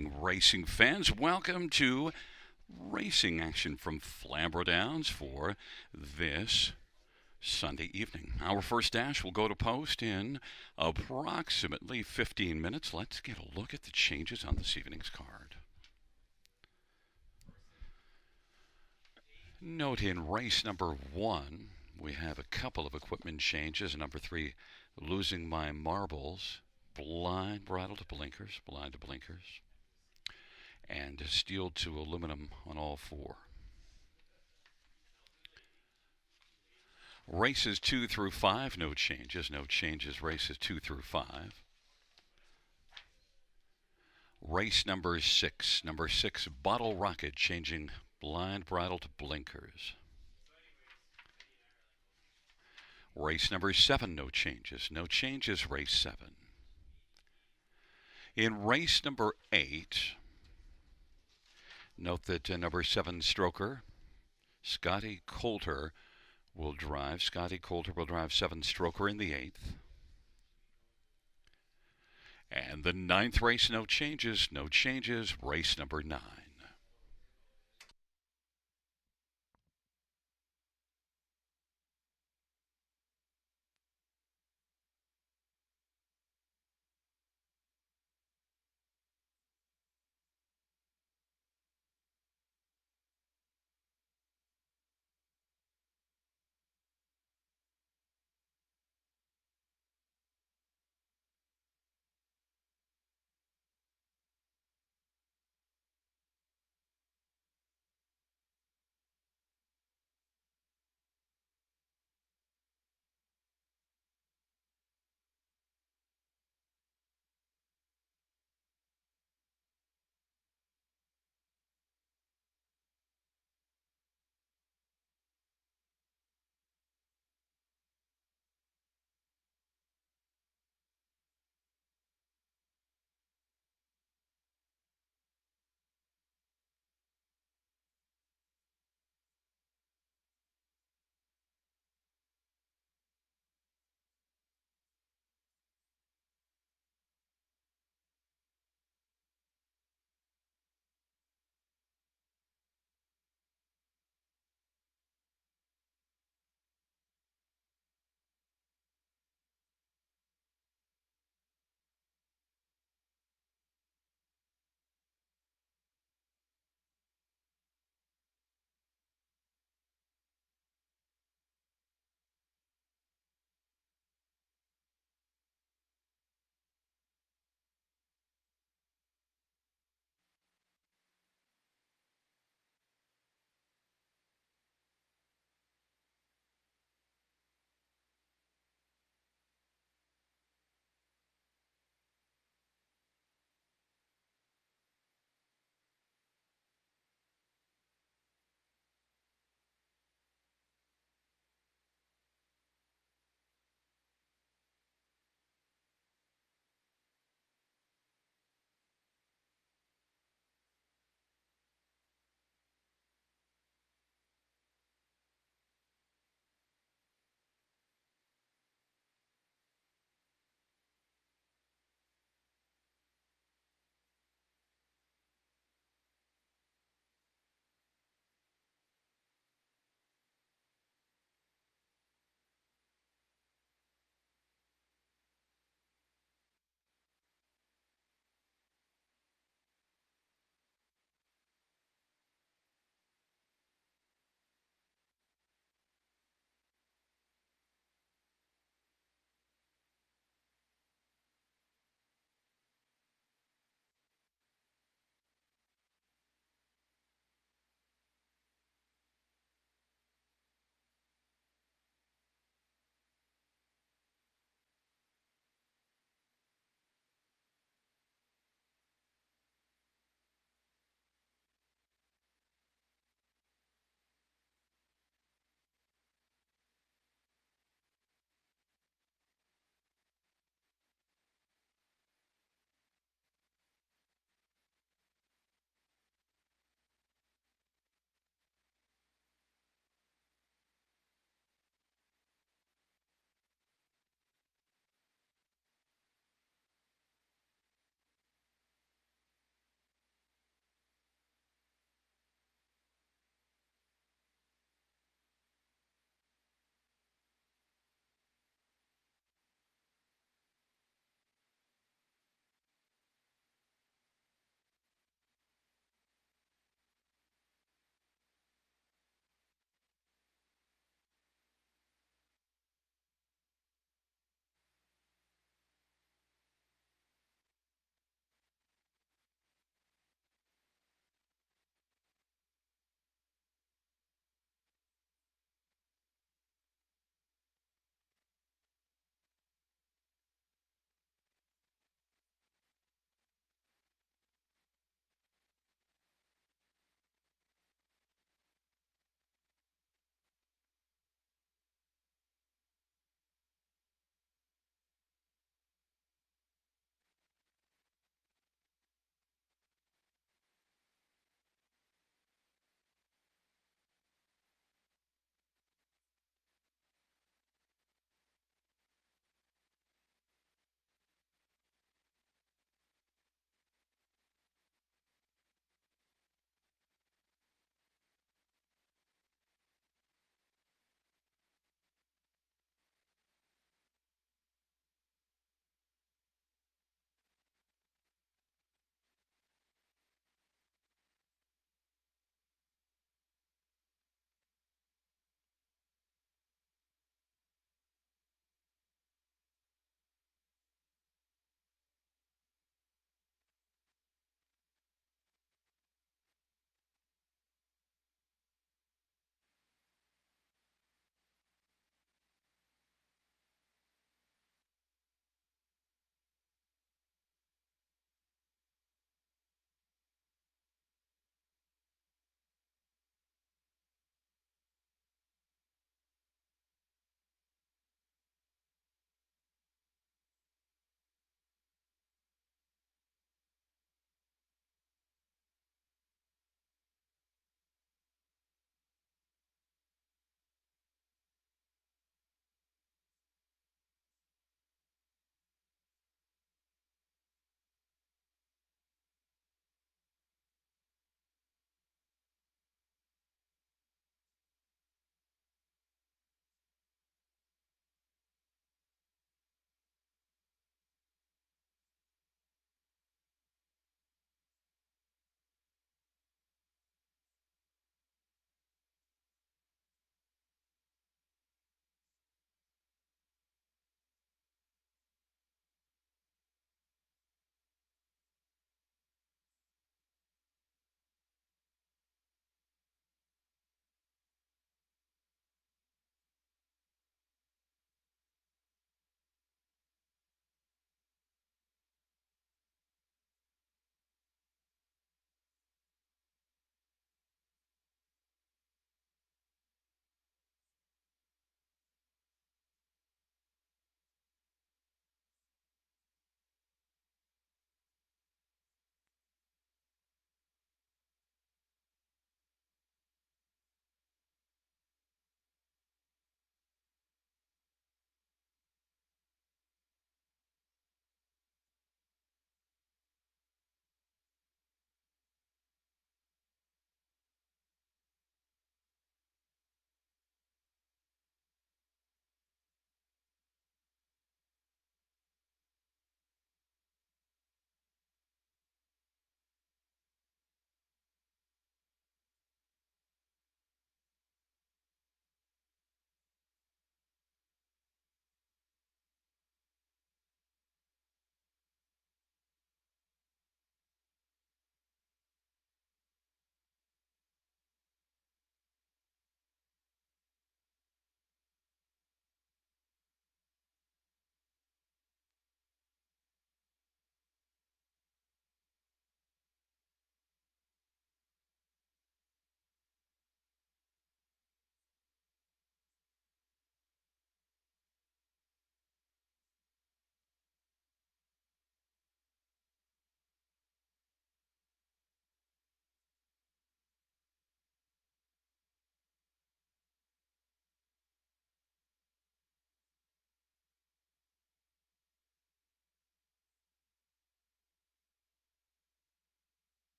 evening, racing fans. Welcome to racing action from Flamboro Downs for this Sunday evening. Our first dash will go to post in approximately 15 minutes. Let's get a look at the changes on this evening's card. Note in race number 1, we have a couple of equipment changes. Number 3, losing my marbles. Blind bridle to blinkers, blind to blinkers, and steel to aluminum on all 4. Races 2 through 5, no changes. No changes, races 2 through 5. Race number 6. Number 6, Bottle Rocket, changing blind bridle to blinkers. Race number 7, no changes. No changes, race 7. In race number 8, note that number 7 stroker, Scotty Coulter, will drive. Scotty Coulter will drive 7 stroker in the 8th. And the 9th race, no changes. No changes, race number 9.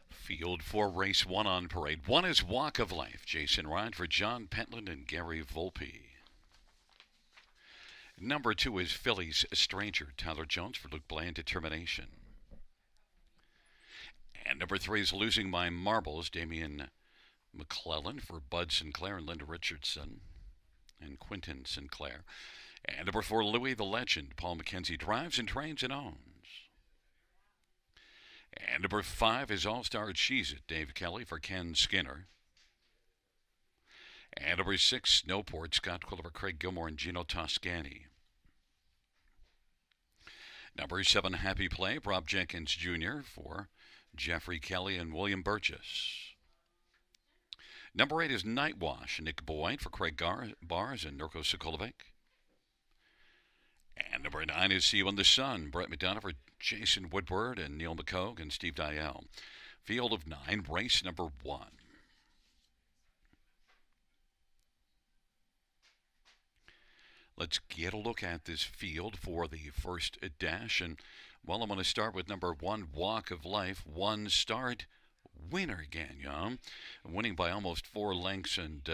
Field for race one on parade. One is Walk of Life. Jason Ryan for John Pentland and Gary Volpe. Number two is Philly's Stranger. Tyler Jones for Luke Bland, Determination. And number three is Losing My Marbles. Damian McClellan for Bud Sinclair and Linda Richardson and Quentin Sinclair. And number four, Louis the Legend. Paul McKenzie drives and trains and owns. And number five is All-Star Cheese It. Dave Kelly for Ken Skinner. And number six, Snowport. Scott Quilliver, Craig Gilmore, and Gino Toscani. Number seven, Happy Play. Rob Jenkins Jr. for Jeffrey Kelly and William Burgess. Number eight is Night Wash. Nick Boyd for Craig Bars and Nurko Sokolovic. And number nine is See You in the Sun. Brett McDonough for Jason Woodward and Neil McCogue and Steve Dial. Field of nine, race number one. Let's get a look at this field for the first dash. And, well, I'm going to start with number one, Walk of Life. One start, winner Gagnon, winning by almost 4 lengths, and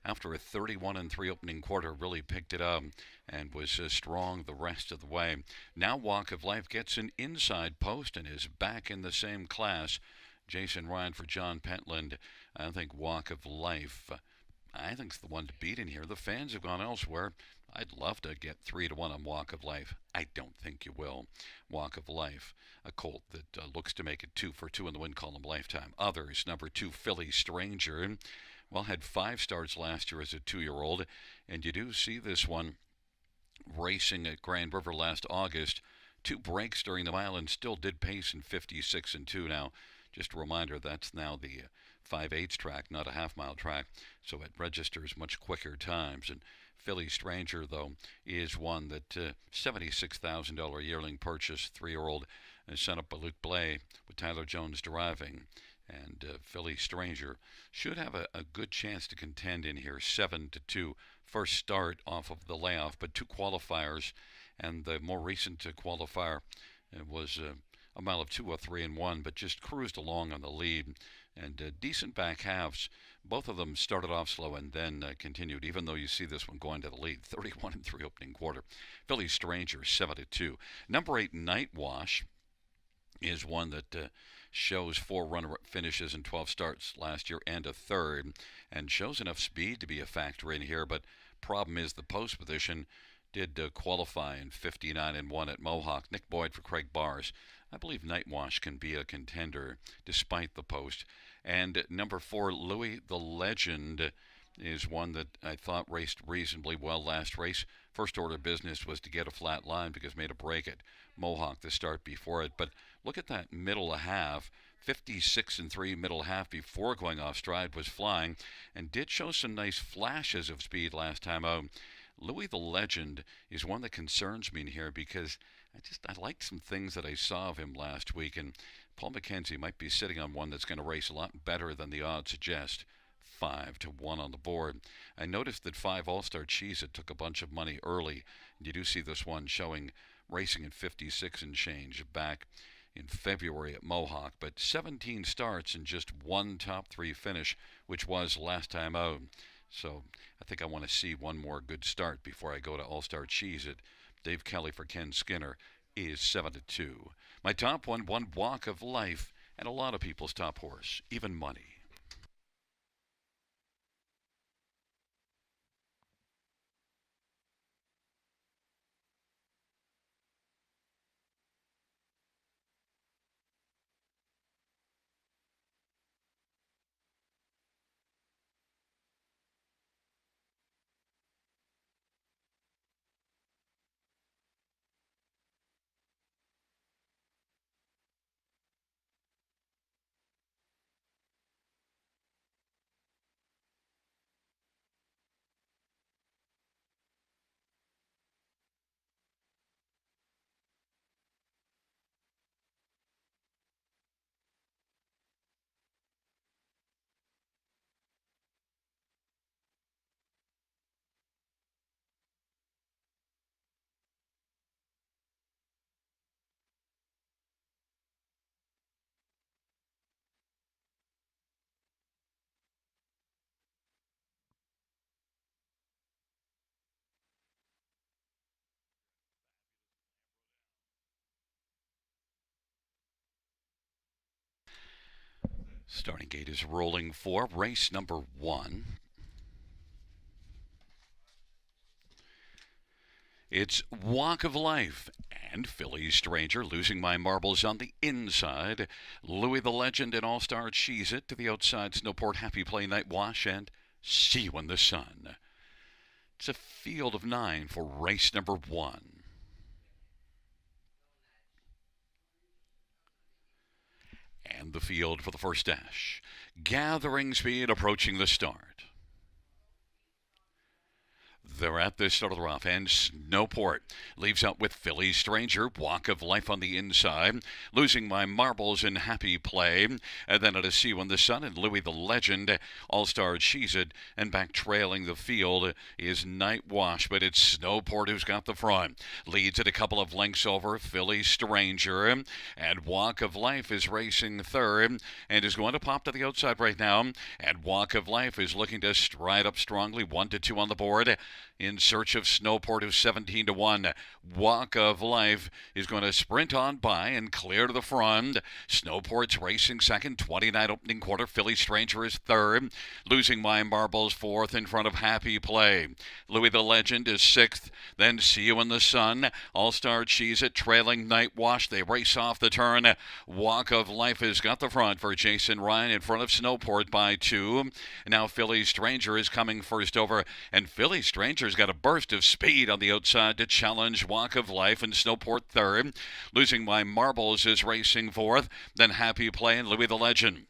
after a 31-3 opening quarter, really picked it up and was strong the rest of the way. Now Walk of Life gets an inside post and is back in the same class. Jason Ryan for John Pentland. I think Walk of Life, I think, is the one to beat in here. The fans have gone elsewhere. I'd love to get 3-1 on Walk of Life. I don't think you will. Walk of Life, a colt that looks to make it 2 for 2 in the win column lifetime. Others, number two, Philly Stranger. Well, had 5 starts last year as a 2-year-old. And you do see this one racing at Grand River last August. 2 breaks during the mile and still did pace in 56-2. Now, just a reminder, that's now the 5/8 track, not a half-mile track, so it registers much quicker times. And Philly Stranger, though, is one that $76,000 yearling purchase, 3-year-old, sent up by Luke Blay with Tyler Jones driving. And Philly Stranger should have a good chance to contend in here, 7-2. First start off of the layoff, but 2 qualifiers, and the more recent qualifier was a mile of 2:03-1, but just cruised along on the lead. And decent back halves. Both of them started off slow and then continued, even though you see this one going to the lead. 31-3 opening quarter. Philly Stranger, 7-2. Number 8, Night Wash, is one that shows 4 runner finishes in 12 starts last year and a third, and shows enough speed to be a factor in here. But problem is the post position did qualify in 59-1 at Mohawk. Nick Boyd for Craig Bars. I believe Night Wash can be a contender despite the post. And number 4, Louis the Legend, is one that I thought raced reasonably well last race. First order of business was to get a flat line because made a break at Mohawk the start before it. But look at that middle half. 56-3 middle half before going off stride was flying and did show some nice flashes of speed last time out. Louis the Legend is one that concerns me in here because I liked some things that I saw of him last week, and Paul McKenzie might be sitting on one that's going to race a lot better than the odds suggest. 5-1 on the board. I noticed that 5 All-Star Cheese It took a bunch of money early. You do see this one showing racing in 56 and change back in February at Mohawk, but 17 starts and just 1 top 3 finish, which was last time out. So I think I want to see one more good start before I go to All-Star Cheese It. Dave Kelly for Ken Skinner is 7-2. My top one Walk of Life, and a lot of people's top horse, Even Money. Starting gate is rolling for race number 1. It's Walk of Life and Philly Stranger, losing my marbles on the inside. Louis the Legend and All-Star Cheese It to the outside. Snowport Happy Play Night Wash and See You in the Sun. It's a field of 9 for race number 1. And the field for the first dash. Gathering speed approaching the start. They're at the start of the rough, and Snowport leaves out with Philly Stranger, Walk of Life on the inside, losing my marbles in Happy Play, and then at a See You in the Sun and Louis the Legend, All-Star Cheese It, and back trailing the field is Night Wash, but it's Snowport who's got the front. Leads at a couple of lengths over Philly Stranger, and Walk of Life is racing third, and is going to pop to the outside right now, and Walk of Life is looking to stride up strongly, 1-2 on the board. In search of Snowport, who's 17-1. Walk of Life is going to sprint on by and clear to the front. Snowport's racing second, 29 opening quarter. Philly Stranger is third. Losing my marbles fourth in front of Happy Play. Louis the Legend is sixth. Then See You in the Sun. All-Star Cheese It trailing Night Wash. They race off the turn. Walk of Life has got the front for Jason Ryan in front of Snowport by 2. Now Philly Stranger is coming first over, and Philly Stranger's got a burst of speed on the outside to challenge Walk of Life, and Snowport third. Losing my marbles is racing fourth. Then Happy Play and Louis the Legend.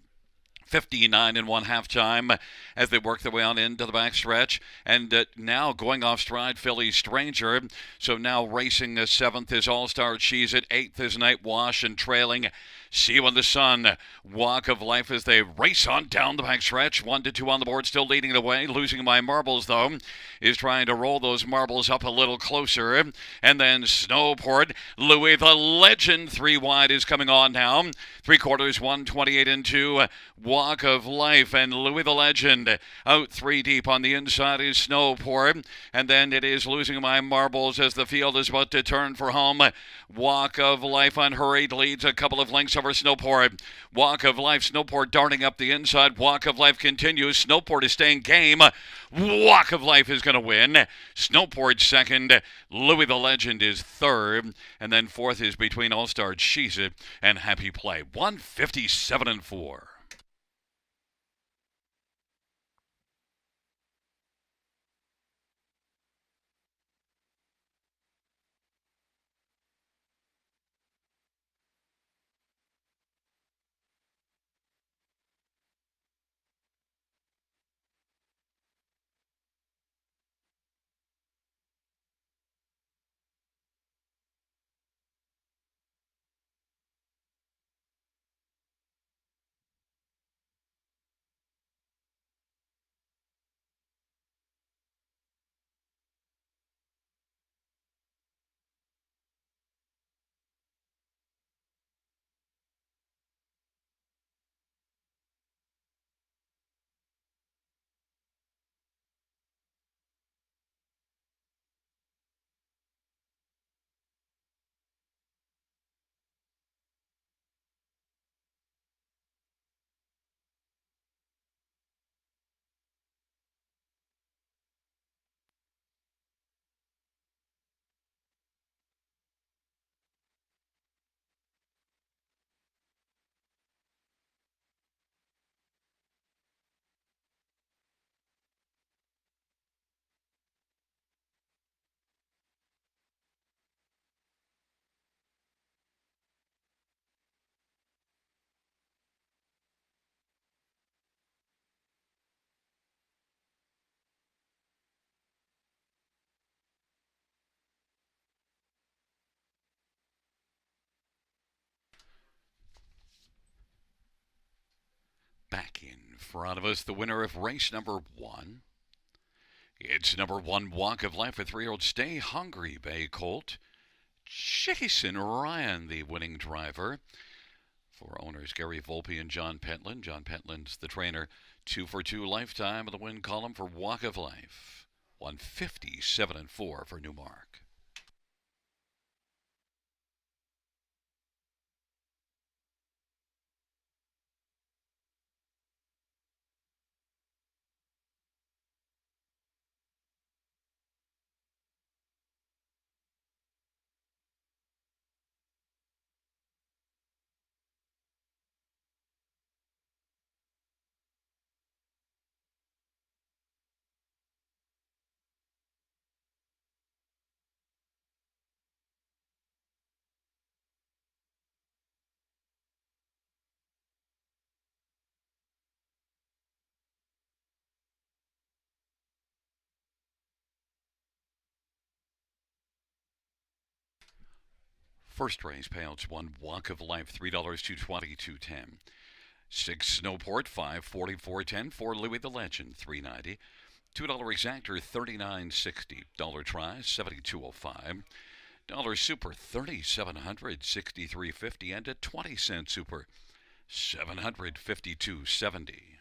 59 and 1/2 time as they work their way on into the backstretch. And now going off stride, Philly Stranger. So now racing the 7th is All-Star Cheese It. 8th is Night Wash, and trailing See You in the Sun. Walk of Life as they race on down the backstretch. 1-2 on the board, still leading the way. Losing my marbles, though, is trying to roll those marbles up a little closer. And then Snowport, Louis the Legend, 3 wide is coming on now. 3/4, 128 and 2. Walk of Life and Louis the Legend out 3 deep. On the inside is Snowport, and then it is Losing My Marbles as the field is about to turn for home. Walk of Life unhurried leads a couple of lengths over Snowport. Walk of Life, Snowport darting up the inside. Walk of Life continues. Snowport is staying game. Walk of Life is going to win. Snowport second. Louis the Legend is third, and then fourth is between All-Star Cheese It and Happy Play. 157 and 4. Back in front of us, the winner of race number 1. It's number 1, Walk of Life, a 3-year-old Stay Hungry Bay Colt. Jason Ryan, the winning driver. For owners Gary Volpe and John Pentland. John Pentland's the trainer. 2 for 2 lifetime of the win column for Walk of Life. 157 and 4 for Newmark. First race payouts one walk of life $3 to 22.10. Six Snowport 544.10 for Louis the Legend 390. $2 exactor 39.60. Dollar try 72.05. Dollar super 3700 63.50 and a 20-cent super 752.70.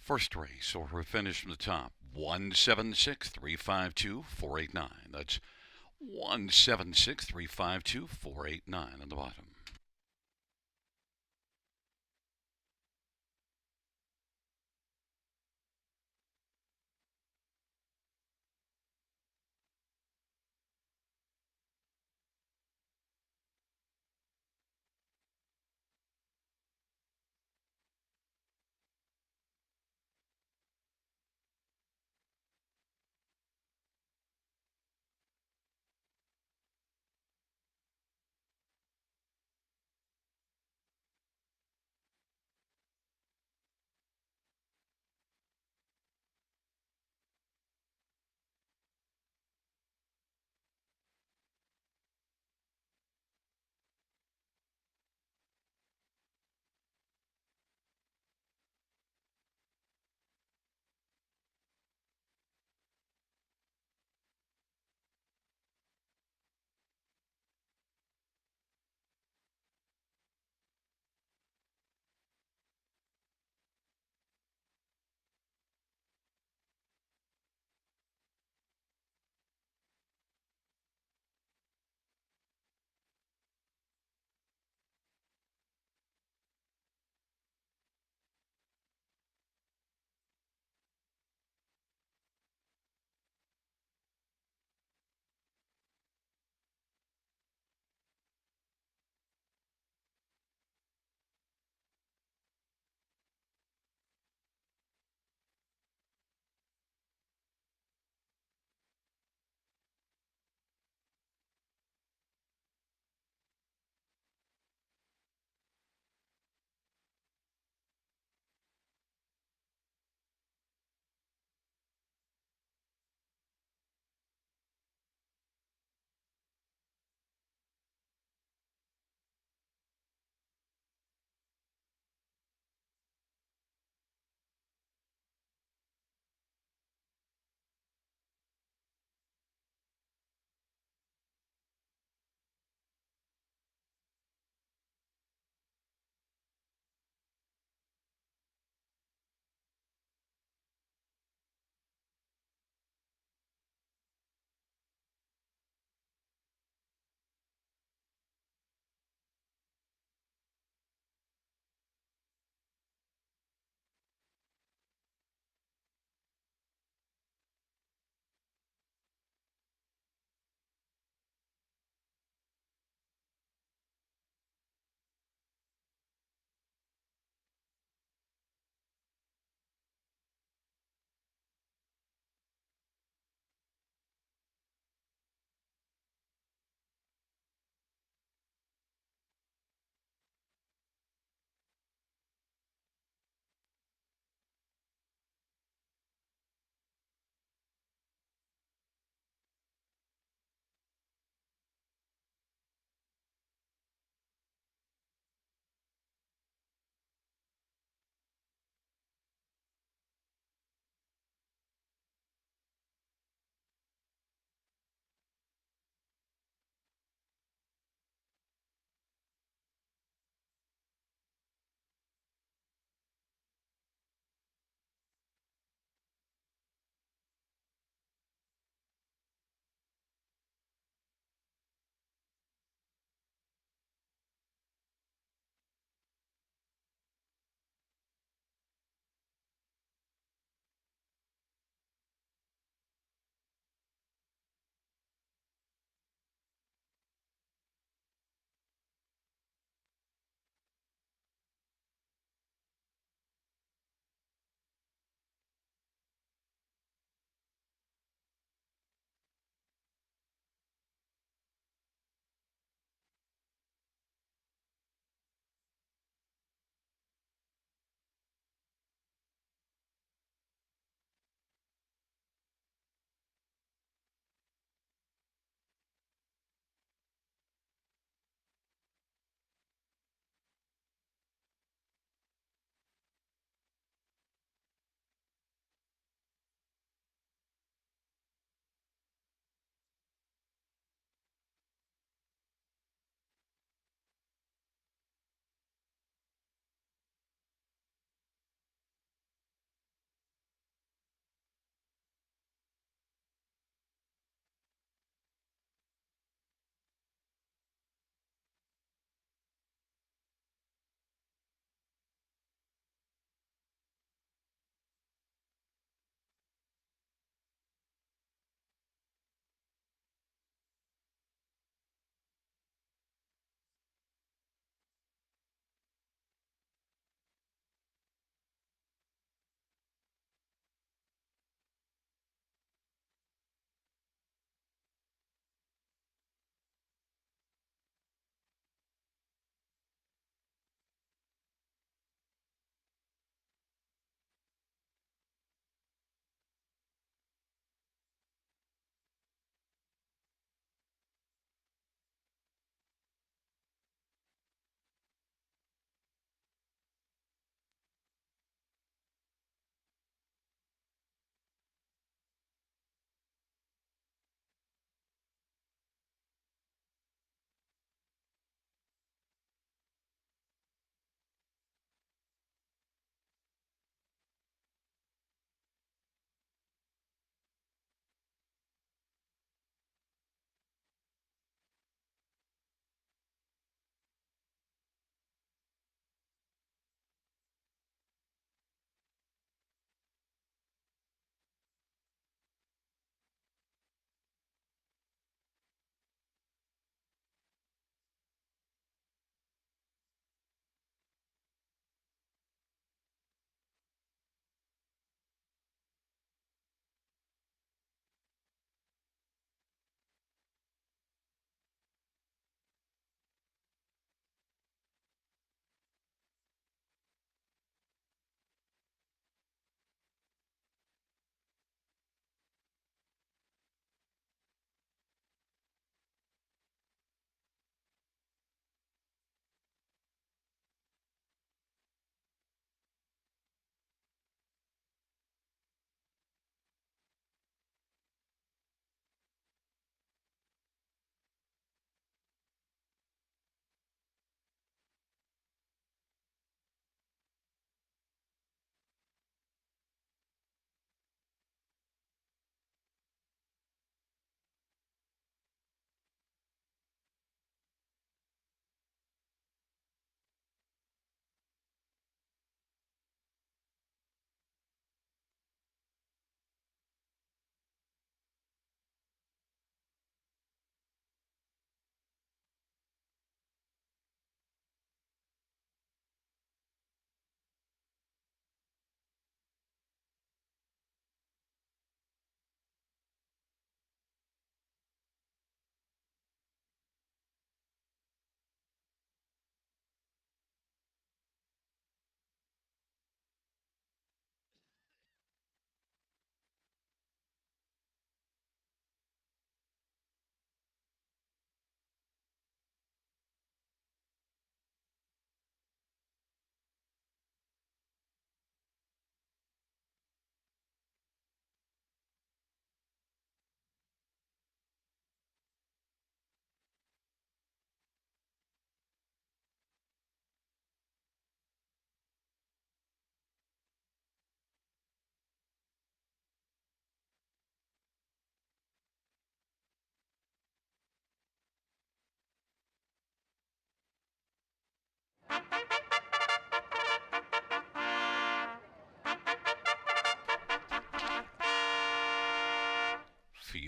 First race, or we finish from the top. 176-352-489. That's 176-352-489 on the bottom.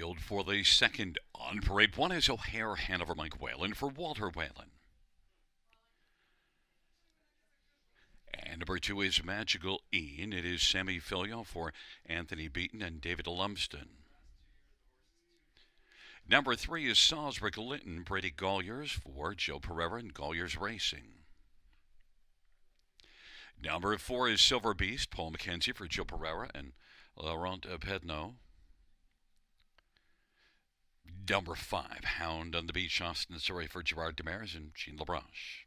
field for the second on parade. One is O'Hare Hanover Mike Whalen for Walter Whalen. And number 2 is Magical Ian. It is Sammy Filio for Anthony Beaton and David Lumsden. Number 3 is Salisbury Linton, Brady Golliers for Joe Pereira and Golliers Racing. Number 4 is Silver Beast, Paul McKenzie for Joe Pereira and Laurent Pedno. Number 5, Hound on the Beach, Austin Surrey for Gerard Demers and Jean Labroche.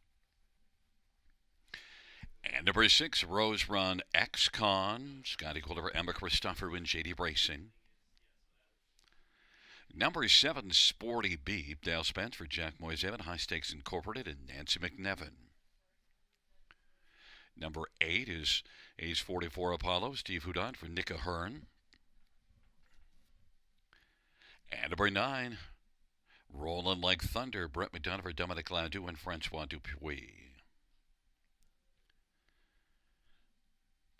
And number 6, Rose Run X-Con, Scotty Quilliver, Emma Christopher and JD Racing. Number 7, Sporty Beep, Dale Spence for Jack Moisevan, High Stakes Incorporated, and Nancy McNevin. Number 8 is Ace 44 Apollo, Steve Houdon for Nick Ahern. And number 9, Rolling Like Thunder, Brett McDonough for Dominic Landau and Francois Dupuis.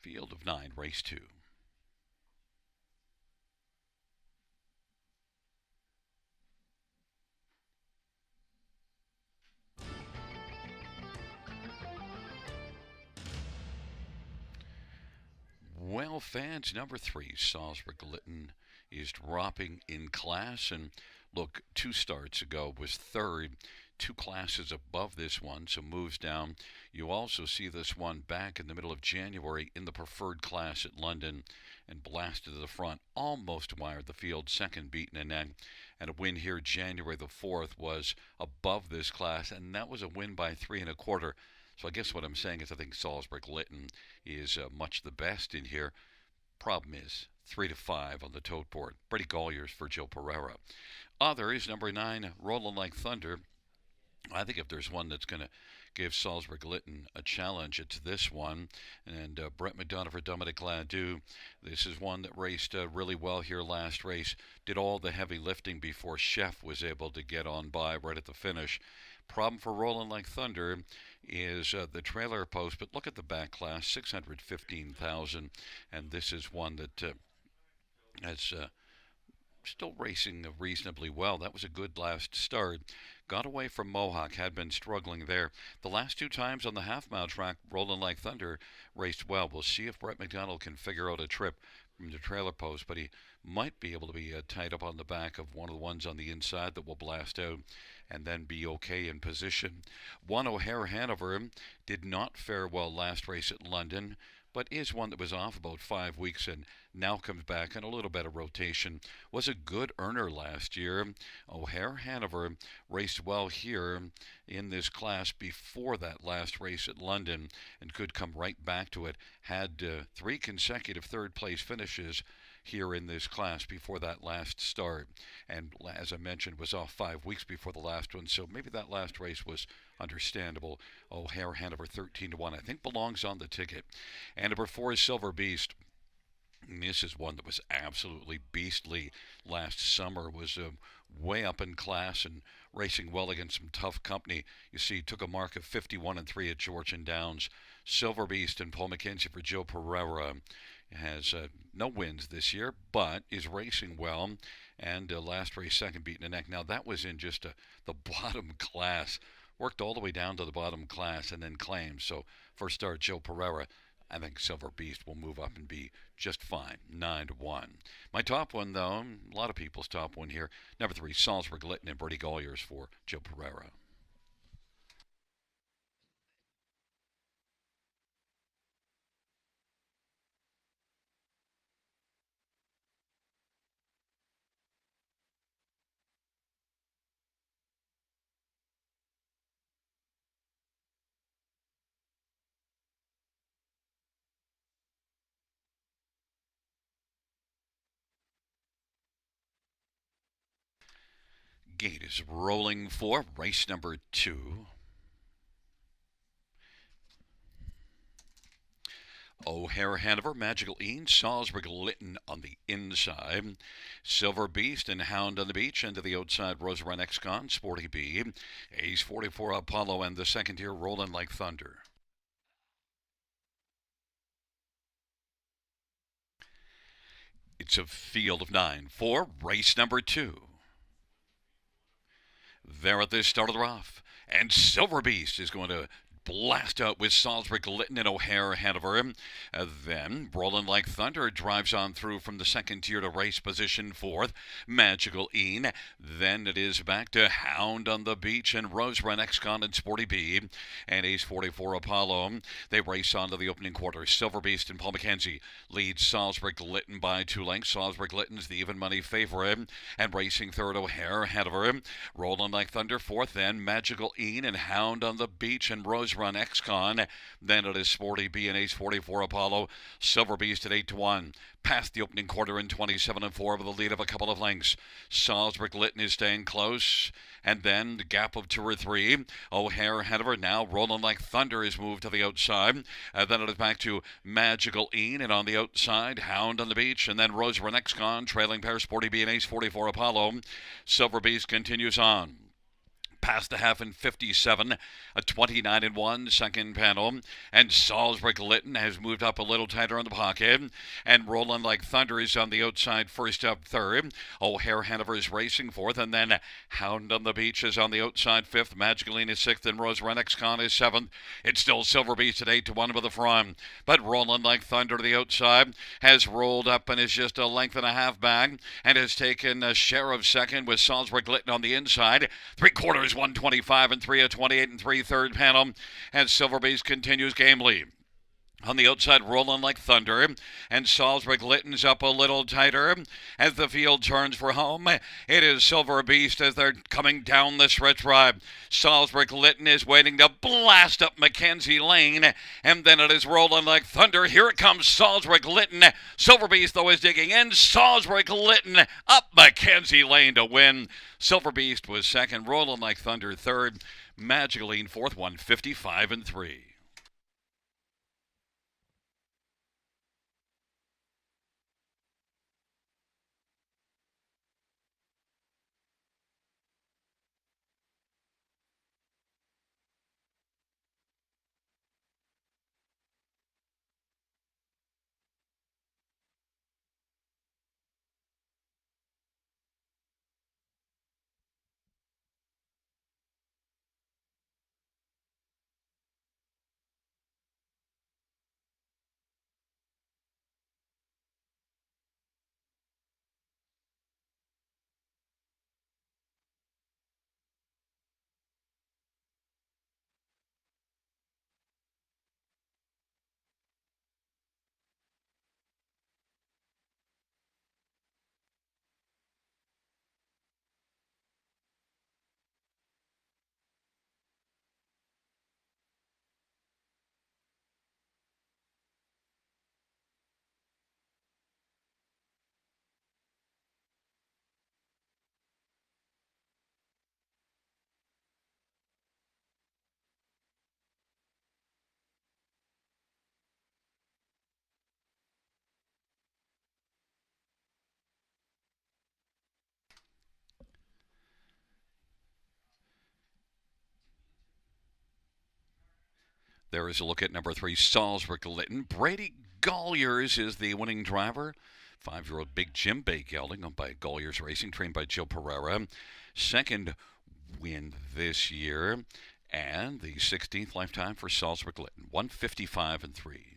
Field of 9, race 2. Well, fans, number 3, Salisbury Glitton, is dropping in class. And look, 2 starts ago was third, 2 classes above this one, so moves down. You also see this one back in the middle of January in the preferred class at London and blasted to the front, almost wired the field, second beaten a neck. And a win here January the 4th was above this class, and that was a win by 3 1/4. So I guess what I'm saying is I think Salisbury Glitton is much the best in here. Problem is 3 to 5 on the tote board. Brady Golliers for Joe Pereira. Other is number 9, Rolling Like Thunder. I think if there's one that's going to give Salisbury Glitton a challenge, it's this one. And Brett McDonough for Dominic Landau. This is one that raced really well here last race. Did all the heavy lifting before Chef was able to get on by right at the finish. Problem for Rolling Like Thunder is the trailer post, but look at the back class, 615,000, and this is one that has still racing reasonably well. That was a good last start. Got away from Mohawk, had been struggling there. The last 2 times on the half-mile track, Rolling Like Thunder raced well. We'll see if Brett McDonald can figure out a trip from the trailer post, but he might be able to be tied up on the back of one of the ones on the inside that will blast out and then be okay in position. 1 O'Hare Hanover did not fare well last race at London, but is one that was off about 5 weeks and now comes back in a little bit of rotation. Was a good earner last year. O'Hare Hanover raced well here in this class before that last race at London and could come right back to it. Had 3 consecutive third-place finishes here in this class before that last start, and as I mentioned was off 5 weeks before the last one, so maybe that last race was understandable. O'Hare Hanover 13 to 1 I think belongs on the ticket. And number 4 is Silver Beast. And this is one that was absolutely beastly last summer, was way up in class and racing well against some tough company. You see, took a mark of 51 3 at Georgian Downs. Silver Beast and Paul McKenzie for Joe Pereira has no wins this year, but is racing well. And last race, second beaten a neck. Now, that was in just the bottom class. Worked all the way down to the bottom class and then claimed. So, first start, Joe Pereira. I think Silver Beast will move up and be just fine, 9 to 1. My top one, though, a lot of people's top one here, number 3, Salisbury Glitton and Brady Golliers for Joe Pereira. Gate is rolling for race number 2. O'Hare Hanover, Magical Ian, Salisbury Glitton on the inside. Silver Beast and Hound on the Beach, and to the outside, Rose Run X-Con, Sporty B. Ace 44 Apollo, and the second tier, Rolling Like Thunder. It's a field of 9 for race number 2. There at the start of the rough, and Silver Beast is going to blast out with Salisbury Glidden and O'Hare ahead of her. Then Rolling Like Thunder drives on through from the second tier to race position 4th. Magical Ian. Then it is back to Hound on the Beach and Rose Run Excon and Sporty B and Ace 44 Apollo. They race on to the opening quarter. Silver Beast and Paul McKenzie lead Salisbury Glidden by 2 lengths. Salisbury Glidden's the even money favorite, and racing third O'Hare ahead of her. Rolling Like Thunder 4th, then Magical Ian and Hound on the Beach and Rose Run Excon. Then it is Sporty B and Ace 44 Apollo. Silver Beast at 8-1. Past the opening quarter in 27-4 with a lead of a couple of lengths. Salisbury Glidden is staying close. And then the gap of 2 or 3. O'Hare ahead of her. Now Rolling Like Thunder is moved to the outside. Then it is back to Magical Ian, and on the outside, Hound on the Beach. And then Rose Run Excon, trailing pair Sporty B and Ace 44 Apollo. Silver Beast continues on. Past the half in 57, a 29-1 second panel, and Salisbury Glidden has moved up a little tighter on the pocket, and Rolling Like Thunder is on the outside first up third. O'Hare Hanover is racing fourth, and then Hound on the Beach is on the outside fifth. Magicalene is sixth, and Rose Run Excon is seventh. It's still Silver Beast at 8-1 with the front, but Rolling Like Thunder to the outside has rolled up and is just a length and a half back, and has taken a share of second with Salisbury Glidden on the inside. 3/4 125 and 3 at 28 and 3 third panel, and Silver Beast continues gamely. On the outside, Rolling Like Thunder, and Salisbury Glidden's up a little tighter as the field turns for home. It is Silver Beast as they're coming down the stretch ride. Salisbury Glidden is waiting to blast up Mackenzie Lane, and then it is Rolling Like Thunder. Here it comes, Salisbury Glidden. Silver Beast, though, is digging in. Salisbury Glidden up Mackenzie Lane to win. Silver Beast was second, Rolling Like Thunder third, Magicalene fourth, 155 and 3. There is a look at number 3, Salisbury Glidden. Brady Golliers is the winning driver. 5-year-old Big Jim Bay gelding owned by Golliers Racing, trained by Joe Pereira. Second win this year, and the 16th lifetime for Salisbury Glidden, 155 and 3.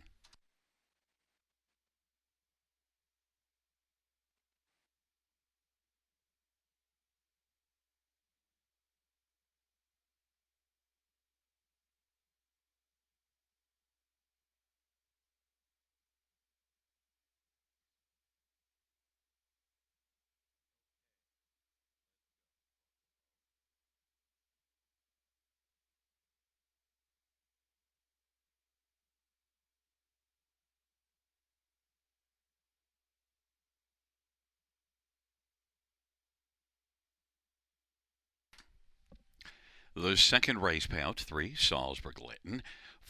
The second race payout, 3, Salisbury Glidden,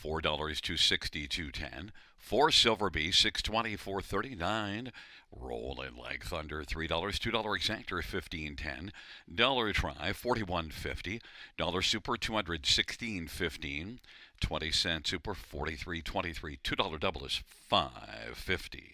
$4, 260, 210. 4, Silver Bee, 620, 439. Rolling Like Thunder, $3, $2 exactor, 1510. Dollar Try, 41.50. Dollar Super, 200, 16.15. 20-cent Super, 43.23. $2 double is 5.50.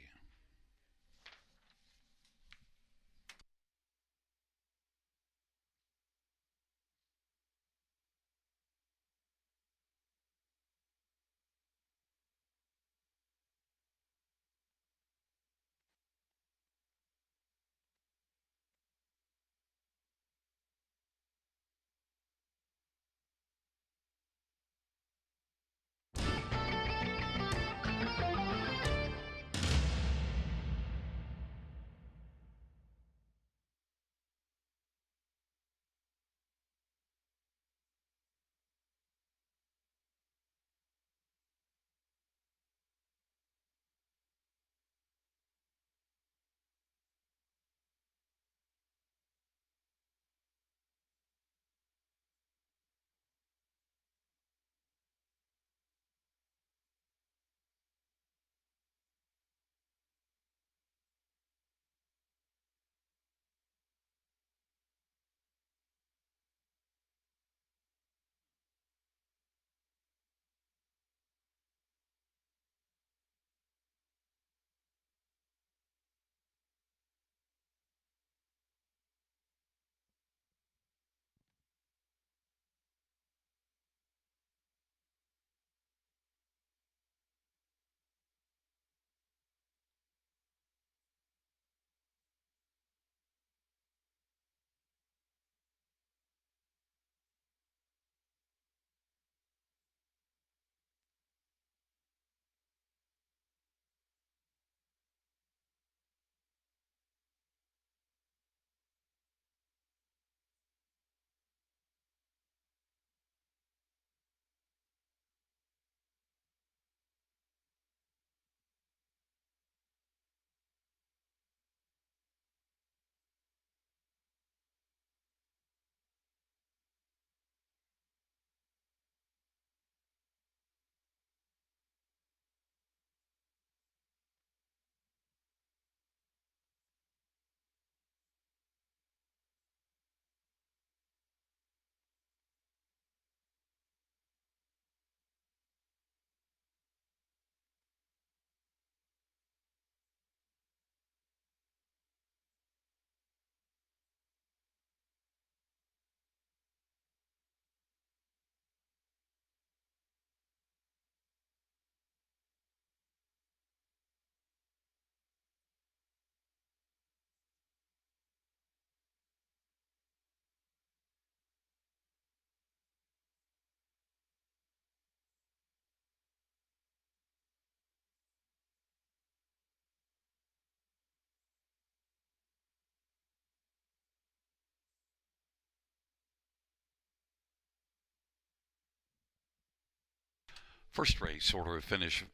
First race order of finish,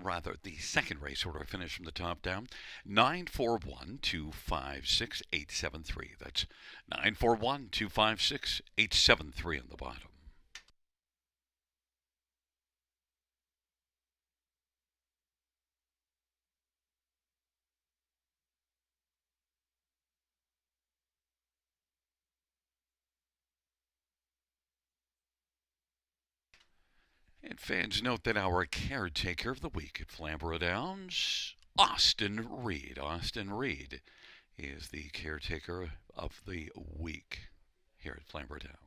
rather, the second race order of finish from the top down 941256873. That's 941256873 on the bottom. And fans, note that our caretaker of the week at Flamboro Downs, Austin Reed. Austin Reed is the caretaker of the week here at Flamboro Downs.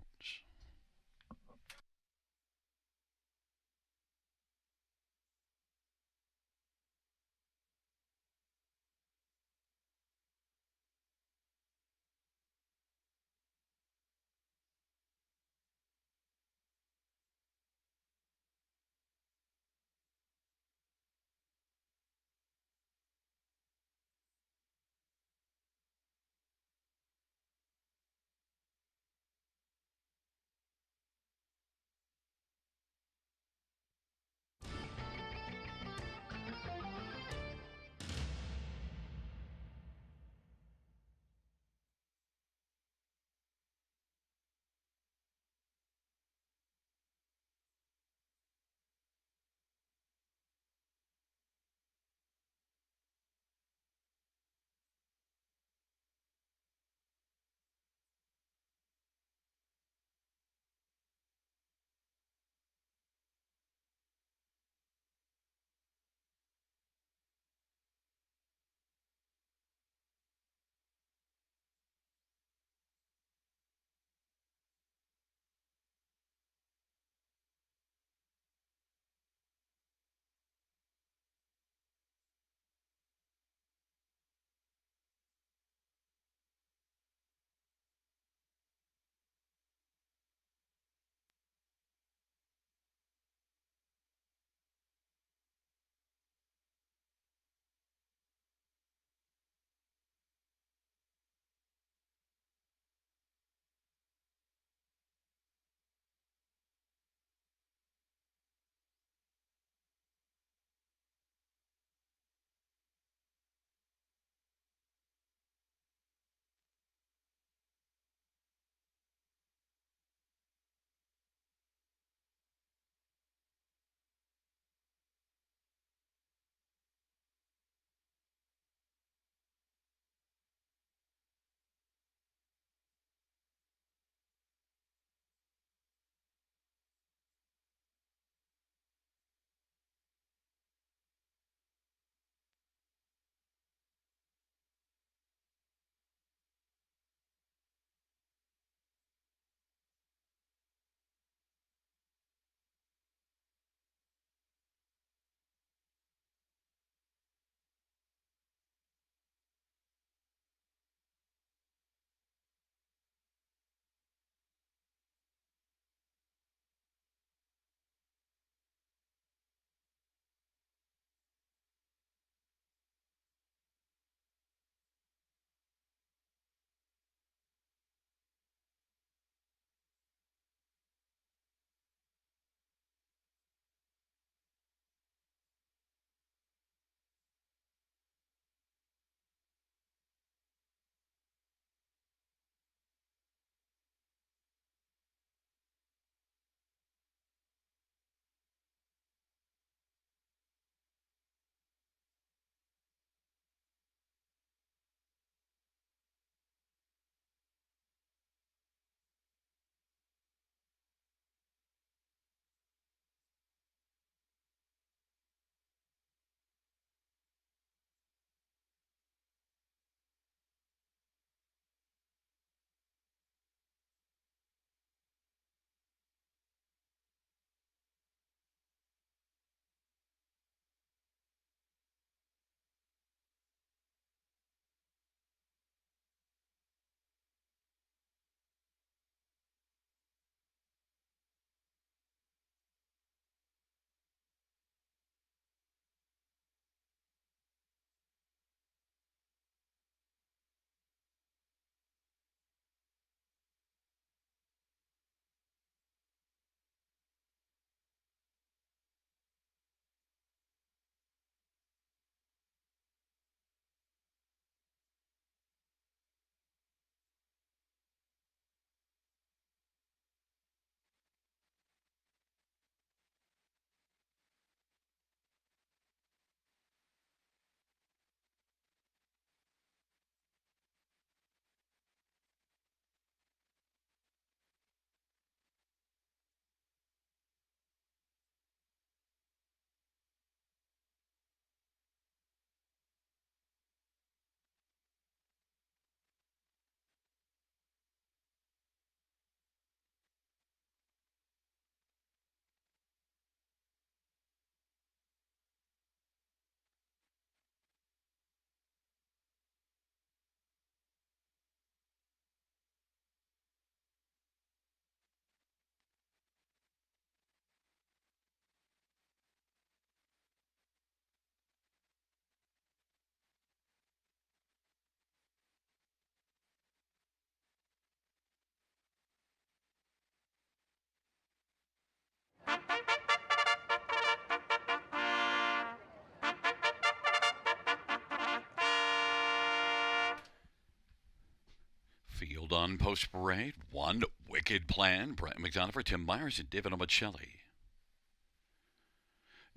field on Post Parade. 1, Wicked Plan. Brett McDonough for Tim Myers and David Omicelli.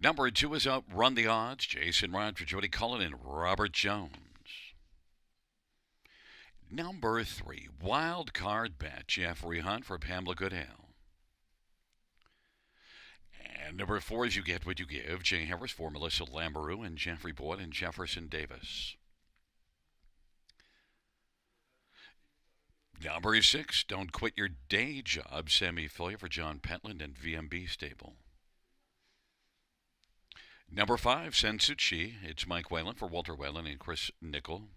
Number 2 is Outrun the Odds. Jason Ryan for Jody Cullen and Robert Jones. Number 3, Wild Card Bet. Jeffrey Hunt for Pamela Goodale. And number 4 is You Get What You Give. Jay Harris for Melissa Flamboro and Jeffrey Boyd and Jefferson Davis. Number 6, Don't Quit Your Day Job. Sammy Fillier for John Pentland and VMB Stable. Number 5, Sensuchi. It's Mike Whalen for Walter Whalen and Chris Nickel.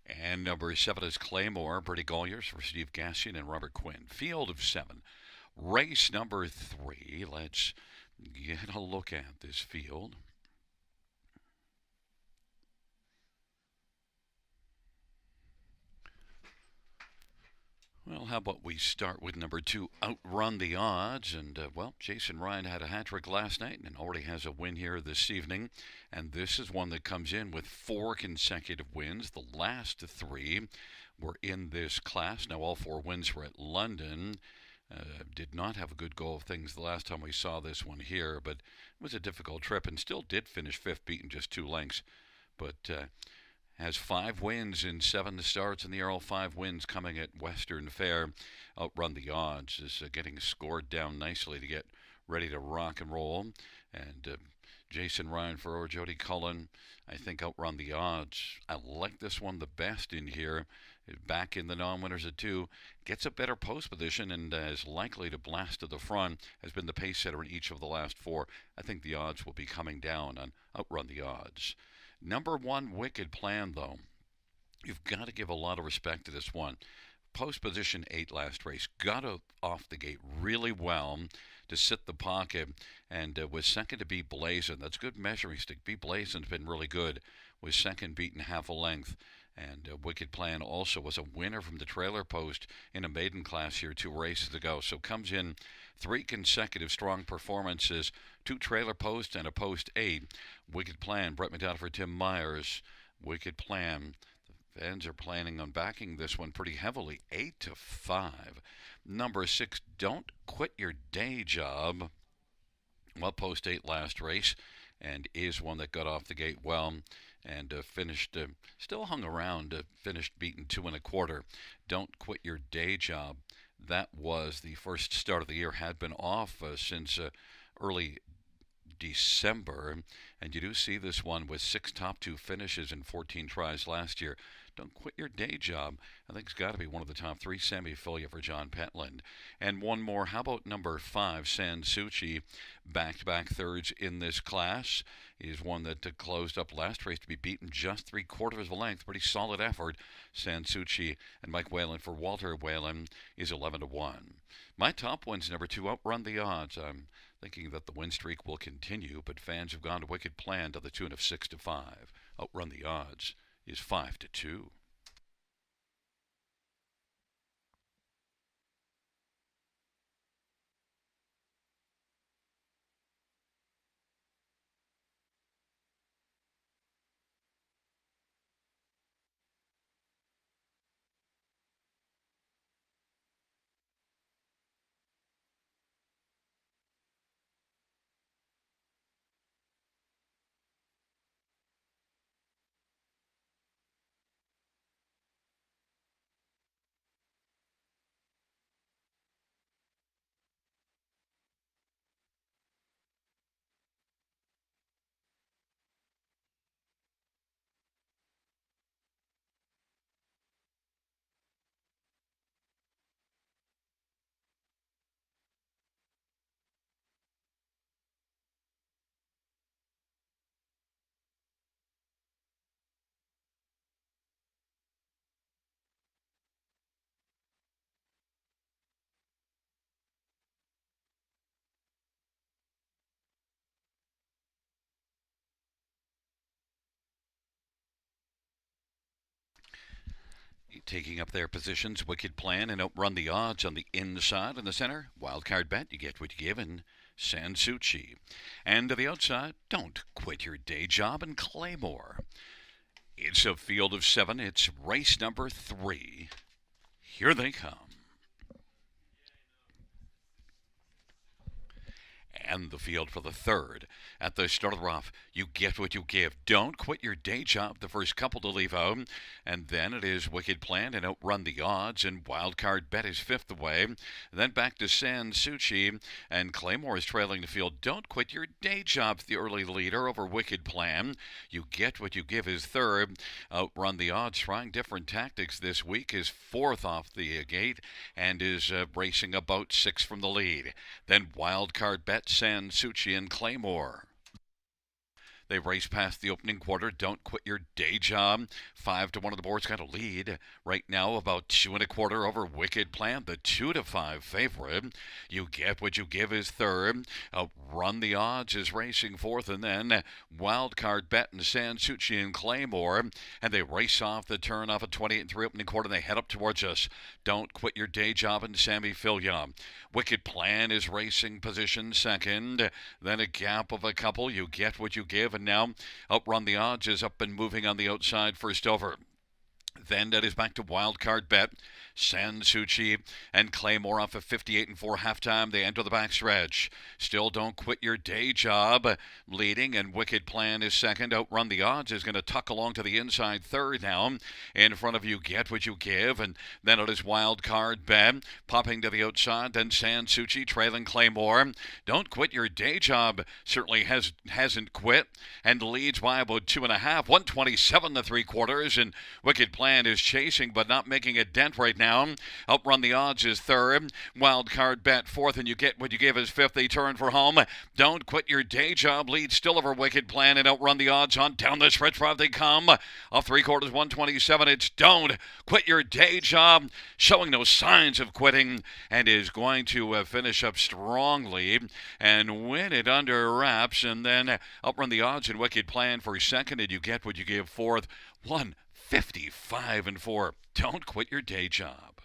And number 7 is Claymore. Bertie Golliers for Steve Gassian and Robert Quinn. Field of 7. Race number 3. Let's get a look at this field. Well, how about we start with number 2, Outrun the Odds. And, Jason Ryan had a hat trick last night and already has a win here this evening. And this is one that comes in with 4 consecutive wins. The last 3 were in this class. Now, all 4 wins were at London. Did not have a good go of things the last time we saw this one here, but it was a difficult trip and still did finish 5th, beaten just 2 lengths. But has 5 wins in 7 starts in the year, all 5 wins coming at Western Fair. Outrun the Odds is getting scored down nicely to get ready to rock and roll. And Jason Ryan for Jody Cullen. I think Outrun the Odds. I like this one the best in here. Back in the non-winners at 2. Gets a better post position and is likely to blast to the front. Has been the pace setter in each of the last 4. I think the odds will be coming down on Outrun the Odds. Number 1, Wicked Plan, though. You've got to give a lot of respect to this one. Post position 8 last race. Got off the gate really well to sit the pocket and was second to Beat Blazin. That's good measuring stick. Beat Blazin's been really good. Was second, beaten half a length. And Wicked Plan also was a winner from the trailer post in a maiden class here 2 races ago. So comes in 3 consecutive strong performances, 2 trailer posts and a post 8. Wicked Plan, Brett McDonough for Tim Myers. Wicked Plan. The fans are planning on backing this one pretty heavily, 8-5. Number 6, Don't Quit Your Day Job. Well, post 8 last race and is one that got off the gate well. And finished, still hung around, finished beaten 2 1/4. Don't Quit Your Day Job. That was the first start of the year, had been off since early December. And you do see this one with 6 top 2 finishes and 14 tries last year. Don't Quit Your Day Job. I think it's got to be one of the top 3. Sammy Fillier for John Pentland. And one more. How about number 5, Sansucci? Back-to-back thirds in this class. He's one that closed up last race to be beaten just 3/4 of a length. Pretty solid effort. Sansucci and Mike Whalen for Walter Whalen is 11-1. My top one's number 2, Outrun the Odds. I'm thinking that the win streak will continue, but fans have gone to Wicked Plan to the tune of 6-5. Outrun the Odds is 5-2. Taking up their positions, Wicked Plan and Outrun the Odds on the inside. In the center, Wildcard Bet, You Get What You Give, and Sansucci. And to the outside, Don't Quit Your Day Job and Claymore. It's a field of 7. It's race number 3. Here they come. And the field for the third. At the start of the rough, you get what you give. Don't quit your day job, the first couple to leave home. And then it is Wicked Plan and Outrun the Odds, and Wildcard Bet is fifth away. Then back to San Suchi, and Claymore is trailing the field. Don't quit your day job, the early leader over Wicked Plan. You get what you give is third. Outrun the Odds, trying different tactics this week, is fourth off the gate and is racing about 6 from the lead. Then Wildcard Bet, San Suchi, and Claymore. They race past the opening quarter. Don't quit your day job. 5-1 on the board's got a lead right now, about 2.25 over Wicked Plan, the 2-5 favorite. You get what you give is third. Run the Odds is racing fourth, and then Wildcard Bet and San Suchi and Claymore, and they race off the turn off a 28-3 opening quarter. They head up towards us. Don't quit your day job and Sammy Filia. Wicked Plan is racing position second. Then a gap of a couple. You get what you give, and now Outrun the Odds is up and moving on the outside first over. Then that is back to Wildcard Bet. San Suchi and Claymore off of 58-4 halftime. They enter the backstretch. Still Don't Quit Your Day Job leading, and Wicked Plan is second. Outrun the Odds is going to tuck along to the inside third now. In front of You Get What You Give, and then it is Wildcard Bet popping to the outside. Then San Suchi trailing Claymore. Don't Quit Your Day Job certainly hasn't quit and leads by about 2.5. 127 3/4, and Wicked Plan is chasing but not making a dent right now. Outrun the Odds is third. Wildcard Bet fourth, and You Get What You Give is fifth. They turn for home. Don't Quit Your Day Job leads still over Wicked Plan, and Outrun the Odds on down the stretch drive they come. Off 3/4, 127. It's Don't Quit Your Day Job, showing no signs of quitting, and is going to finish up strongly and win it under wraps. And then Outrun the Odds and Wicked Plan for second, and You Get What You Give fourth. 155-4. Don't quit your day job.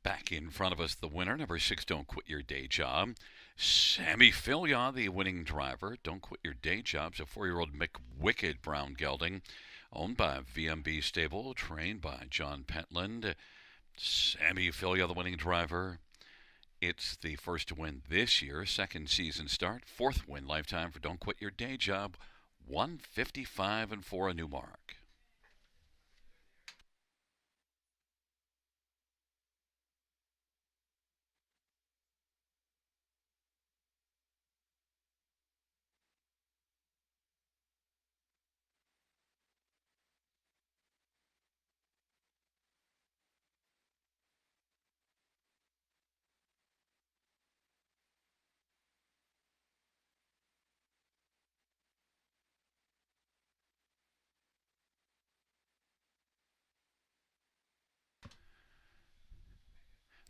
Back in front of us, the winner, number 6, Don't Quit Your Day Job. Sammy Filia, the winning driver. Don't Quit Your Day Job's a 4-year-old McWicked brown gelding, owned by VMB Stable, trained by John Pentland. Sammy Filia, the winning driver. It's the first to win this year, second season start, fourth win lifetime for Don't Quit Your Day Job. 155-4, a new mark.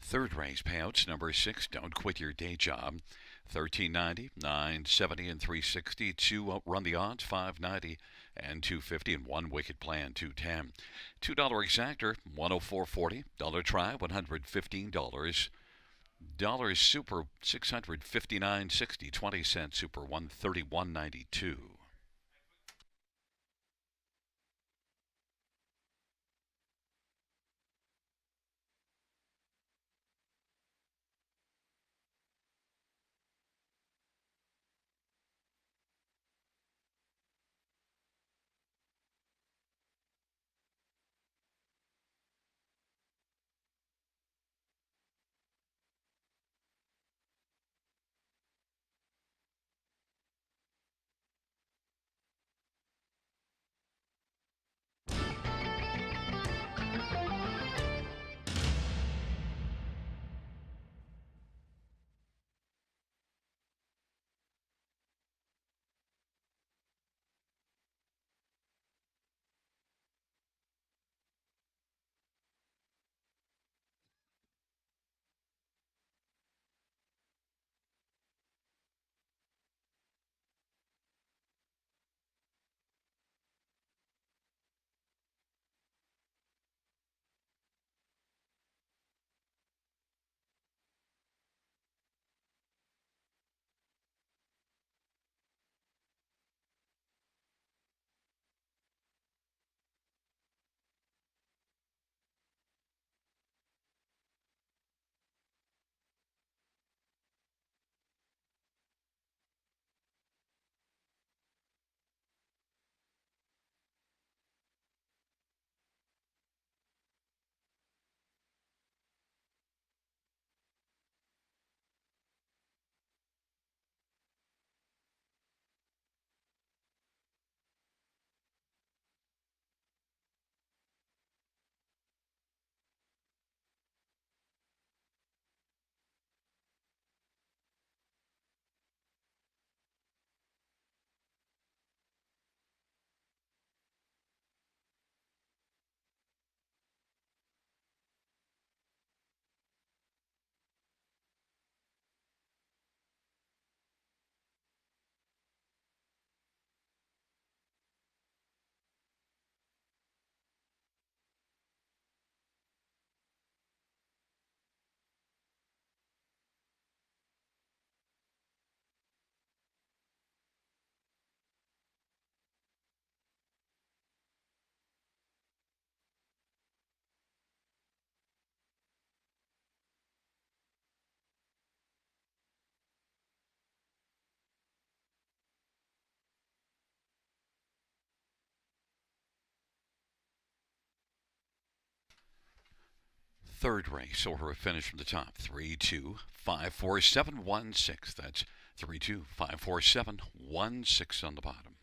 Third race payouts number 6, Don't Quit Your Day Job. 1390, 970, and 360. Two Outrun the Odds, 590 and 250, and One Wicked Plan, 210. $2 exactor, 104.40. Dollar try, $115. Dollar super, 659.60. 20-cent super, 131.92. Third race, order of finish from the top. 32547116. That's 32547116 on the bottom.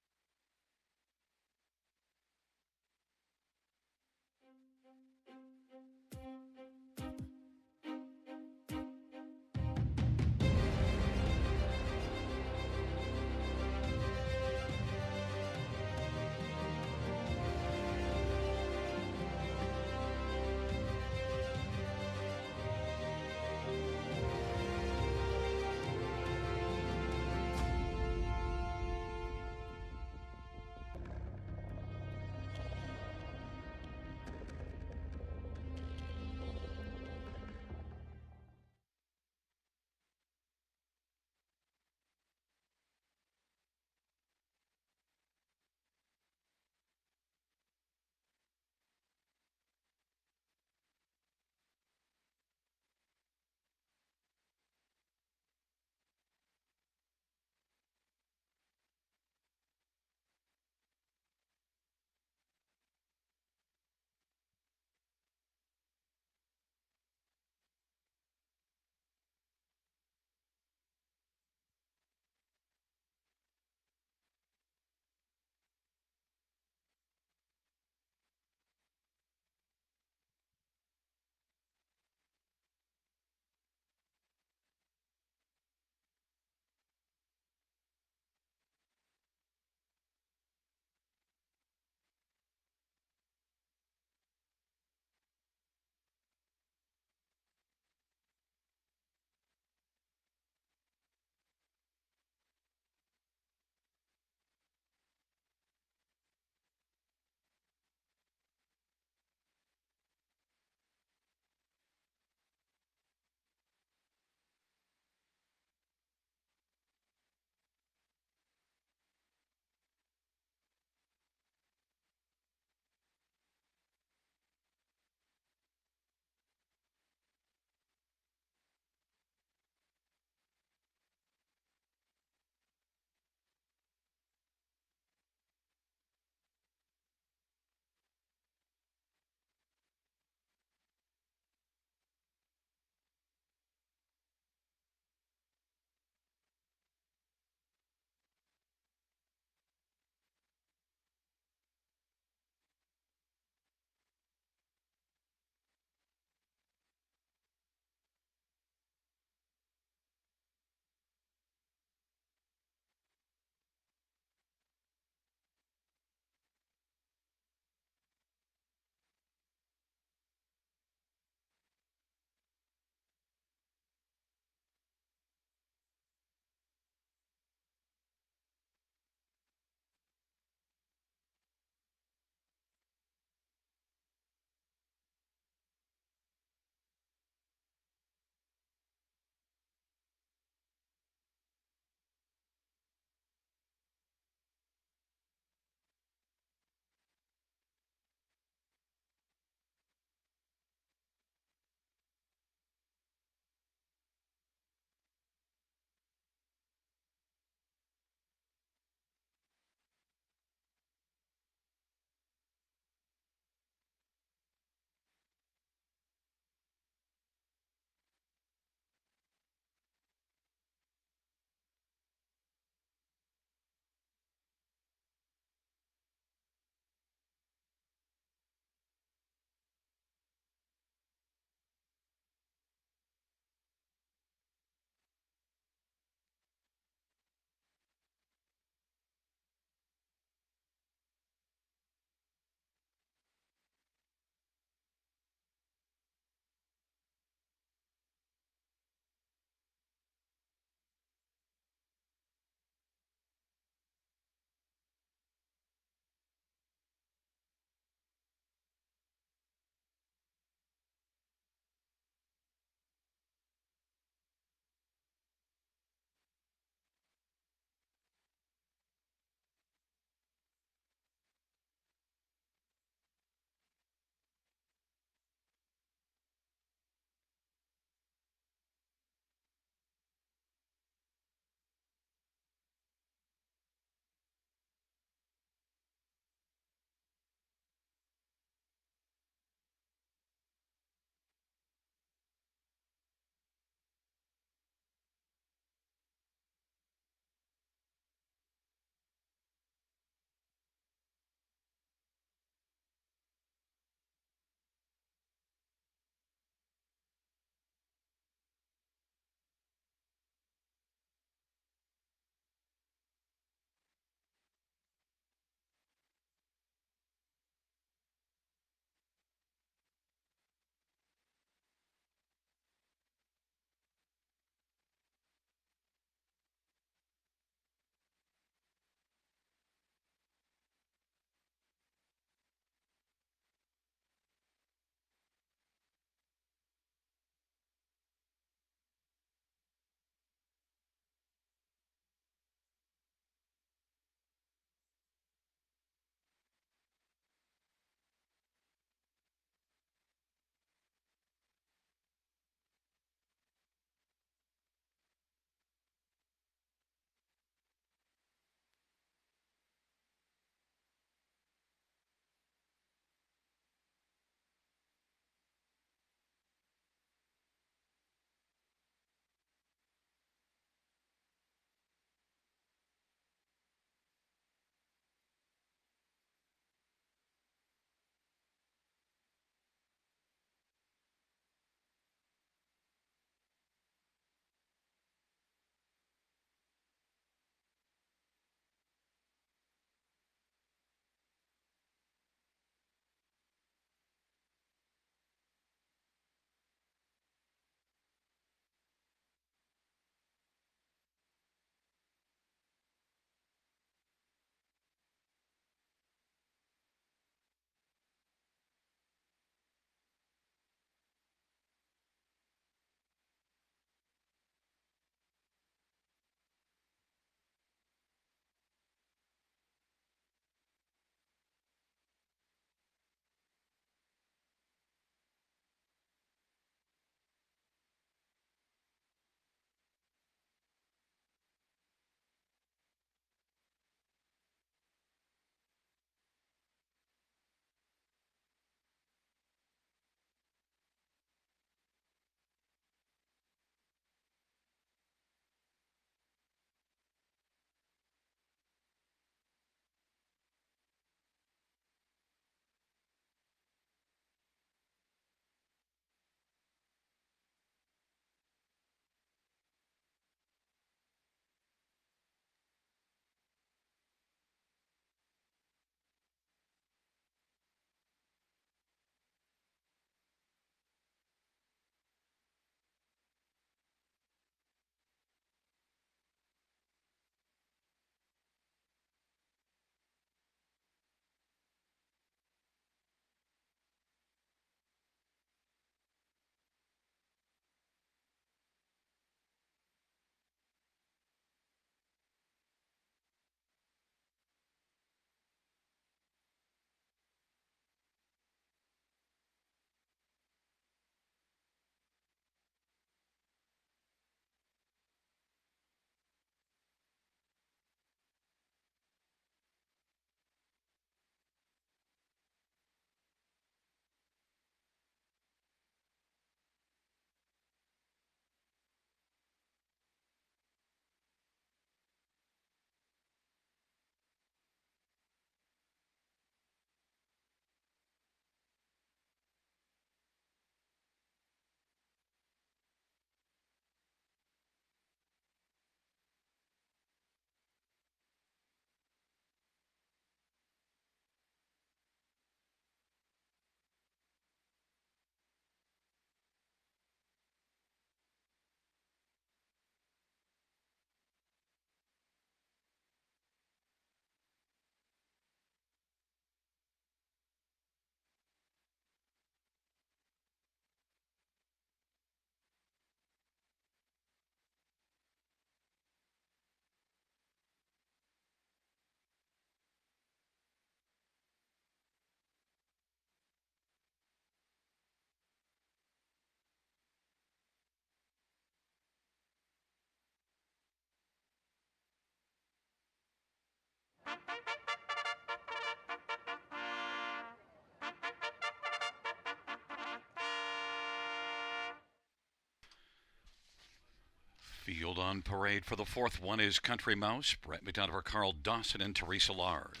Field on parade for the fourth one is Country Mouse, Brett McDonough for Carl Dawson and Teresa Large.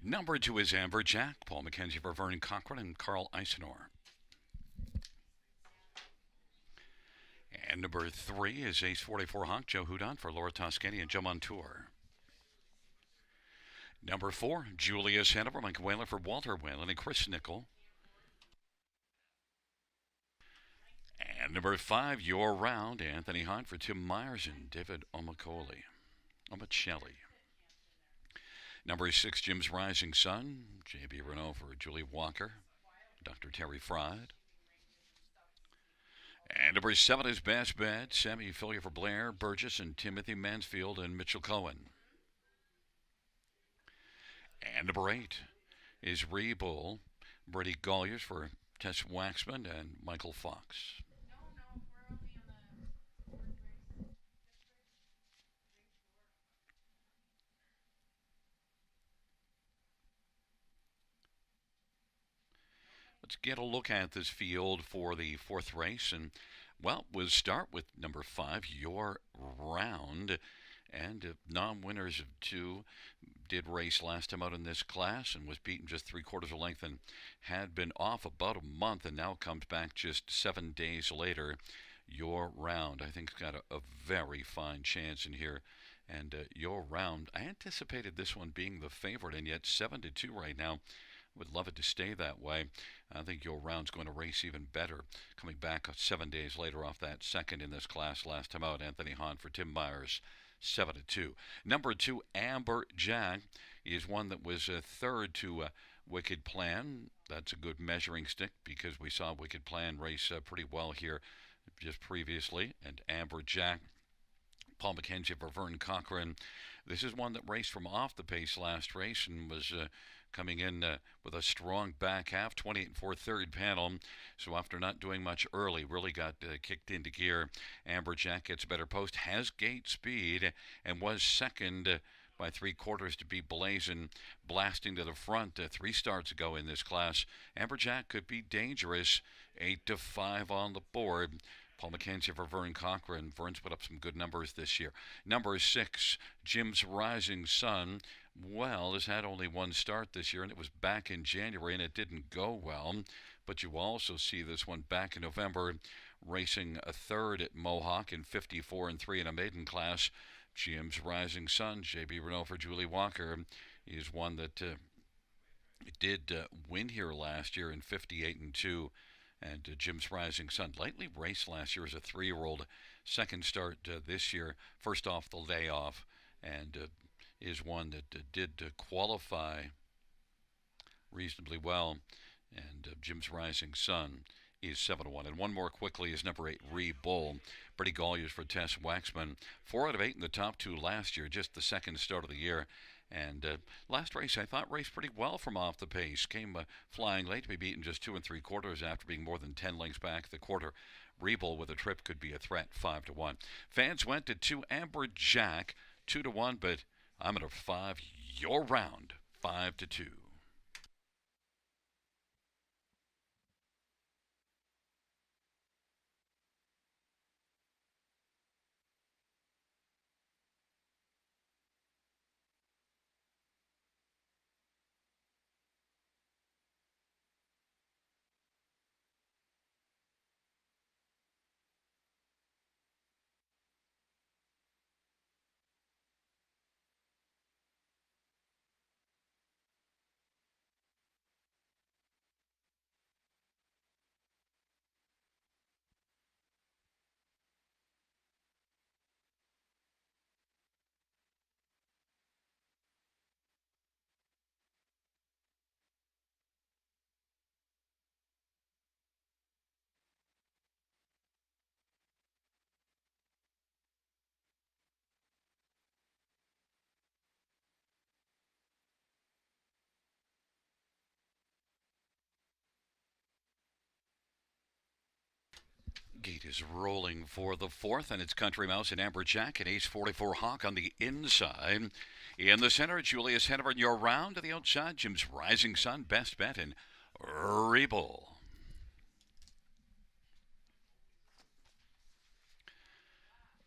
Number 2 is Amber Jack, Paul McKenzie for Vernon Cochran and Carl Eisenor. And number 3 is Ace 44 Hawk, Joe Houdon for Laura Toscani and Joe Montour. Number 4, Julius Hanover, Mike Whalen for Walter Whalen and Chris Nickel. And number 5, Your Round, Anthony Hunt for Tim Myers and David Omicelli. Number 6, Jim's Rising Sun, J.B. Renault for Julie Walker, Dr. Terry Fried. And number 7 is Best Bet, Sammy Fillier for Blair Burgess and Timothy Mansfield and Mitchell Cohen. And number 8 is Rebull, Brady Golliers for Tess Waxman and Michael Fox. Let's get a look at this field for the fourth race. And, well, we'll start with number 5, Your Round. And non-winners of 2 did race last time out in this class and was beaten just 3/4 of a length and had been off about a month and now comes back just 7 days later. Your Round, I think, has got a very fine chance in here. And Your Round, I anticipated this one being the favorite, and yet 7-2 right now. Would love it to stay that way. I think Your Round's going to race even better. Coming back 7 days later off that second in this class last time out, Anthony Hahn for Tim Myers, 7-2. Number 2, Amber Jack, is one that was third to Wicked Plan. That's a good measuring stick because we saw Wicked Plan race pretty well here just previously. And Amber Jack, Paul McKenzie for Vern Cochran. This is one that raced from off the pace last race and was coming in with a strong back half, 28 4 third panel. So after not doing much early, really got kicked into gear. Amber Jack gets a better post, has gate speed, and was second by 3/4 to be blazing, blasting to the front 3 starts ago in this class. Amber Jack could be dangerous, 8-5 on the board. Paul McKenzie for Vern Cochran. Vern's put up some good numbers this year. Number 6, Jim's Rising Sun. Well, has had only 1 start this year, and it was back in January, and it didn't go well. But you also see this one back in November, racing a third at Mohawk in 54-3 in a maiden class. Jim's Rising Sun, J.B. Renault for Julie Walker, is one that did win here last year in 58-2. And Jim's Rising Sun lightly raced last year as a 3-year-old. Second start this year, first off the layoff, and is one that did qualify reasonably well. And Jim's Rising Sun is 7-1. And one more quickly is number 8, Rebull. Brady Golliers for Tess Waxman. 4 out of 8 in the top 2 last year, just the second start of the year. And last race, I thought raced pretty well from off the pace. Came flying late to be beaten just 2 3/4 after being more than 10 lengths back the quarter. Rebull with a trip could be a threat, 5-1. Fans went to 2 Amber Jack, 2-1, but I'm at a 5 Your Round, 5-2. Gate is rolling for the fourth, and it's Country Mouse and Amberjack and Ace 44 Hawk on the inside. In the center, Julius Hennifer, your round to the outside. Jim's Rising Sun, Best Bet, and Rebull.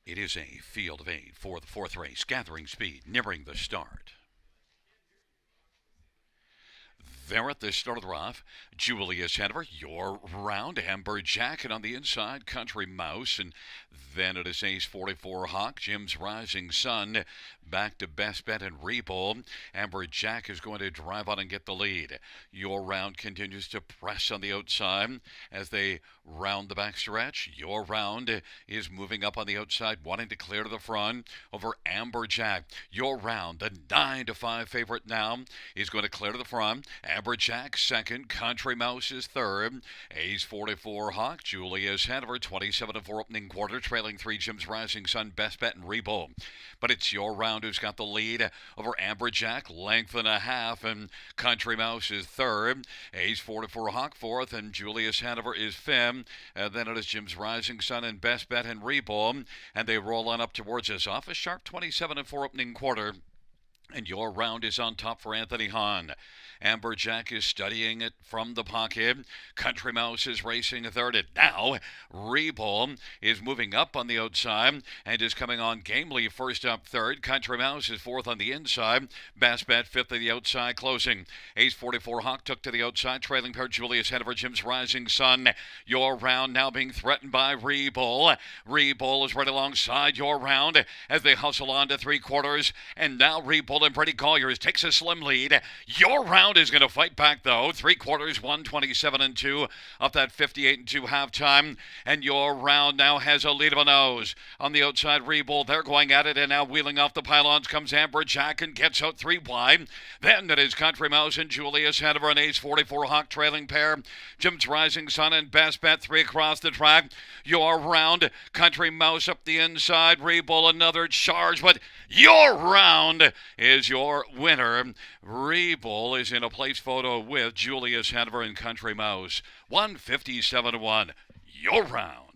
It is a field of eight for the fourth race, gathering speed, nearing the start. There at the start of the rough, Julius Hennifer, your round, Amberjack, and on the inside, Country Mouse, and then it is Ace 44 Hawk, Jim's Rising Sun, back to Best Bet and Rebull. Amberjack is going to drive on and get the lead. Your round continues to press on the outside as they round the backstretch. Your round is moving up on the outside, wanting to clear to the front over Amberjack. Your round, the 9-5 favorite now, is going to clear to the front. Amberjack second, Country Mouse is third. Ace 44 Hawk, Julius Hanover 27-4 opening quarter, trailing three Jim's Rising Sun, Best Bet, and Rebull. But it's your round who's got the lead over Amberjack, length and a half, and Country Mouse is third. Ace 44 Hawk fourth, and Julius Hanover is fifth. And then it is Jim's Rising Sun and Best Bet and Rebull, and they roll on up towards us off a sharp 27-4 opening quarter. And your round is on top for Anthony Hahn. Amberjack is studying it from the pocket. Country Mouse is racing third. And now, Rebull is moving up on the outside and is coming on gamely first up third. Country Mouse is fourth on the inside. Best Bet fifth on the outside closing. Ace 44 Hawk took to the outside, trailing pair Julius Hanover, Jim's Rising Sun. Your round now being threatened by Rebull. Rebull is right alongside your round as they hustle on to three quarters. And now Rebull and Brady Colliers takes a slim lead. Your round is going to fight back though. Three quarters, 127-2 up that 58-2 halftime. And your round now has a lead of a nose. On the outside, Rebull, they're going at it, and now wheeling off the pylons comes Amberjack and gets out three wide. Then it is Country Mouse and Julius Hanover and Ace 44 Hawk trailing pair. Jim's Rising Sun and Best Bet three across the track. Your round, Country Mouse up the inside, Rebull another charge, but your round is your winner. Rebull is in a place photo with Julius Hanover and Country Mouse. 157-1. Your round.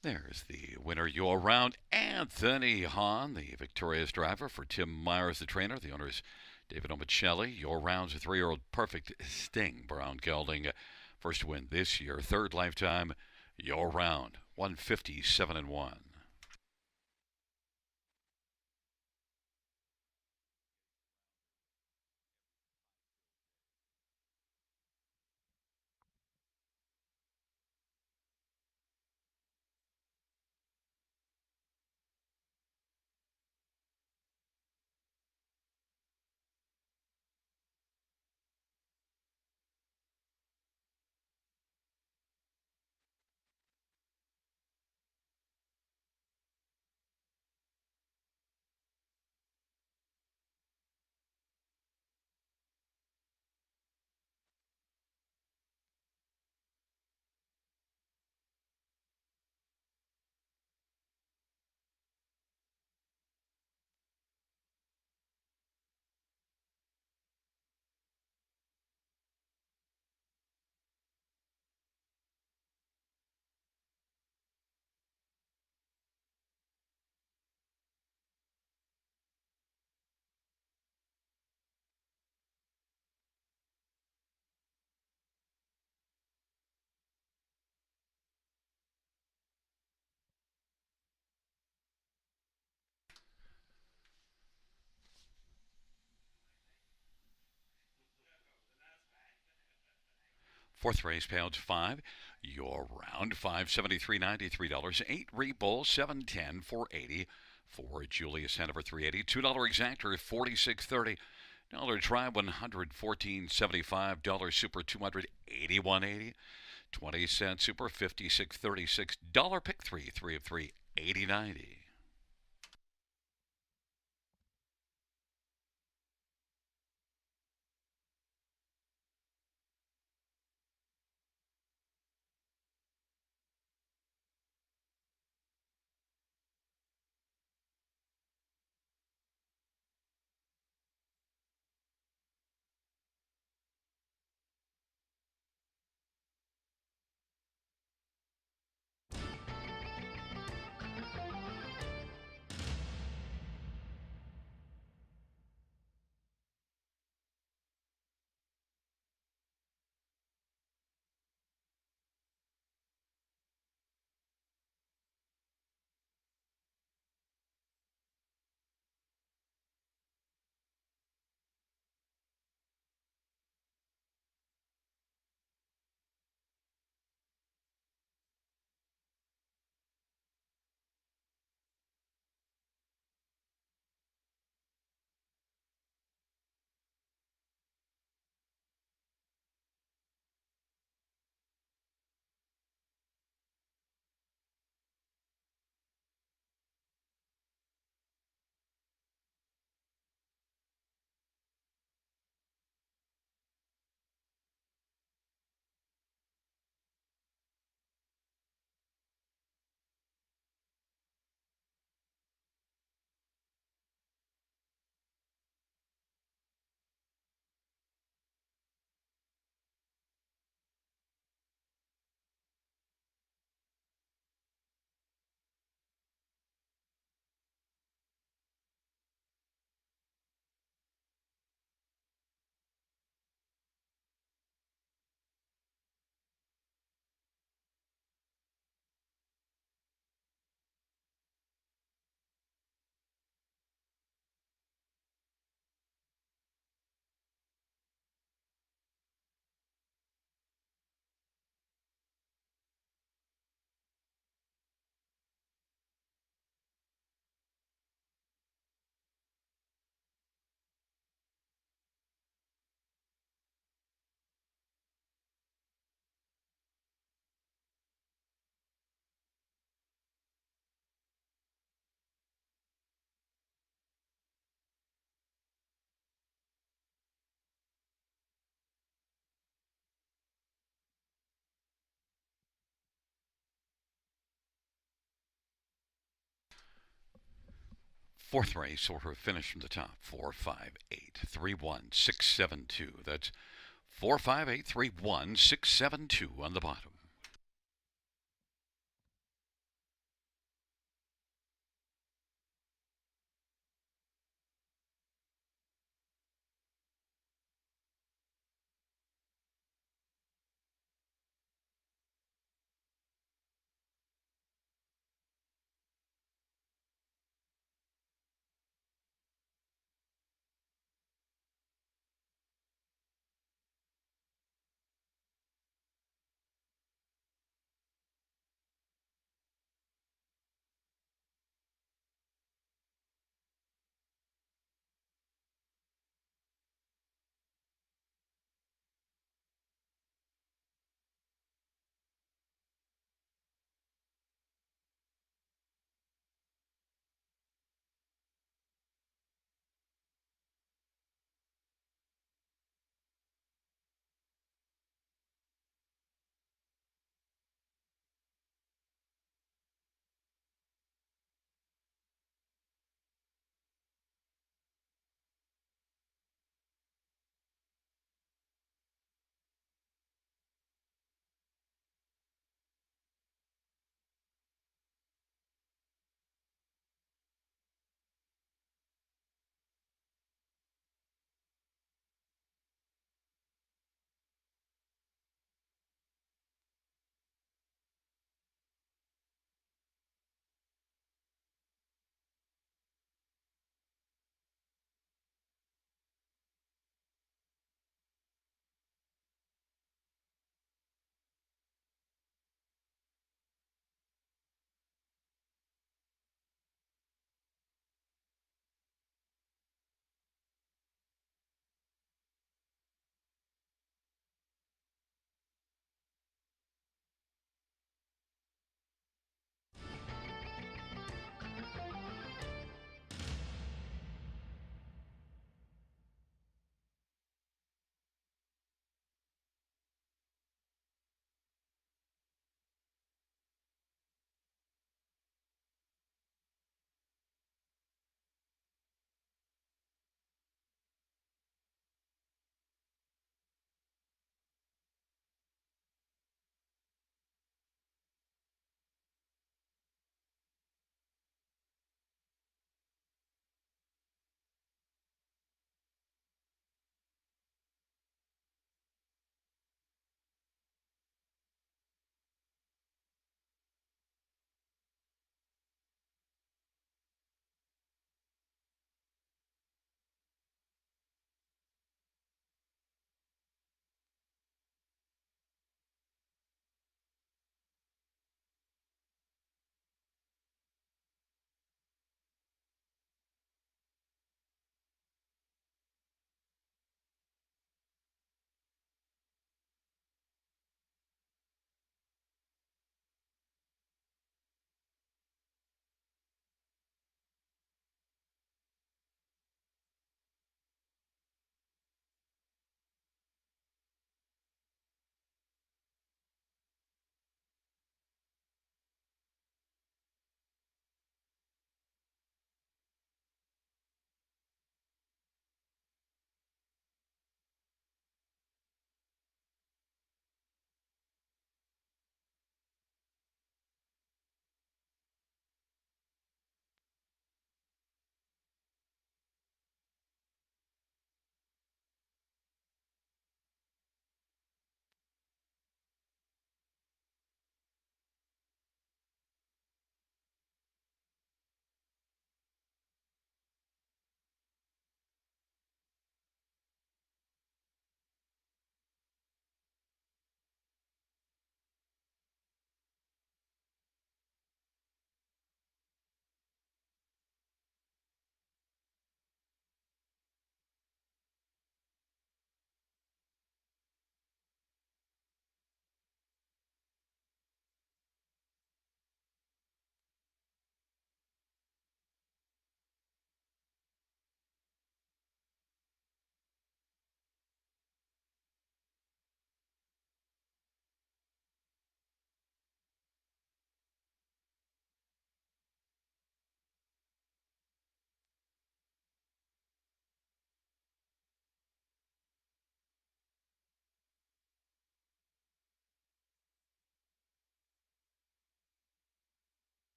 There's the winner, your round, Anthony Hahn, the victorious driver for Tim Myers, the trainer. The owner's David Omicelli. Your round's a 3-year-old Perfect Sting, Brown Gelding. First win this year, third lifetime. Your round, 157-1. Fourth race, pounds 5. Your round, 573.90, $3. 8 Rebull, 710, 480. For Julius Hanover, 380. $2 exactor, 46.30. Dollar try, 114.75. Dollar super, 281.80. 20-cent super, 56.36. Dollar pick 3 of 3, 80.90. Fourth race, order of finish from the top. 4, 5, 8, 3, 1, 6, 7, 2. That's 4, 5, 8, 3, 1, 6, 7, 2 on the bottom.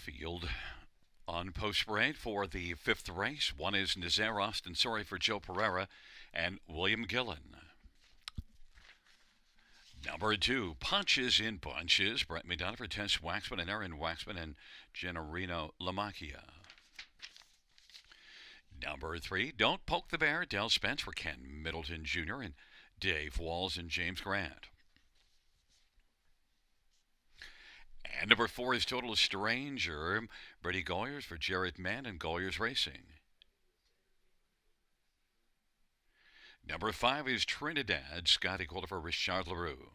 Field on post parade for the fifth race. One is Nazaire Austin, sorry for Joe Pereira, and William Gillen. Number two, Punches in Bunches. Brett McDonough for Tess Waxman and Aaron Waxman and Gennarino Lamacchia. Number three, Don't Poke the Bear. Del Spence for Ken Middleton Jr. and Dave Walls and James Grant. And number four is Total Stranger. Brady Goyers for Jarrett Mann and Goyers Racing. Number five is Trinidad. Scotty Calder for Richard LaRue.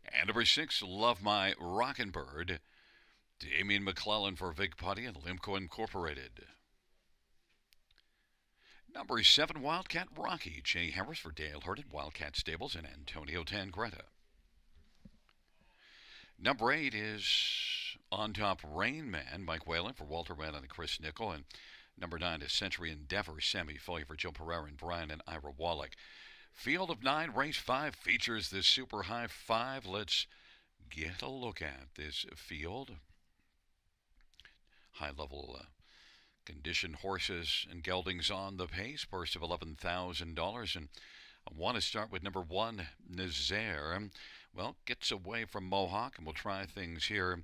And number six, Love My Rockin' Bird. Damian McClellan for Vic Putty and Limco Incorporated. Number seven, Wildcat Rocky. Jay Harris for Dale Hurd at Wildcat Stables and Antonio Tangretta. Number eight is On Top Rain Man. Mike Whalen for Walter Whalen and Chris Nickel. And number nine is Century Endeavor. Sammy Foley for Joe Pereira and Brian and Ira Wallach. Field of nine, race five features the Super High Five. Let's get a look at this field. High level conditioned horses and geldings on the pace. Purse of $11,000. And I want to start with number one, Nazaire. Well, gets away from Mohawk, and we'll try things here.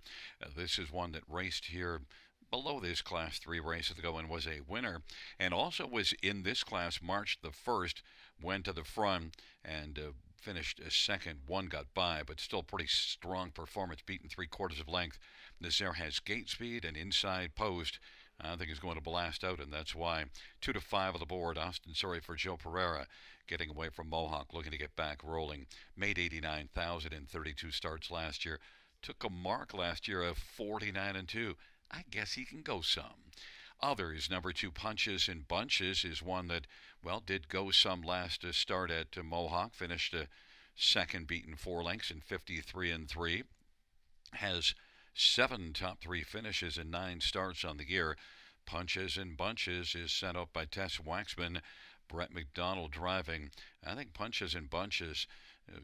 This is one that raced here below this Class 3 race ago and was a winner, and also was in this class March the 1st, went to the front and finished second. One got by, but still pretty strong performance, beaten 3/4 of length. Nazaire has gate speed and inside post. I think he's going to blast out, and that's why 2 to 5 on the board. Austin, sorry for Joe Pereira, getting away from Mohawk, looking to get back rolling. Made 89,000 in 32 starts last year. Took a mark last year of 49-2. I guess he can go some. Others, number two, Punches in Bunches, is one that, well, did go some last start at Mohawk. Finished second, beaten 4 lengths in 53-3. Has 7 top 3 finishes and 9 starts on the year. Punches in Bunches is sent up by Tess Waxman. Brett McDonald driving. I think Punches in Bunches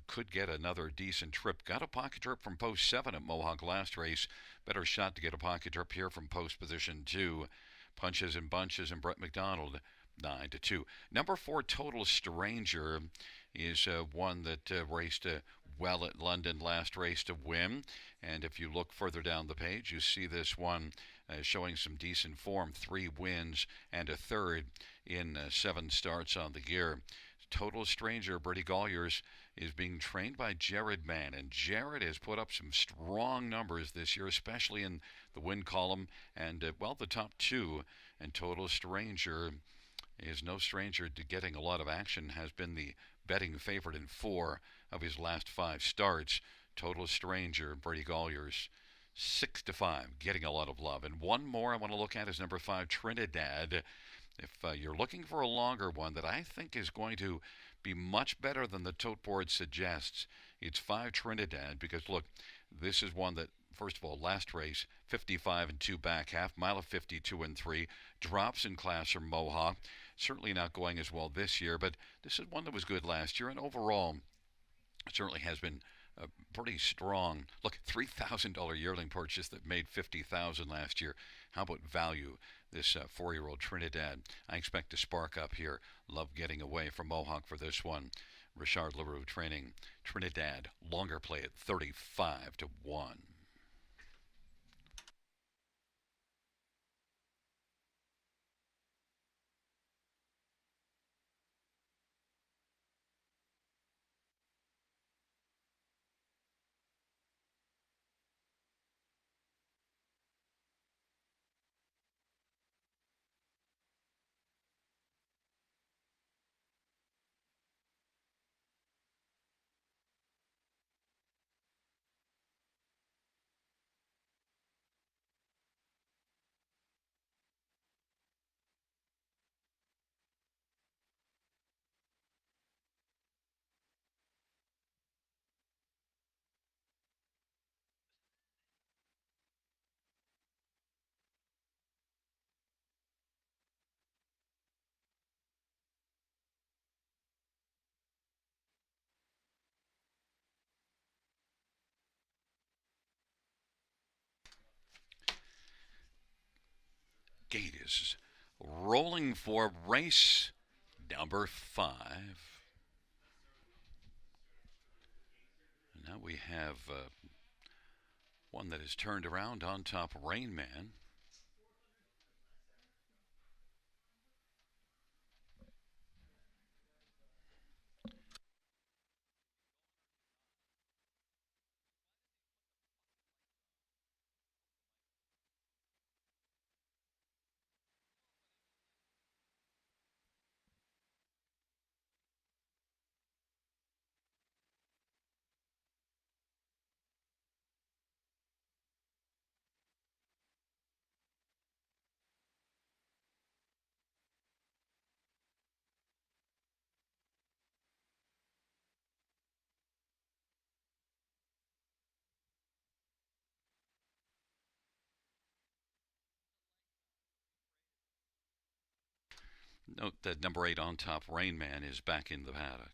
could get another decent trip. Got a pocket trip from post 7 at Mohawk last race. Better shot to get a pocket trip here from post position 2. Punches in Bunches and Brett McDonald 9-2. Number 4, Total Stranger, is one that raced well at London last race to win. And if you look further down the page, you see this one showing some decent form. 3 wins and a third in 7 starts on the year. Total Stranger, Brady Goyers, is being trained by Jared Mann, and Jared has put up some strong numbers this year, especially in the win column and, the top 2. And Total Stranger is no stranger to getting a lot of action, has been the betting favorite in 4 of his last 5 starts. Total Stranger, Brady Goyers, 6 to 5, getting a lot of love. And one more I want to look at is number 5, Trinidad. If you're looking for a longer one that I think is going to be much better than the tote board suggests, it's 5 Trinidad, because look, this is one that, first of all, last race, 55-2 back half, mile of 52-3, drops in class from Mohawk. Certainly not going as well this year, but this is one that was good last year, and overall certainly has been pretty strong. Look, $3,000 yearling purchase that made $50,000 last year. How about value? This 4-year-old Trinidad, I expect to spark up here. Love getting away from Mohawk for this one. Richard LaRue training Trinidad. Longer play at 35-1. Gate is rolling for race number 5. Now we have one that is turned around on top, Rain Man. Note that number 8 on top, Rain Man, is back in the paddock.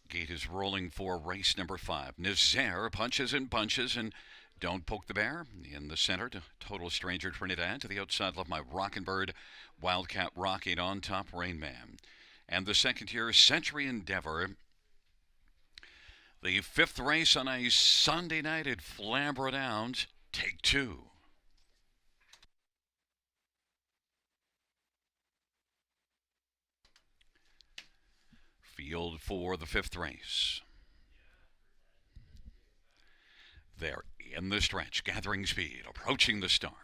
Gate is rolling for race number 5. Nazaire punches and bunches and Don't Poke the Bear in the center to Total Stranger Trinidad. To the outside, Love My Rockin' Bird, Wildcat Rocket on top, Rain Man. And the second here, Century Endeavor. The 5th race on a Sunday night at Flamboro Downs. Take 2. Field for the 5th race. They're in the stretch, gathering speed, approaching the start.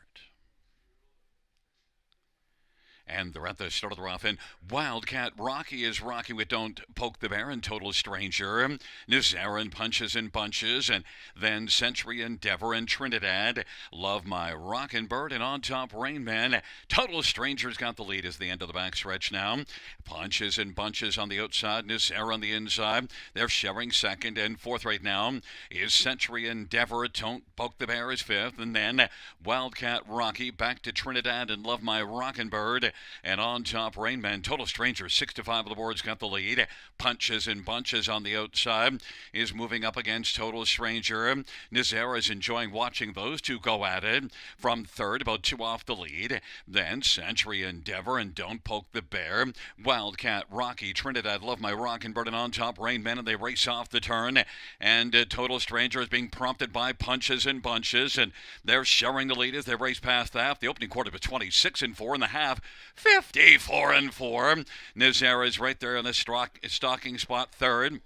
And they're at the start of the rough. And Wildcat Rocky is rocking with Don't Poke the Bear and Total Stranger. Nazaire punches and bunches. And then Century Endeavor and Trinidad. Love My Rockin' Bird and on top Rain Man. Total Stranger's got the lead as the end of the backstretch now. Punches and bunches on the outside. Nazaire on the inside. They're sharing second and fourth right now. Is Century Endeavor. Don't Poke the Bear is 5th. And then Wildcat Rocky back to Trinidad and Love My Rockin' Bird. And on top, Rain Man. Total Stranger, 6 to 5 of the board's got the lead. Punches and bunches on the outside is moving up against Total Stranger. Nazaire is enjoying watching those two go at it. From 3rd, about 2 off the lead. Then Century Endeavor and Don't Poke the Bear. Wildcat Rocky, Trinidad, Love My Rockin' Bird, and on top, Rain Man, and they race off the turn. And Total Stranger is being prompted by punches and bunches, and they're sharing the lead as they race past that. The opening quarter was 26 and 4 in the half. 54 and 4. Nazaire is right there in the stalking spot, 3rd.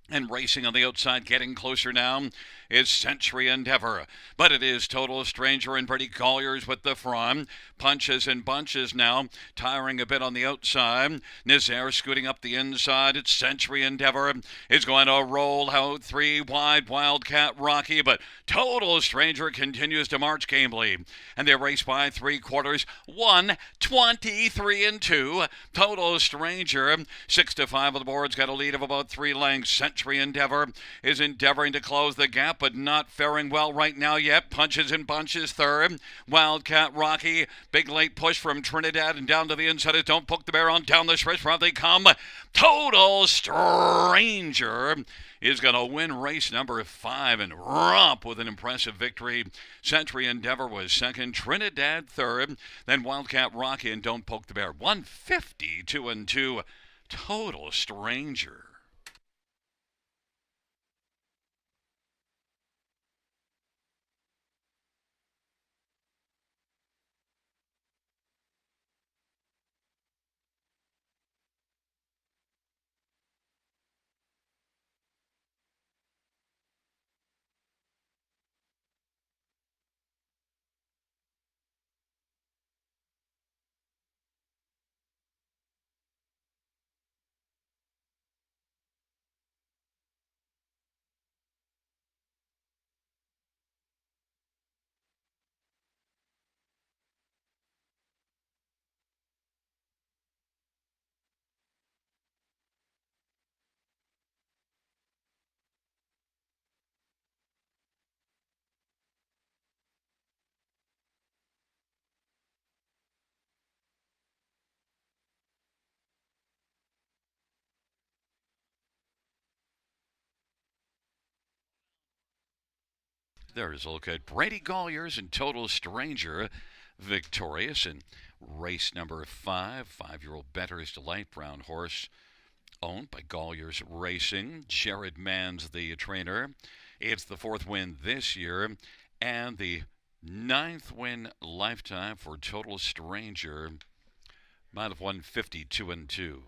And racing on the outside, getting closer now, is Century Endeavor. But it is Total Stranger and Brady Collier's with the front. Punches and bunches now, tiring a bit on the outside. Nazaire scooting up the inside. It's Century Endeavor is going to roll out 3 wide. Wildcat Rocky, but Total Stranger continues to march gamely. And they race by 3/4. 1:23 and 2. Total Stranger, 6 to 5 of the board's got a lead of about 3 lengths. Century Endeavor is endeavoring to close the gap. yet, but not faring well right now yet. Punches and bunches third. Wildcat Rocky. Big late push from Trinidad and down to the inside. Don't Poke the Bear on down the stretch. Front they come. Total Stranger is going to win race number 5 and romp with an impressive victory. Century Endeavor was second, Trinidad third, then Wildcat Rocky and Don't Poke the Bear. 152 and 2. Total Stranger. There's a look at Brady Collier's and Total Stranger victorious in race number 5. 5-year-old Better's Delight, brown horse owned by Collier's Racing. Jared Mann's the trainer. It's the 4th win this year and the 9th win lifetime for Total Stranger. Might have won 52 and 2.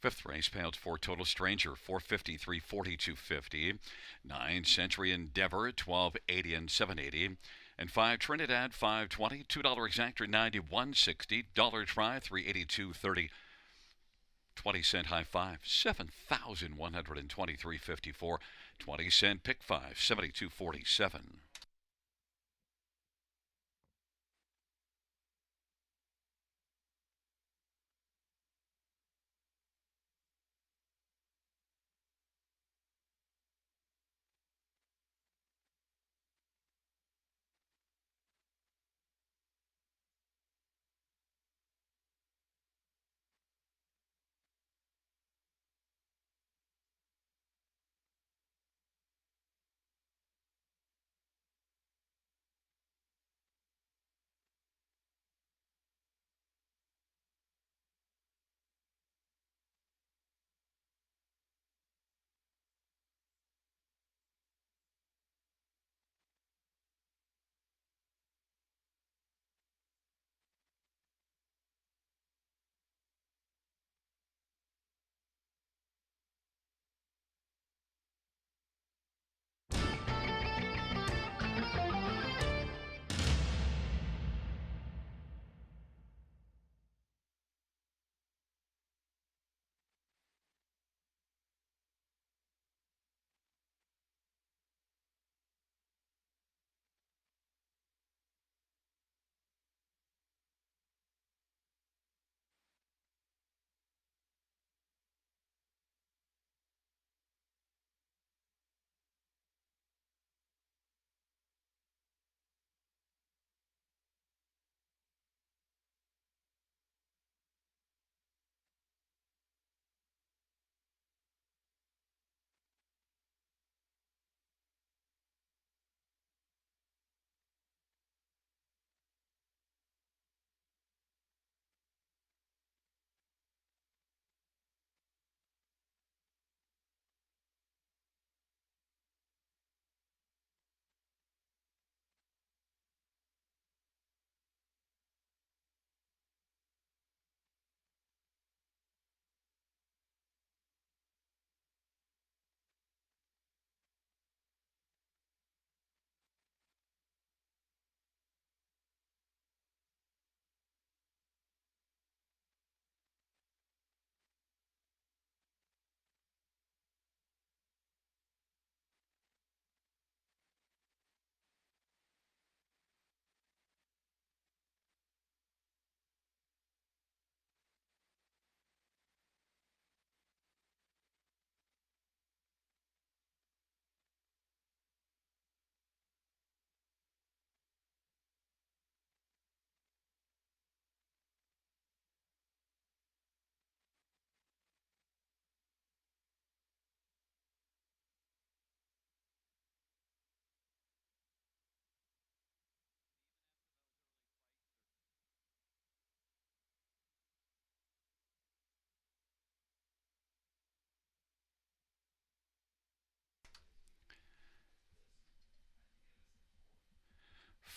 Fifth race payouts for Total Stranger 453, 4250. 9 Century Endeavor 1280 and 780. And 5 Trinidad 520, $2 exactor 91.60, dollar try 382.30. 20-cent high 5 7,123.54. 20-cent pick 5 72.47.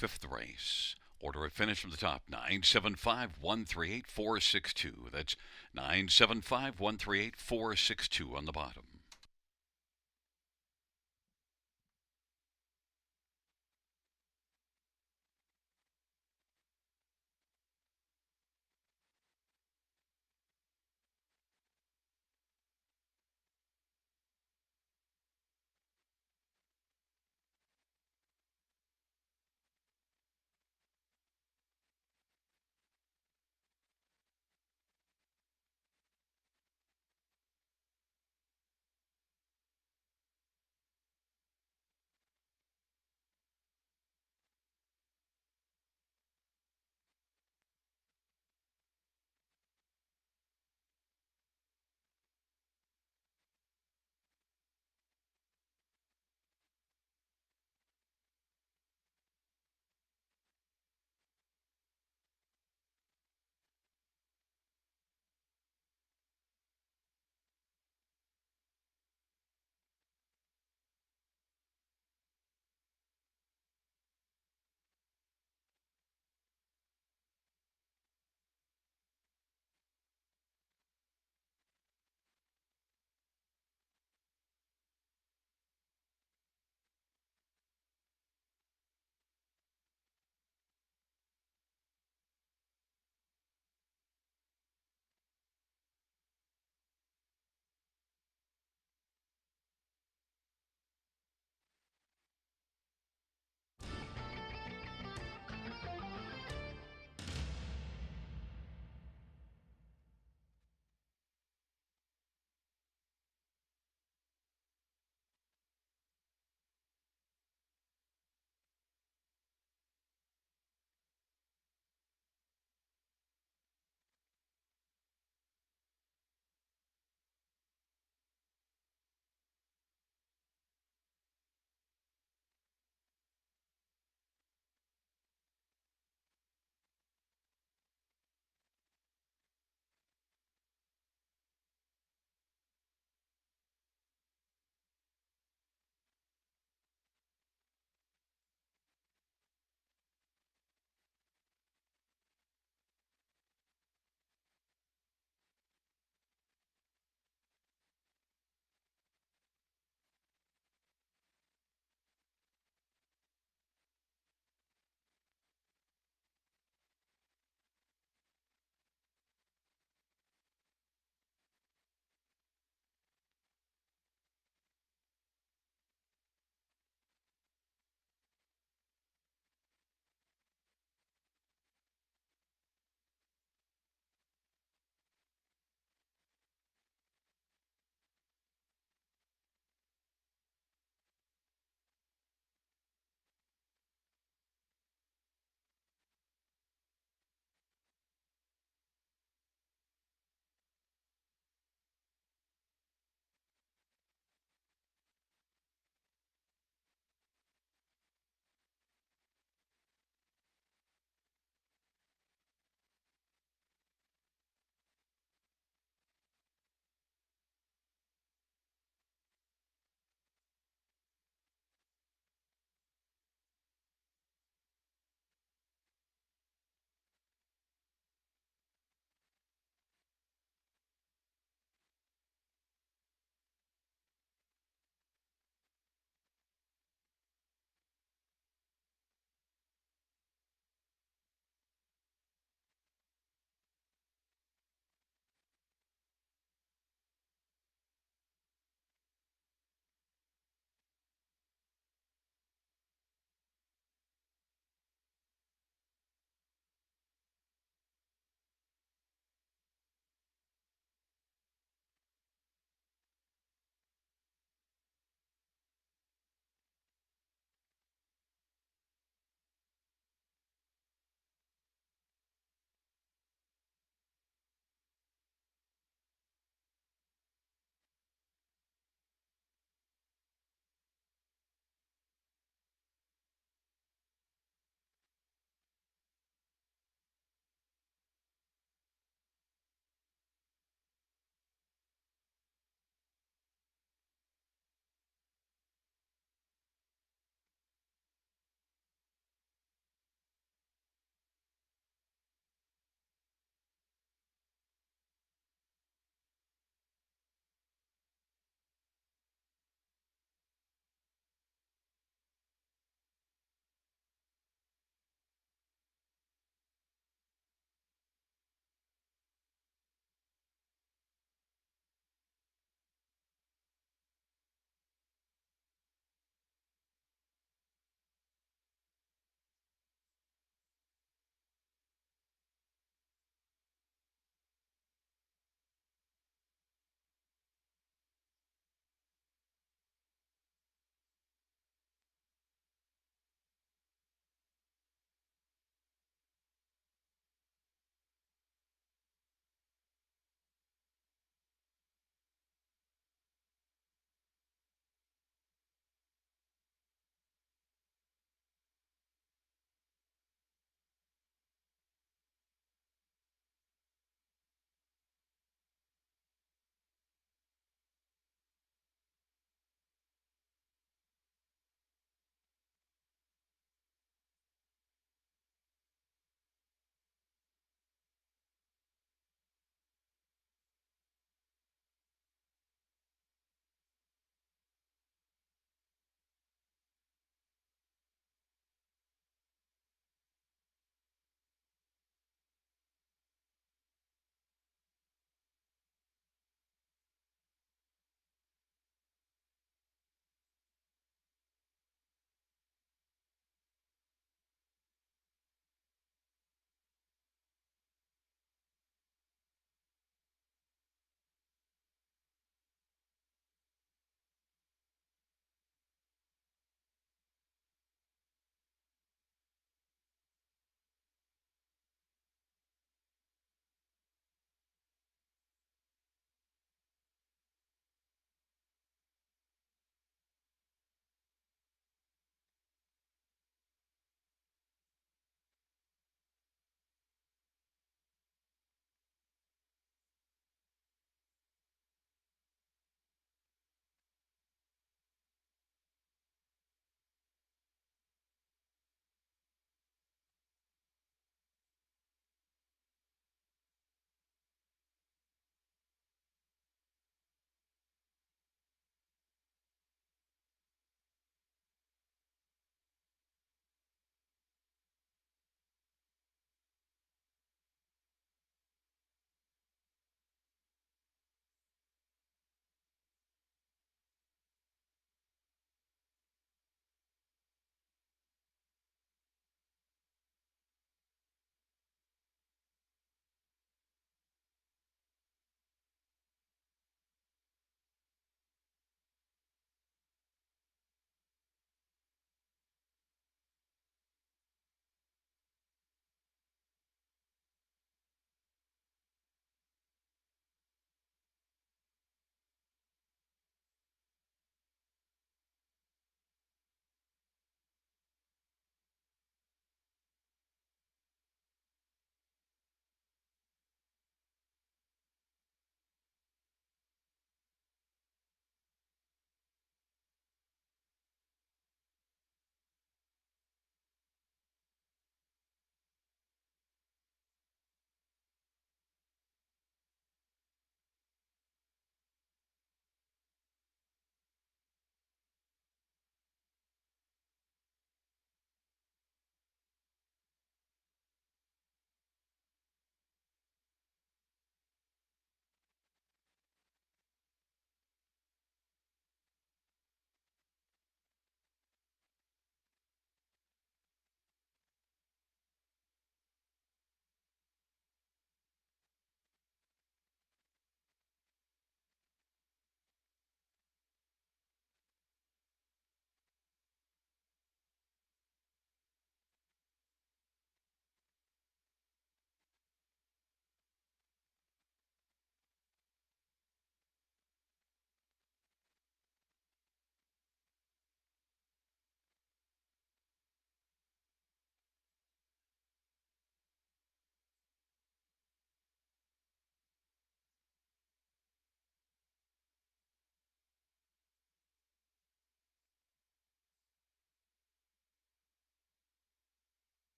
fifth race. Order of finish from the top, 975-138-462. That's 975-138-462 on the bottom.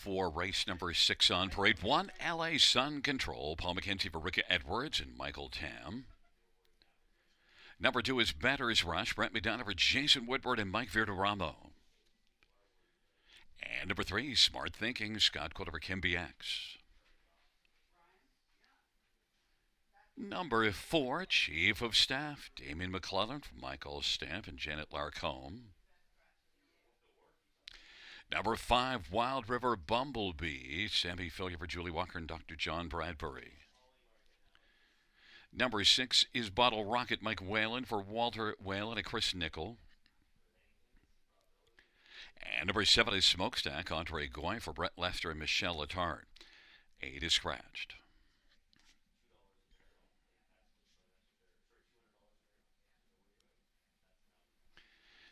for race number 6 on parade. 1, LA Sun Control, Paul McKenzie for Ricka Edwards and Michael Tam. Number 2 is Batter's Rush, Brent McDonough for Jason Woodward and Mike Verderamo. And number 3, Smart Thinking, Scott Quiller for Kim BX. Number 4, Chief of Staff, Damien McClellan for Michael Stamp and Janet Larcombe. Number 5, Wild River Bumblebee, Sammy Fillier for Julie Walker and Dr. John Bradbury. Number 6 is Bottle Rocket, Mike Whalen for Walter Whalen and Chris Nickel. And number 7 is Smokestack, Andre Goy for Brett Lester and Michelle Letard. 8 is scratched.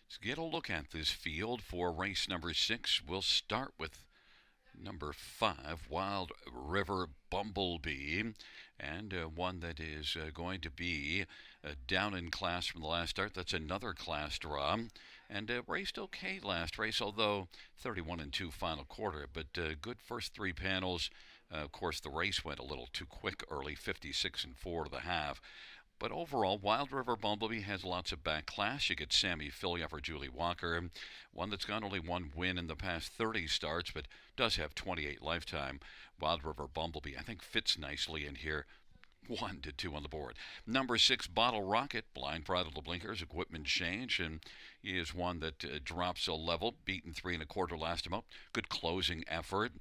Let's get a look at this field for race number 6. We'll start with number 5, Wild River Bumblebee, and one that is going to be down in class from the last start. That's another class draw, and raced okay last race, although 31-2 final quarter, but good first 3 panels. Of course, the race went a little too quick early, 56-4 to the half. But overall, Wild River Bumblebee has lots of back class. You get Sammy Fillier for Julie Walker, one that's got only 1 win in the past 30 starts, but does have 28 lifetime. Wild River Bumblebee, I think, fits nicely in here. 1-2 on the board. Number 6, Bottle Rocket, blind Pride of the Blinkers, equipment change, and he is one that drops a level, beaten 3 1/4 last time out. Good closing effort,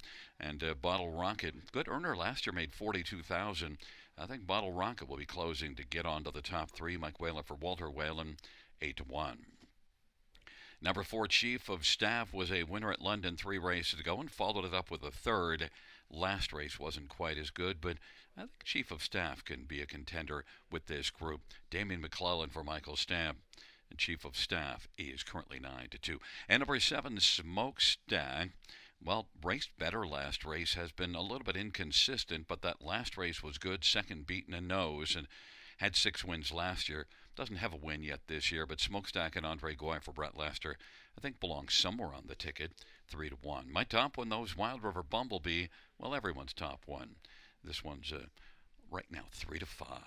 and Bottle Rocket, good earner last year, made $42,000. I think Bottle Rocket will be closing to get onto the top 3. Mike Whalen for Walter Whalen, 8-1. Number 4, Chief of Staff, was a winner at London 3 races ago and followed it up with a 3rd. Last race wasn't quite as good, but I think Chief of Staff can be a contender with this group. Damien McClellan for Michael Stamp. And Chief of Staff is currently 9-2. And number 7, Smokestack. Well, raced better last race, has been a little bit inconsistent, but that last race was good. 2nd beaten a nose and had 6 wins last year. Doesn't have a win yet this year, but Smokestack and Andre Goy for Brett Lester, I think, belongs somewhere on the ticket, 3-1. My top one, though, is Wild River Bumblebee. Well, everyone's top one. This one's right now 3-5.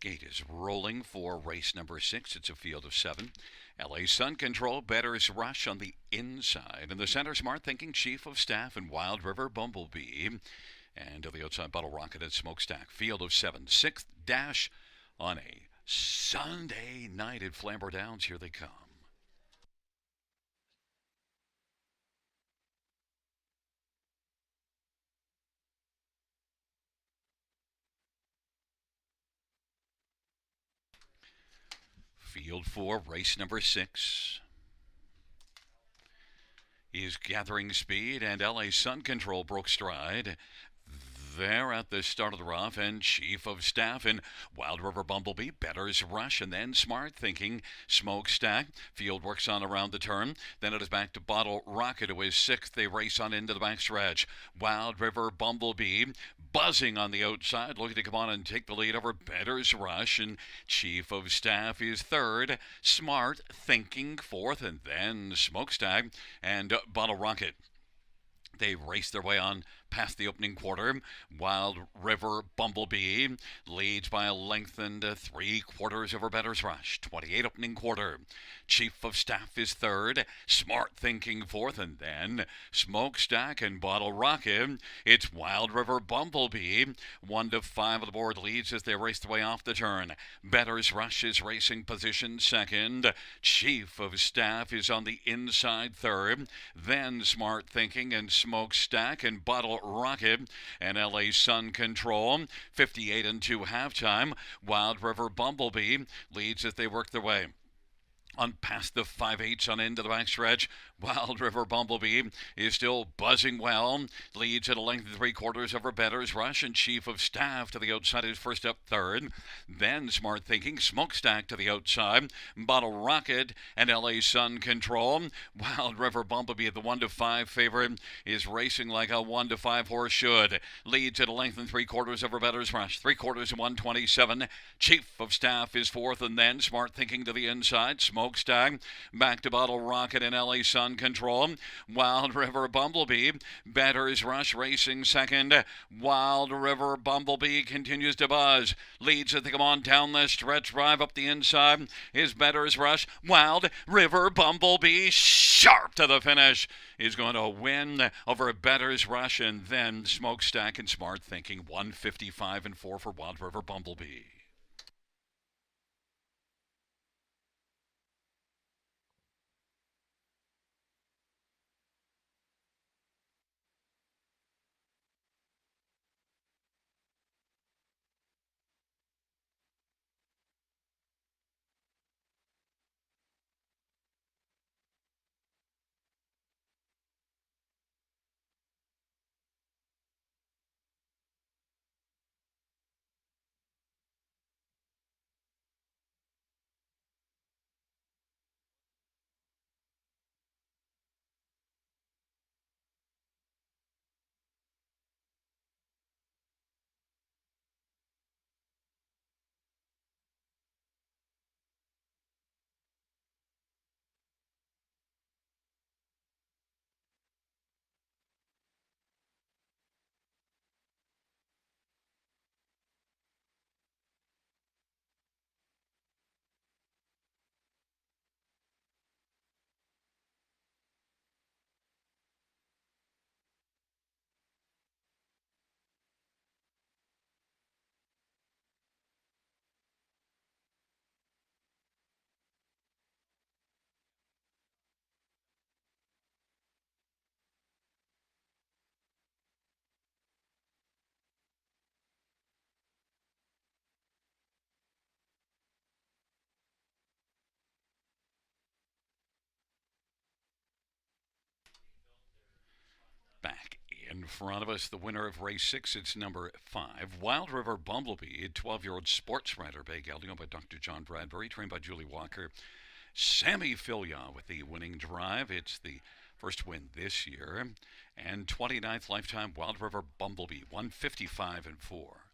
Gate is rolling for race number 6. It's a field of 7. LA Sun Control, Better's Rush on the inside. In the center, Smart Thinking, Chief of Staff, and Wild River Bumblebee. And to the outside, Bottle Rocket and Smokestack. Field of 7. 6th dash on a Sunday night at Flamboro Downs. Here they come. Field 4, race number 6. is gathering speed, and LA Sun Control broke stride there at the start of the rough, and Chief of Staff and Wild River Bumblebee, Better's Rush, and then Smart Thinking, Smokestack. Field works on around the turn. Then it is back to Bottle Rocket, who is sixth. They race on into the backstretch. Wild River Bumblebee buzzing on the outside, looking to come on and take the lead over Better's Rush, and Chief of Staff is third. Smart Thinking fourth, and then Smokestack and Bottle Rocket. They race their way on past the opening quarter. Wild River Bumblebee leads by a lengthened 3/4 over Better's Rush. 28 opening quarter. Chief of Staff is third. Smart Thinking fourth, and then Smokestack and Bottle Rocket. It's Wild River Bumblebee. 1 to 5 of the board leads as they race their way off the turn. Better's Rush is racing position second. Chief of Staff is on the inside third. Then Smart Thinking and Smokestack and Bottle Rocket and LA Sun Control. 58 and 2 halftime. Wild River Bumblebee leads as they work their way on past the 5/8 on into the backstretch. Wild River Bumblebee is still buzzing well. Leads at a length of 3/4 over Better's Rush, and Chief of Staff to the outside is first up third. Then Smart Thinking, Smokestack to the outside. Bottle Rocket and LA Sun Control. Wild River Bumblebee, the 1 to 5 favorite, is racing like a 1 to 5 horse should. Leads at a length and 3/4 over Better's Rush. 3/4 to 127. Chief of Staff is fourth, and then Smart Thinking to the inside. Smokestack back to Bottle Rocket and LA Sun Control. Wild River Bumblebee. Better's Rush racing second. Wild River Bumblebee continues to buzz. Leads as they come on down the stretch. Drive up the inside is Better's Rush. Wild River Bumblebee, sharp to the finish, is going to win over Better's Rush, and then Smokestack and Smart Thinking. 155 and 4 for Wild River Bumblebee. Back in front of us, the winner of race 6, it's number 5, Wild River Bumblebee, a 12-year-old sports rider, bay gelding by Dr. John Bradbury, trained by Julie Walker. Sammy Filya with the winning drive. It's the first win this year. And 29th lifetime Wild River Bumblebee, 155 and 4.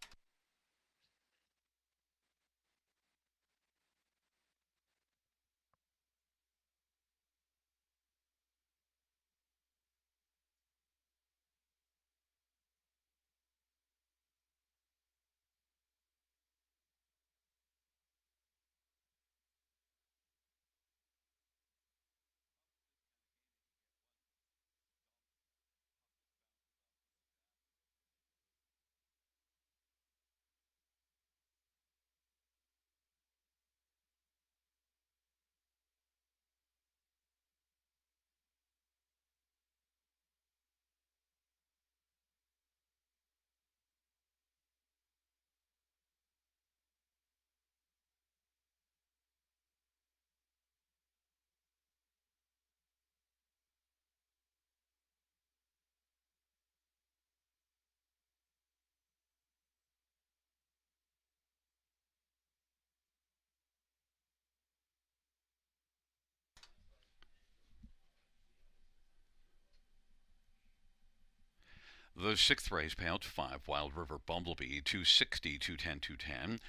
The sixth race payout 5 Wild River Bumblebee 260, 210, 210.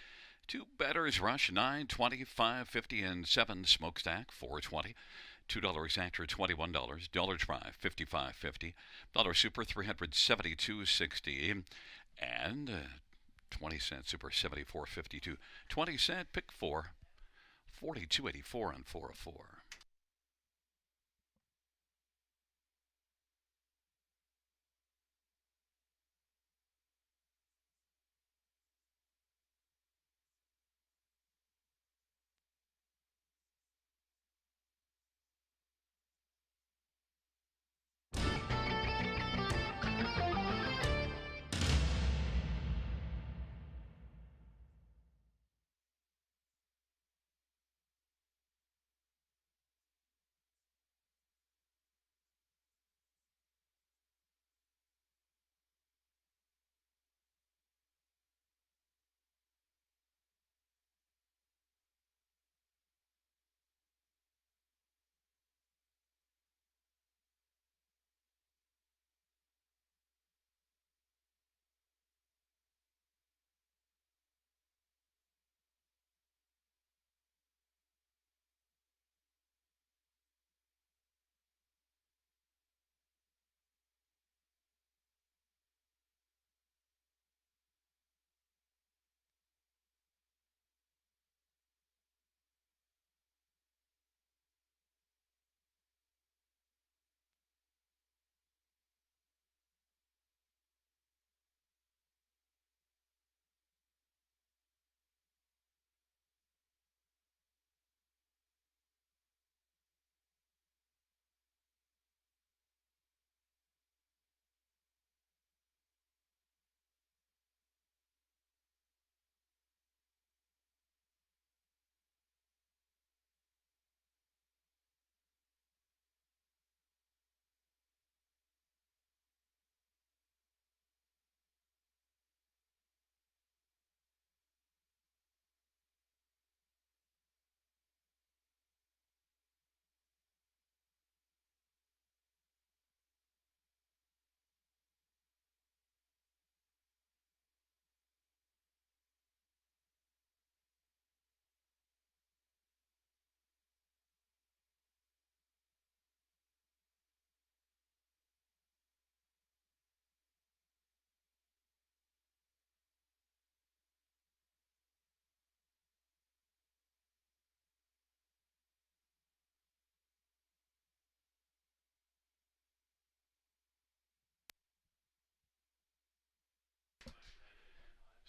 Two Betters Rush 920, 550, and 7 Smokestack 420. $2 exactor $21, dollar try 55.50, dollar super 372.60, and 20-cent super 74.52, 20-cent pick 4 42.84 on 404.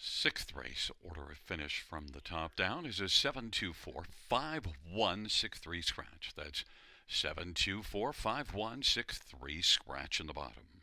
Sixth race order of finish from the top down is a 7245163 scratch. That's 7245163 scratch in the bottom.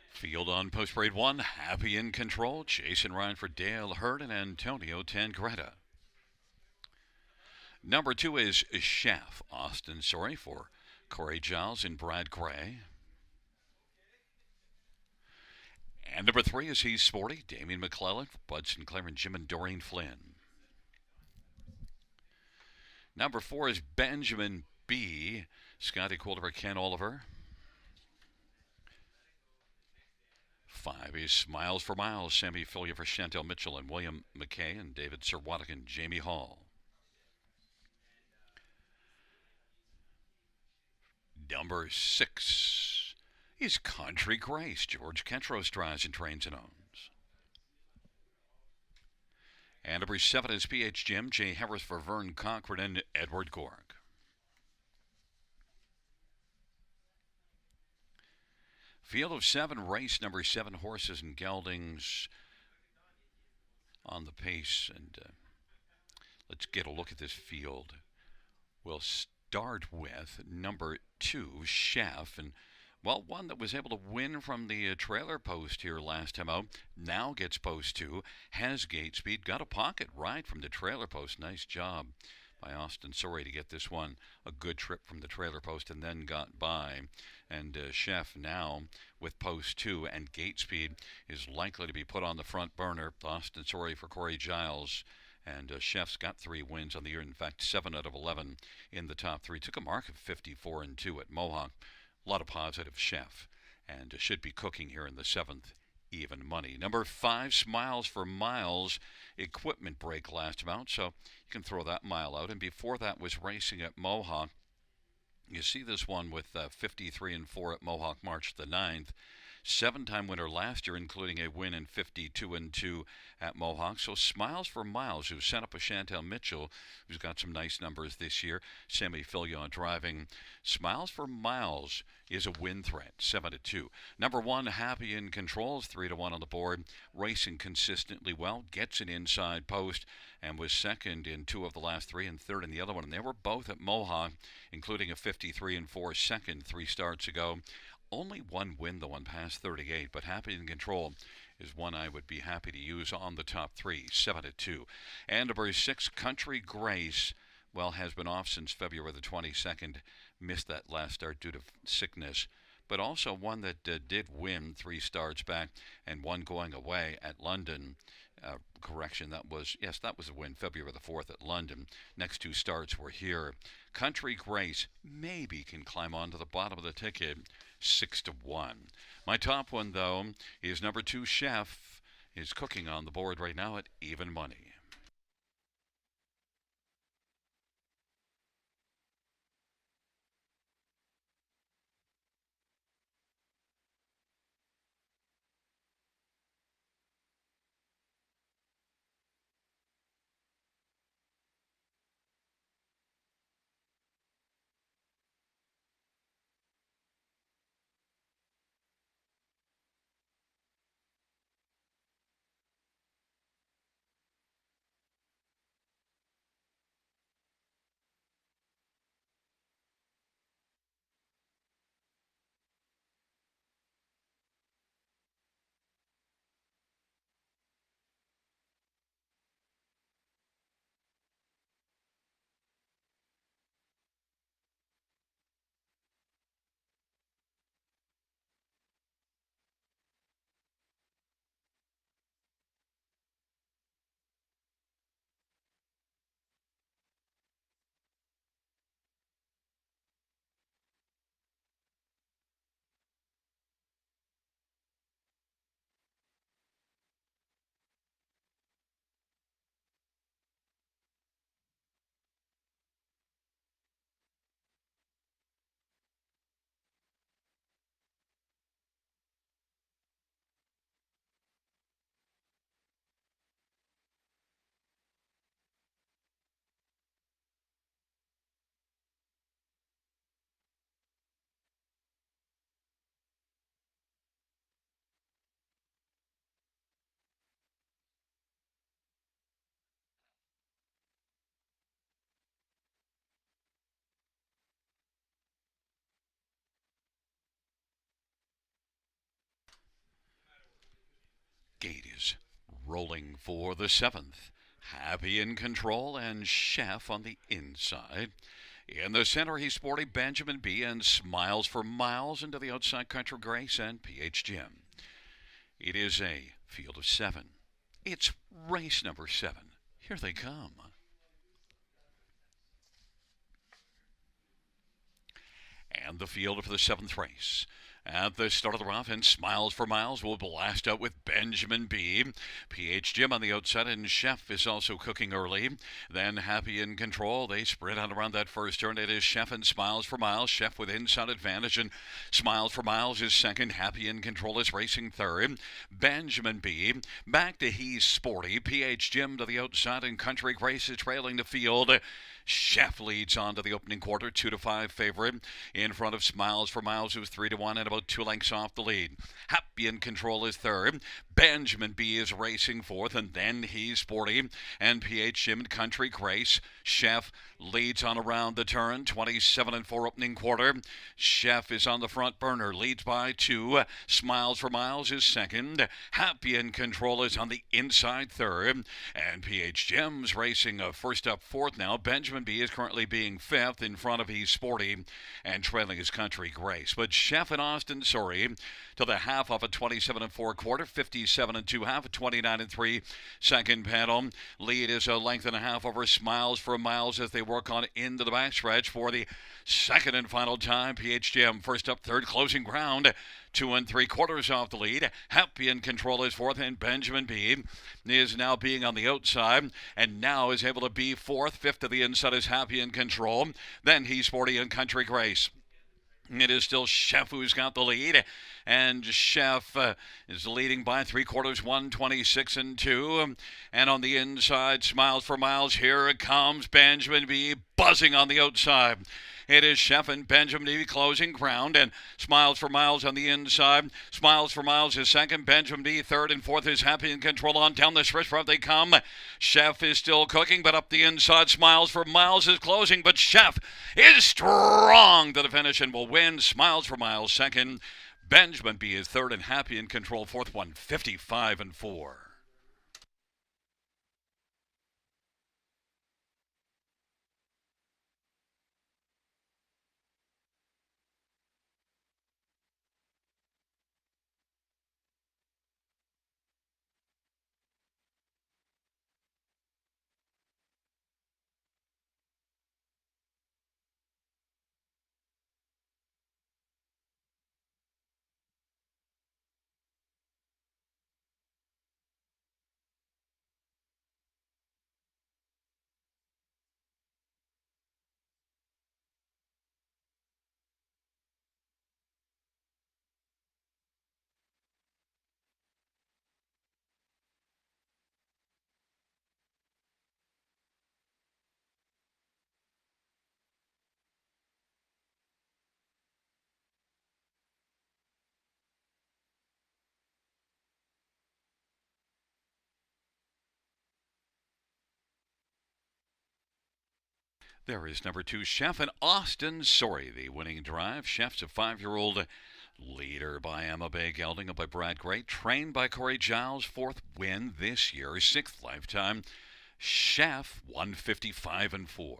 Field on post parade 1, Happy in Control. Jason Ryan for Dale Hurd and Antonio Tangretta. Number 2 is Chef, Austin Sorry for Corey Giles and Brad Gray. And number 3 is He's Sporty, Damian McClellan for Bud Sinclair and Jim and Doreen Flynn. Number 4 is Benjamin B, Scotty Coulter for Ken Oliver. 5 is Smiles for Miles, Sammy Filia for Chantel Mitchell and William McKay and David Serwatic and Jamie Hall. Number 6 is Country Grace, George Ketros drives and trains and owns. And number 7 is PH Jim, Jay Harris for Vern Cochran and Edward Gork. Field of 7, race number 7, horses and geldings on the pace. And let's get a look at this field. We'll start with number 2, Chef. And, well, one that was able to win from the trailer post here last time out. Now gets post 2. Has gate speed. Got a pocket ride from the trailer post. Nice job by Austin Sorry to get this one a good trip from the trailer post and then got by. And Chef now with post 2 and gate speed is likely to be put on the front burner. Austin Sorry for Corey Giles. And Chef's got 3 wins on the year. In fact, 7 out of 11 in the top 3. Took a mark of 54-2 at Mohawk. A lot of positive Chef. And should be cooking here in the 7th. Even money. Number 5, Smiles for Miles. Equipment break last amount, so you can throw that mile out. And before that was racing at Mohawk. You see this one with 53-4 at Mohawk March the 9th. 7-time winner last year, including a win in 52-2 at Mohawk. So Smiles for Miles, who sent up a Chantel Mitchell, who's got some nice numbers this year. Sammy Filion driving. Smiles for Miles is a win threat, 7-2. Number 1, Happy in Control, 3-1 on the board. Racing consistently well, gets an inside post, and was second in 2 of the last 3 and third in the other one. And they were both at Mohawk, including a 53-4 second 3 starts ago. Only one win, though, on past 38, but Happy in Control is one I would be happy to use on the top 3, 7-2. And number 6, Country Grace, well, has been off since February the 22nd. Missed that last start due to sickness, but also one that did win 3 starts back and one going away at London. Correction, that was a win, February the 4th at London. Next 2 starts were here. Country Grace maybe can climb onto the bottom of the ticket, 6-1. My top one, though, is number 2, Chef, is cooking on the board right now at even money. Rolling for the seventh. Happy in control and Chef on the inside. In the center, he's sporty Benjamin B. and Smiles for Miles into the outside Country Grace and PH Jim. It is a field of 7. It's race number 7. Here they come. And the field for the 7th race. At the start of the rough, and Smiles for Miles will blast out with Benjamin B. PH Jim on the outside, and Chef is also cooking early. Then Happy in control. They sprint out around that first turn. It is Chef and Smiles for Miles. Chef with inside advantage, and Smiles for Miles is second. Happy in control is racing third. Benjamin B. back to He's Sporty. PH Jim to the outside, and Country Grace is trailing the field. Chef leads on to the opening quarter, 2-5 favorite. In front of Smiles for Miles, who's 3-1 and about 2 lengths off the lead. Happy in control is third. Benjamin B is racing fourth, and then He's Sporty. And PH Jim and Country Grace. Chef leads on around the turn, 27-4 opening quarter. Chef is on the front burner, leads by 2. Smiles for Miles is second. Happy in control is on the inside third. And PH Jim's racing first up fourth now. Benjamin B is currently being fifth in front of He's Sporty and trailing his Country Grace. But Chef and Austin Sorry to the half of a 27-4 quarter, 57-2 half, a 29-3 second panel. Lead is a length and a half over Smiles for Miles as they work on into the backstretch for the second and final time. PH Jim first up third, closing ground. 2 3/4 off the lead. Happy in control is fourth, and Benjamin B is now being on the outside and now is able to be fourth. Fifth to the inside is Happy in control. Then He's Sporty and Country Grace. It is still Chef who's got the lead, and Chef is leading by 3/4, 126-2. And on the inside, Smiles for Miles. Here it comes, Benjamin B buzzing on the outside. It is Chef and Benjamin B closing ground, and Smiles for Miles on the inside. Smiles for Miles is second. Benjamin B third, and fourth is Happy in control. On down the stretch front they come. Chef is still cooking, but up the inside, Smiles for Miles is closing, but Chef is strong to the finish and will win. Smiles for Miles second. Benjamin B is third, and Happy in control fourth, 155-4. There is number 2, Chef and Austin Sorry, the winning drive. Chef's a 5-year-old leader by Emma Bay Gelding, up by Brad Gray, trained by Corey Giles. 4th win this year, 6th lifetime. Chef, 155-4.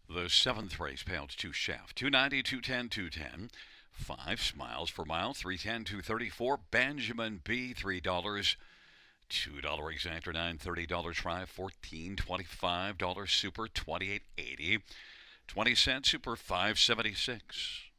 The 7th race payouts to Chef, 290, 210, 210. 5 Smiles for Miles, 310, 234. Benjamin B, $3. $2 exactor, $930 try, $14.25 super, $28.80. 20 cent super, $5.76.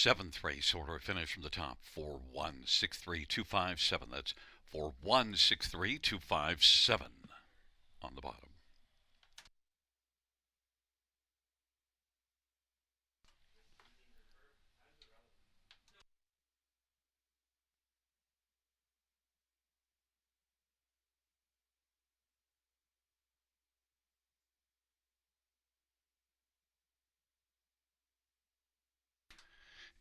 Seventh race order finish from the top. 4163257. That's 4163257 on the bottom.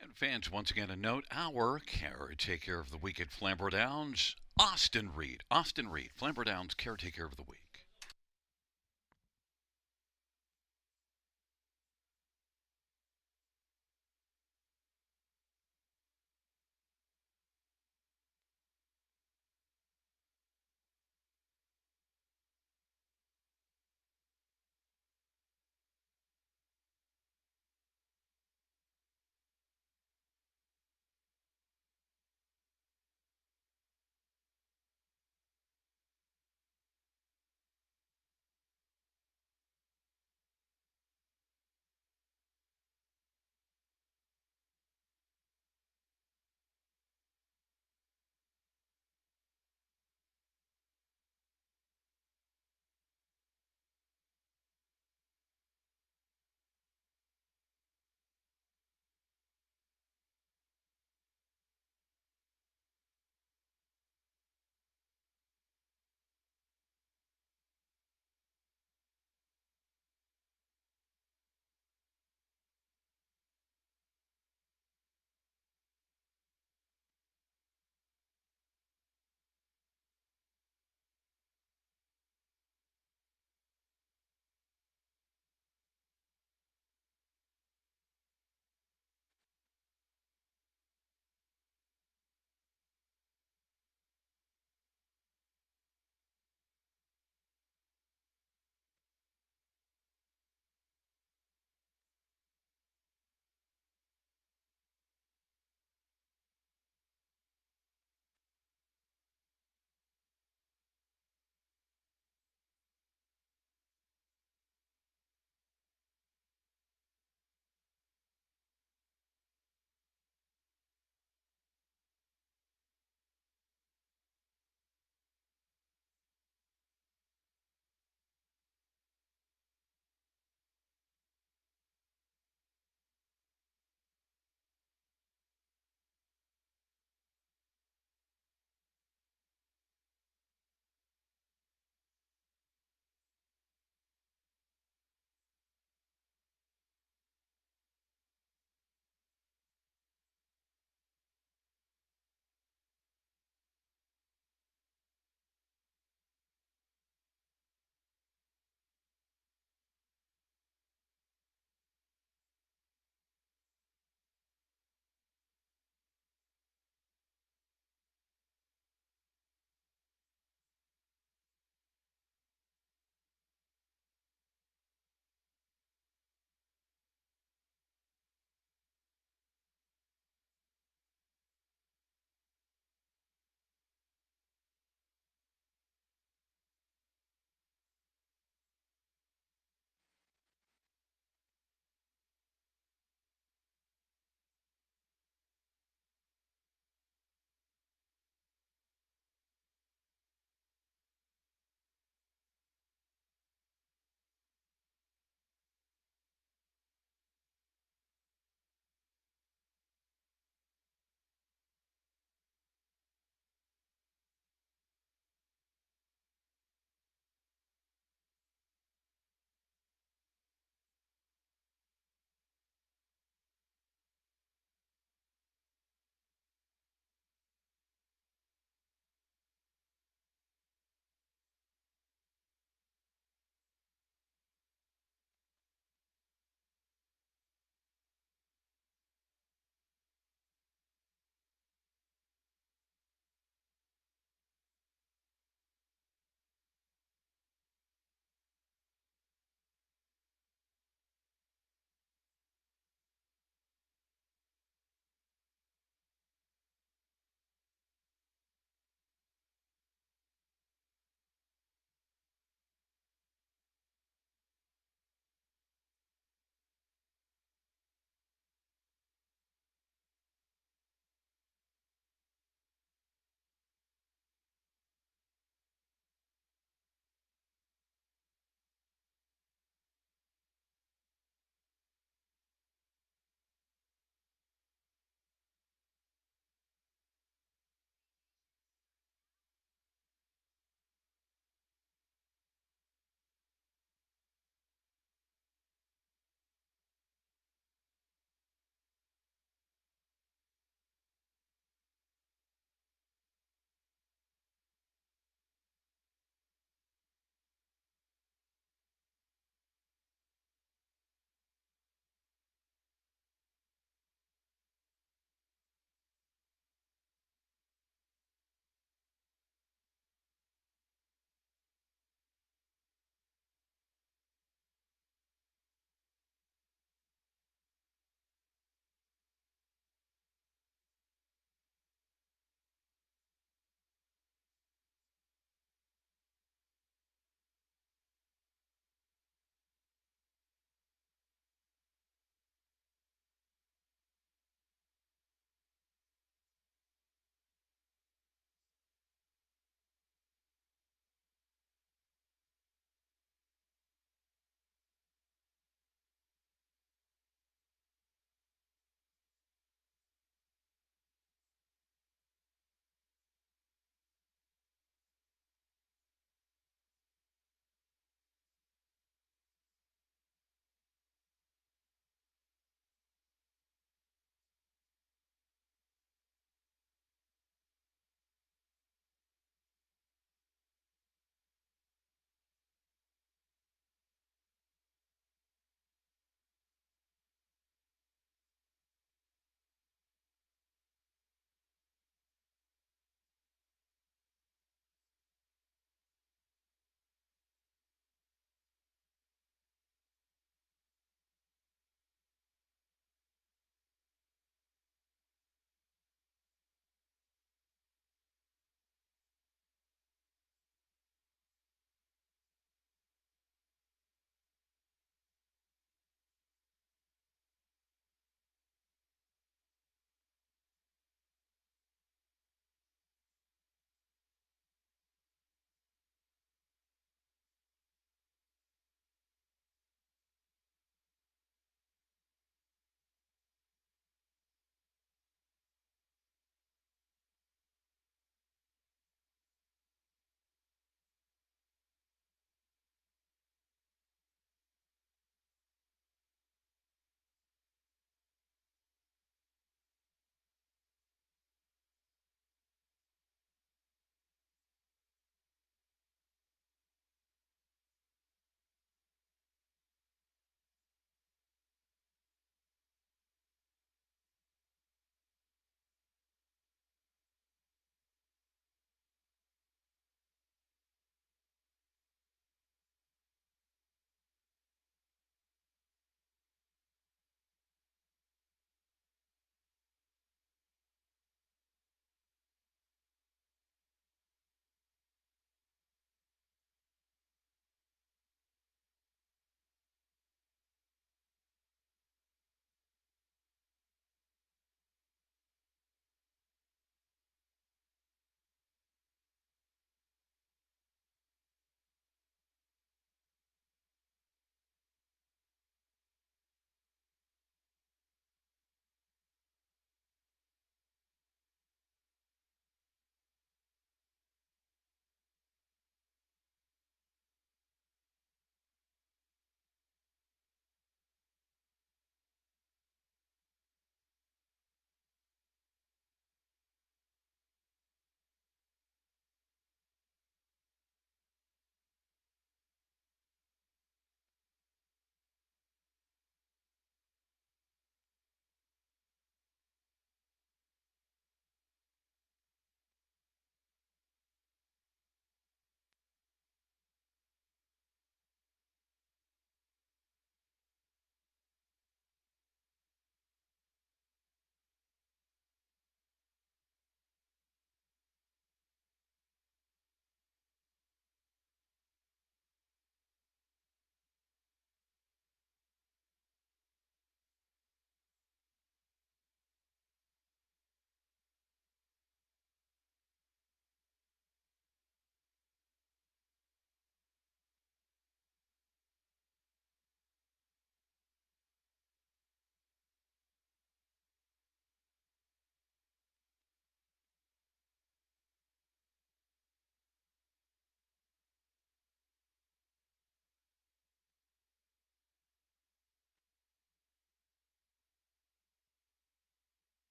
And fans, once again, a note: our caretaker of the week at Flamboro Downs, Austin Reed. Austin Reed, Flamboro Downs caretaker of the week.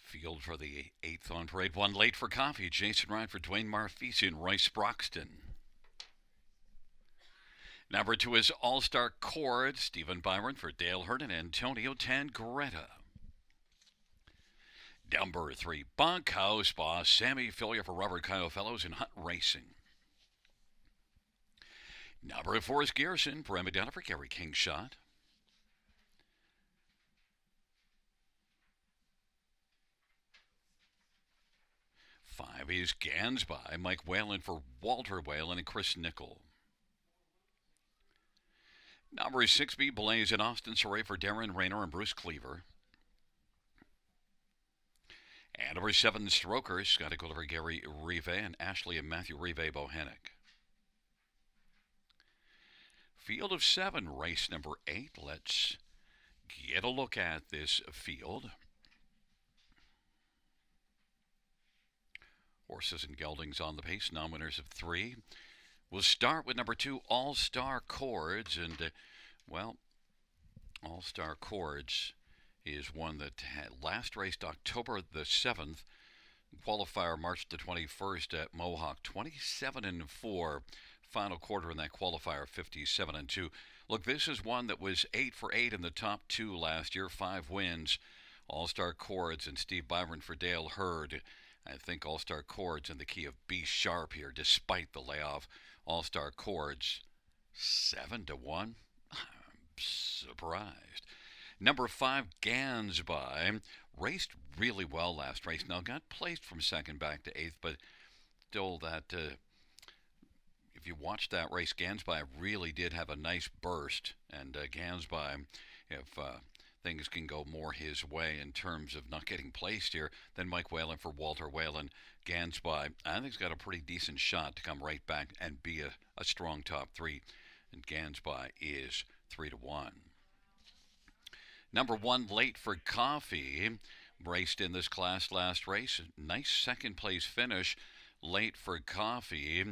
Field for the eighth on parade. One late for coffee. Jason Ryan for Dwayne Marfisi and Royce Broxton. Number two is All-Star Chord. Stephen Byron for Dale Hurd and Antonio Tangretta. Number three, Bunkhouse Boss. Sammy Filia for Robert Kyle Fellows and Hunt Racing. Number four is Garrison. Bremy Donna for Gary King Shot. Five is Gans by Mike Whalen for Walter Whalen and Chris Nickel. Number six, B Blaze and Austin Saray for Darren Rayner and Bruce Cleaver. And number seven, Strokers, Scotty Gulliver, Gary Rive, and Ashley and Matthew Rive Bohannick. Field of seven, race number eight. Let's get a look at this field. Horses and geldings on the pace, non-winners of three. We'll start with number two, All-Star Chords. And, All-Star Chords is one that had last raced October the 7th. Qualifier March the 21st at Mohawk. 27-4. Final quarter in that qualifier, 57-2. Look, this is one that was 8 for 8 in the top two last year. 5 wins. All-Star Chords and Steve Byron for Dale Hurd. I think All-Star Chords in the key of B sharp here, despite the layoff. All-Star Chords, 7-1. I'm surprised. Number five, Gans by. Raced really well last race. Now got placed from second back to eighth, but still that, if you watched that race, Gansby really did have a nice burst. And Gansby, if things can go more his way in terms of not getting placed here, then Mike Whalen for Walter Whalen. Gansby, I think he's got a pretty decent shot to come right back and be a strong top three. And Gansby is 3-1. Number one, Late for Coffee, raced in this class last race. Nice second place finish. Late for Coffee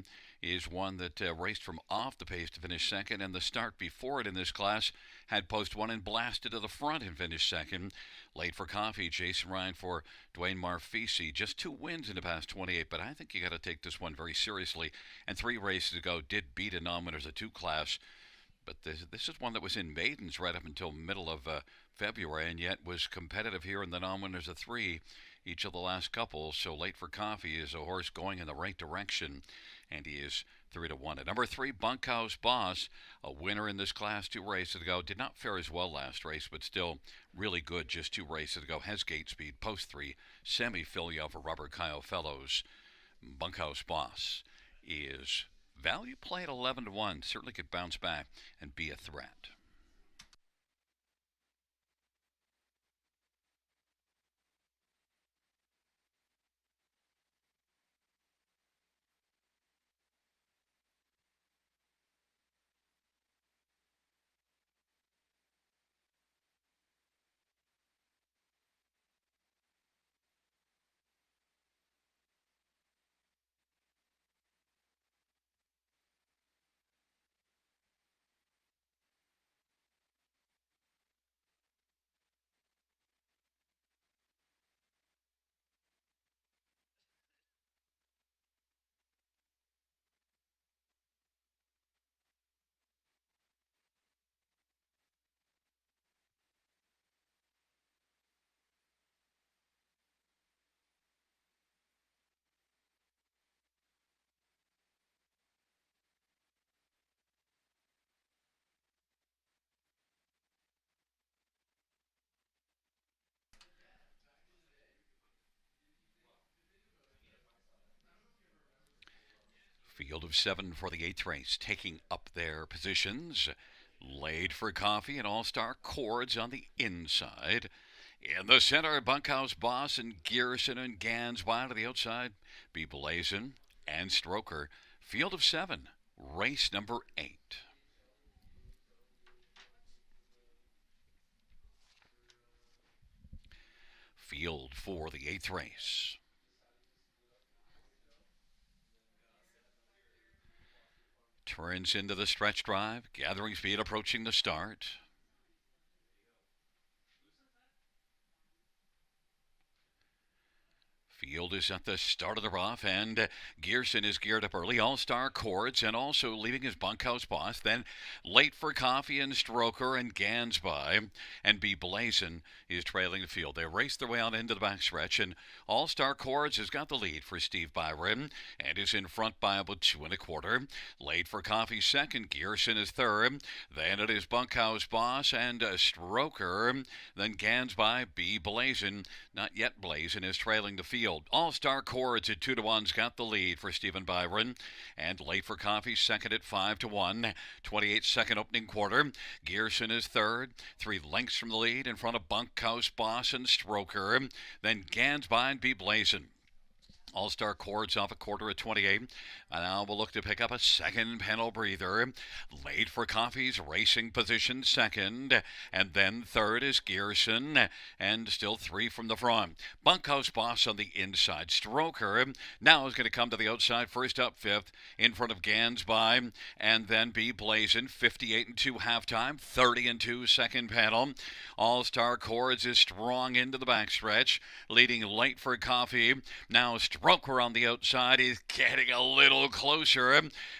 is one that raced from off the pace to finish second, and the start before it in this class had post one and blasted to the front and finished second. Late for Coffee, Jason Ryan for Dwayne Marfisi. Just 2 wins in the past 28, but I think you got to take this one very seriously. And 3 races ago did beat a non-winners of 2 class. But this is one that was in maidens right up until middle of February, and yet was competitive here in the non-winners of 3 each of the last couple. So Late for Coffee is a horse going in the right direction, and he is 3-1. At number 3, Bunkhouse Boss, a winner in this class 2 races ago. Did not fare as well last race, but still really good just 2 races ago. Has gate speed, post 3, semi-filia for Robert Kyle Fellows. Bunkhouse Boss is value play at 11-1. Certainly could bounce back and be a threat. Field of 7 for the 8th race, taking up their positions. Late for Coffee and All-Star Chords on the inside. In the center, Bunkhouse Boss and Gearson and Gans wide to the outside. Be Blazin' and Stroker. Field of 7, race number 8. Field for the 8th race. Turns into the stretch drive, gathering speed, approaching the start. Field is at the start of the rough, and Gearson is geared up early. All-Star Chords, and also leaving his bunkhouse boss. Then Late for Coffee and Stroker and Gansby, and Be Blazin' is trailing the field. They race their way out into the backstretch, and All-Star Chords has got the lead for Steve Byron and is in front by about 2 1/4. Late for Coffee second. Gearson is third. Then it is bunkhouse boss and Stroker. Then Gansby, Be Blazin', not yet Blazin', is trailing the field. All-Star Chords at 2-1's got the lead for Stephen Byron, and Late for Coffee second at 5-1. 28-second opening quarter. Gearson is third, 3 lengths from the lead in front of Bunkhouse Boss and Stroker. Then Gansby and Be Blazin'. All-Star Chords off a quarter at 28. And now we'll look to pick up a second panel breather. Late for Coffee's racing position second. And then third is Gearson. And still 3 from the front. Bunkhouse Boss on the inside. Stroker now is going to come to the outside. First up, fifth. In front of Gansby. And then Be Blazin'. 58-2 halftime. 30-2 second panel. All-Star Chords is strong into the backstretch. Leading Late for Coffee. Now Stroker on the outside is getting a little closer,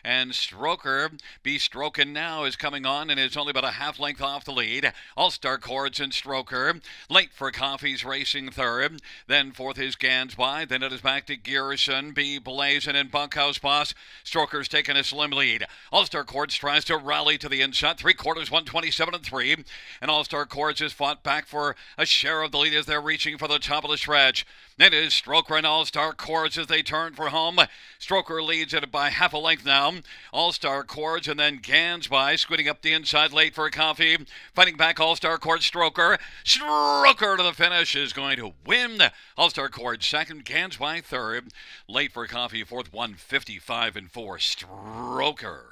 and Stroker, Be Strokin' now, is coming on and is only about a half length off the lead. All-Star Chords and Stroker. Late for Coffee's racing third. Then fourth is Gansby. Then it is back to Gearson, Be Blazin', and Bunkhouse Boss. Stroker's taking a slim lead. All-Star Chords tries to rally to the inside. 3/4, 127-3. And All-Star Chords has fought back for a share of the lead as they're reaching for the top of the stretch. It is Stroker and All-Star Chords as they turn for home. Stroker leads it by half a length now. All-Star Chords and then Gansby squinting up the inside. Late for Coffee. Fighting back All-Star Chords. Stroker. Stroker to the finish is going to win. All-Star Chords second. Gansby third. Late for Coffee fourth. 155-4. Stroker.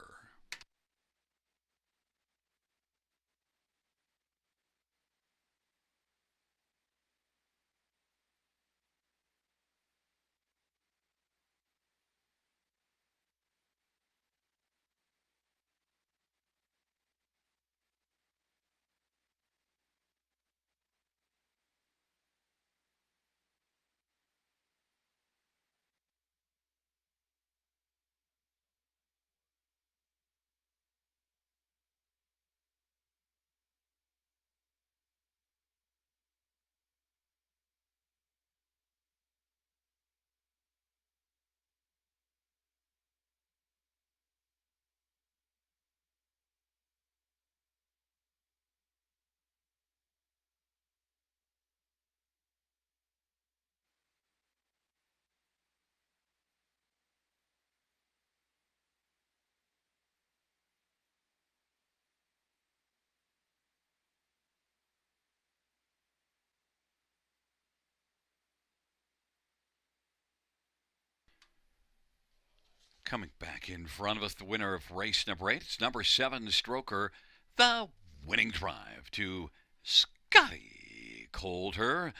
Coming back in front of us, the winner of race number 8. It's number 7, Stroker. The winning drive to Scotty Coulter.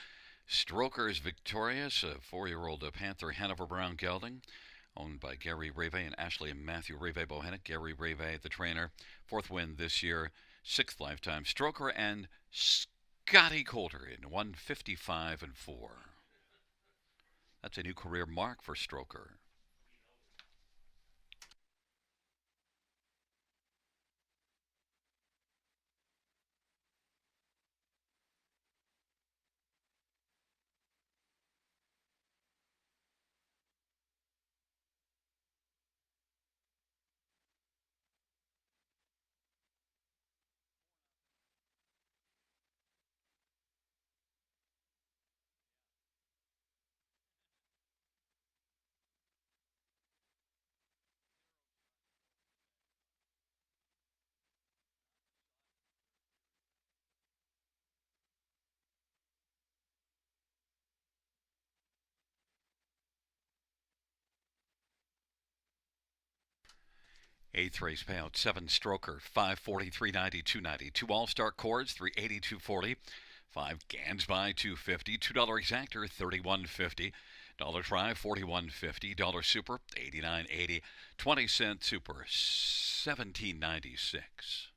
Stroker is victorious. A 4-year-old Panther Hanover Brown gelding, owned by Gary Reve and Ashley and Matthew Reve Bohanna. Gary Reve, the trainer. 4th win this year. 6th lifetime. Stroker and Scotty Coulter in 155-4. That's a new career mark for Stroker. Eighth race payout, 7 Stroker, 540, 390, 290. 2 All-Star Chords, 380, 240. 5 Gansby, 250. $2 exactor, 31.50. Dollar Try 41.50. Dollar Super 89.80. 20-cent Super 17.96.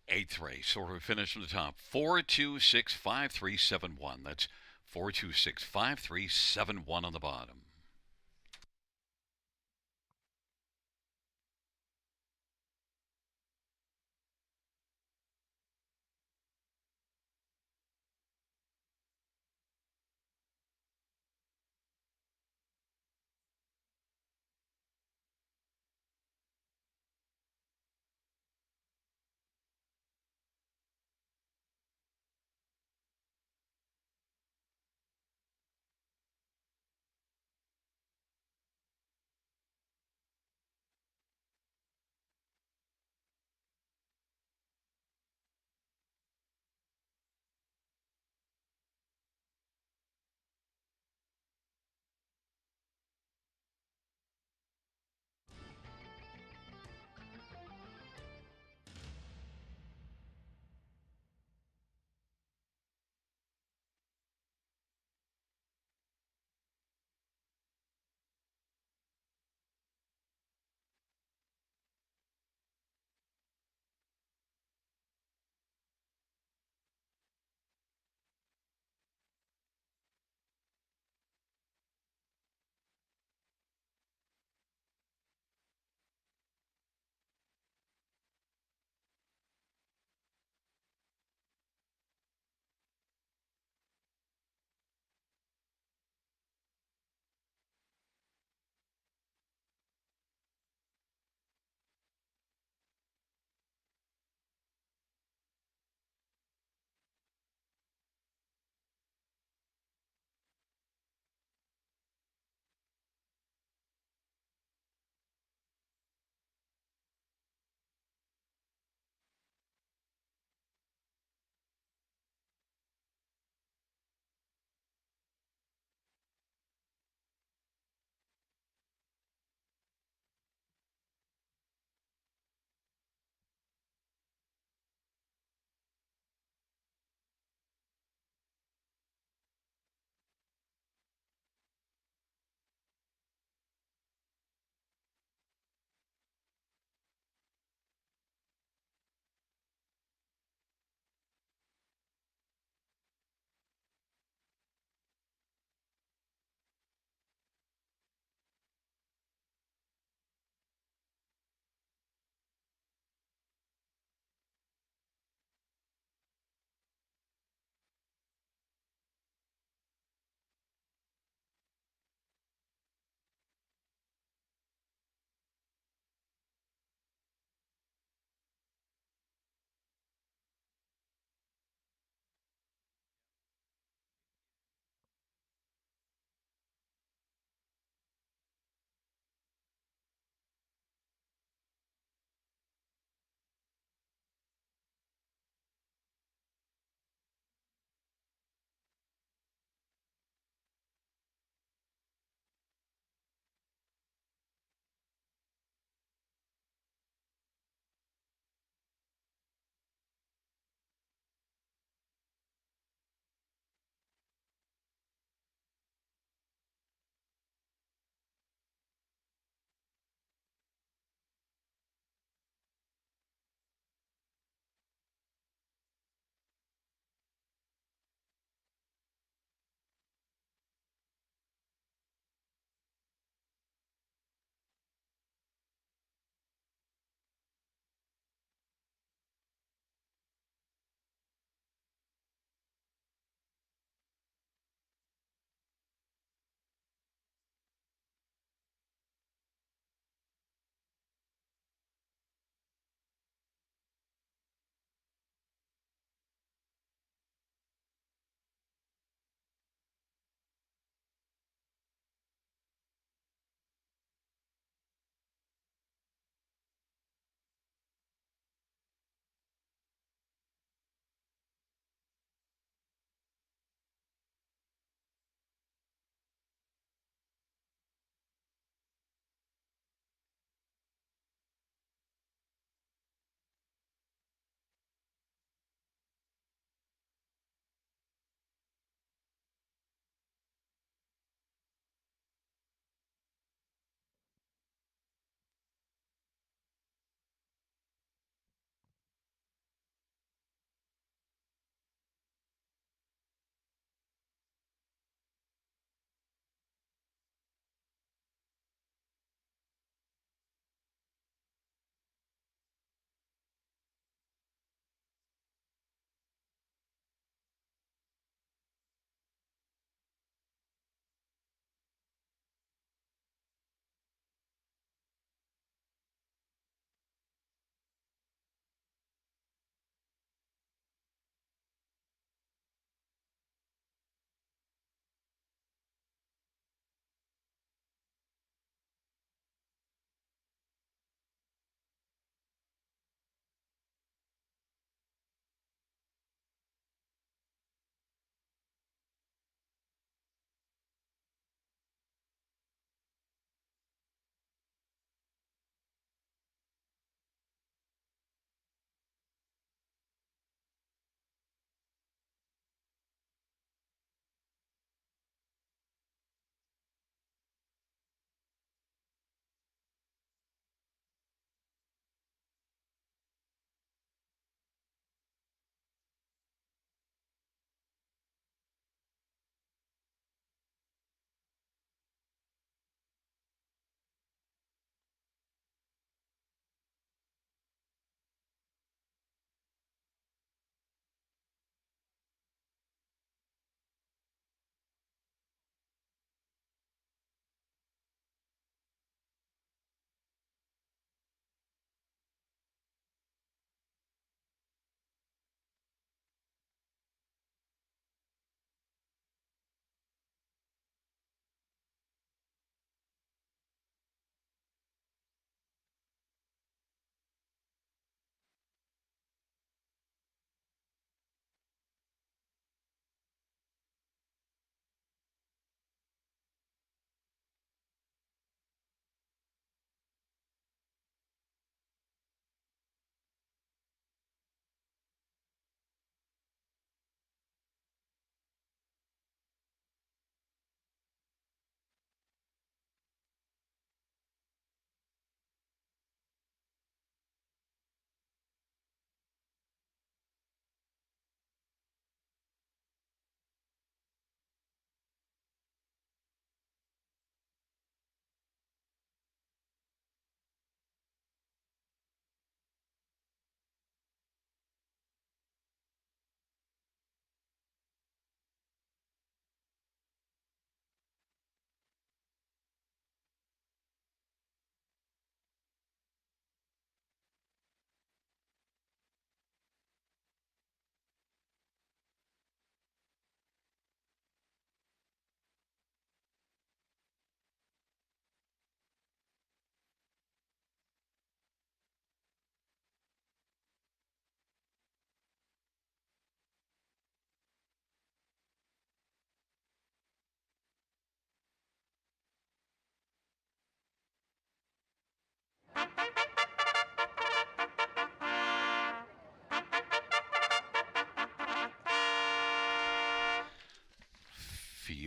Eighth race, sort of finish from the top. 4265371. That's 4265371 on the bottom.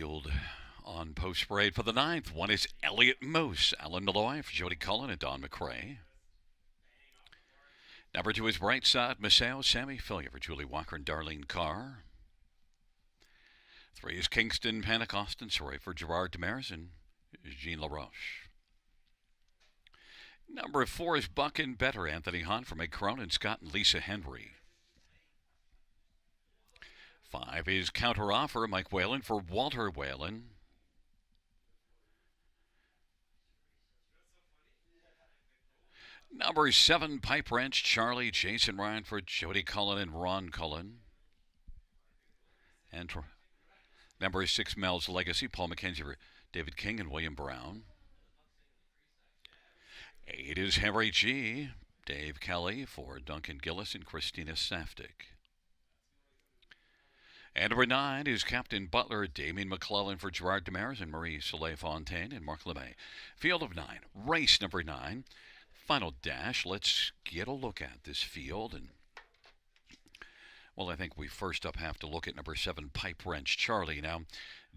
field on post parade for the ninth. One is Elliott Moose, Alan Malloy for Jody Cullen and Don McRae. Number 2 is Brightside Masao, Sammy Fillion for Julie Walker and Darlene Carr. 3 is Kingston Panic, Austin Surrey for Gerard Demers and Jean LaRoche. Number 4 is Buck and Better, Anthony Hunt for Meg Cronin, Scott and Lisa Henry. 5 is Counter Offer, Mike Whalen for Walter Whalen. Number 7, Pipe Wrench, Charlie, Jason Ryan for Jody Cullen and Ron Cullen. And number 6, Mel's Legacy, Paul McKenzie for David King and William Brown. 8 is Henry G, Dave Kelly for Duncan Gillis and Christina Saftik. And number 9 is Captain Butler, Damien McClellan for Gerard Demers and Marie Soleil Fontaine and Mark LeMay. Field of 9, race number 9, final dash. Let's get a look at this field. And well, I think we first up have to look at number 7, Pipe Wrench Charlie. Now,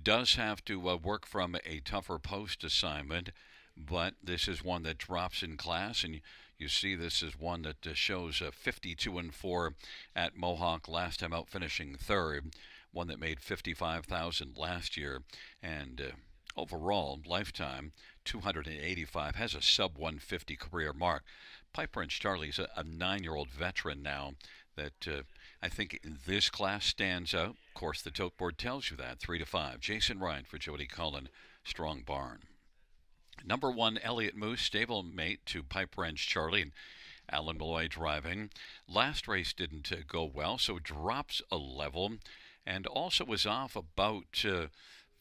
does have to work from a tougher post assignment, but this is one that drops in class, and you see this is one that shows 52-4 at Mohawk last time out, finishing third. One that made $55,000 last year, and overall lifetime 285, has a sub 150 career mark. Pipe Wrench Charlie's a 9-year-old veteran now that I think in this class stands out. Of course, the tote board tells you that. 3-5. Jason Ryan for Jody Cullen, Strong Barn. Number 1, Elliott Moose, stablemate to Pipe Wrench Charlie and Alan Malloy driving. Last race didn't go well, so drops a level, and also was off about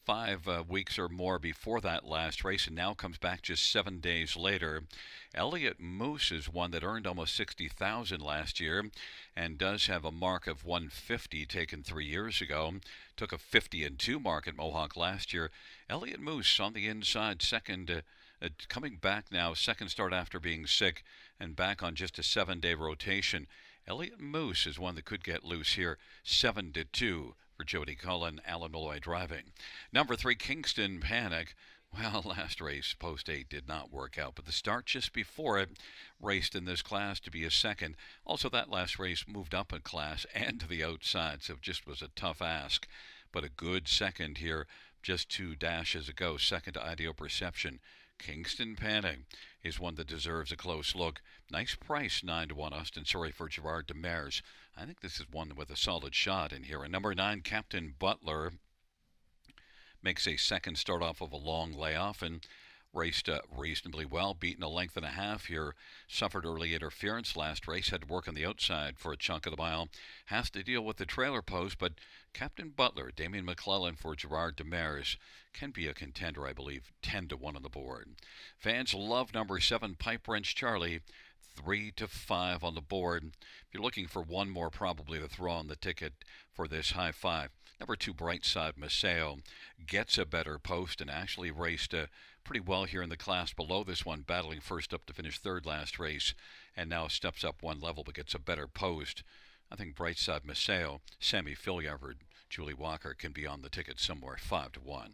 5 weeks or more before that last race, and now comes back just 7 days later. Elliott Moose is one that earned almost $60,000 last year and does have a mark of 150 taken 3 years ago. Took a 50-2 mark at Mohawk last year. Elliott Moose on the inside, second, coming back now, second start after being sick and back on just a 7-day rotation. Elliott Moose is one that could get loose here, 7-2 for Jody Cullen, Alan Malloy driving. Number 3, Kingston Panic. Well, last race, post 8, did not work out, but the start just before it raced in this class to be a second. Also, that last race moved up a class and to the outside, so it just was a tough ask. But a good second here, just 2 dashes ago, second to Ideal Perception. Kingston Panic is one that deserves a close look. Nice price, 9-1, Austin Surrey for Gerard Demers. I think this is one with a solid shot in here. And number 9, Captain Butler, makes a second start off of a long layoff and raced reasonably well, beaten a length and a half here. Suffered early interference last race, had to work on the outside for a chunk of the mile. Has to deal with the trailer post, but Captain Butler, Damien McClellan for Gerard Demers, can be a contender, I believe, 10-1 on the board. Fans love number 7, Pipe Wrench Charlie, 3-5 on the board. If you're looking for one more probably to throw on the ticket for this high 5, number 2, Brightside Masao, gets a better post and actually raced pretty well here in the class below this one, battling first up to finish third last race, and now steps up one level but gets a better post. I think Brightside Masao, Sammy Fillion, Julie Walker can be on the ticket somewhere, 5-1.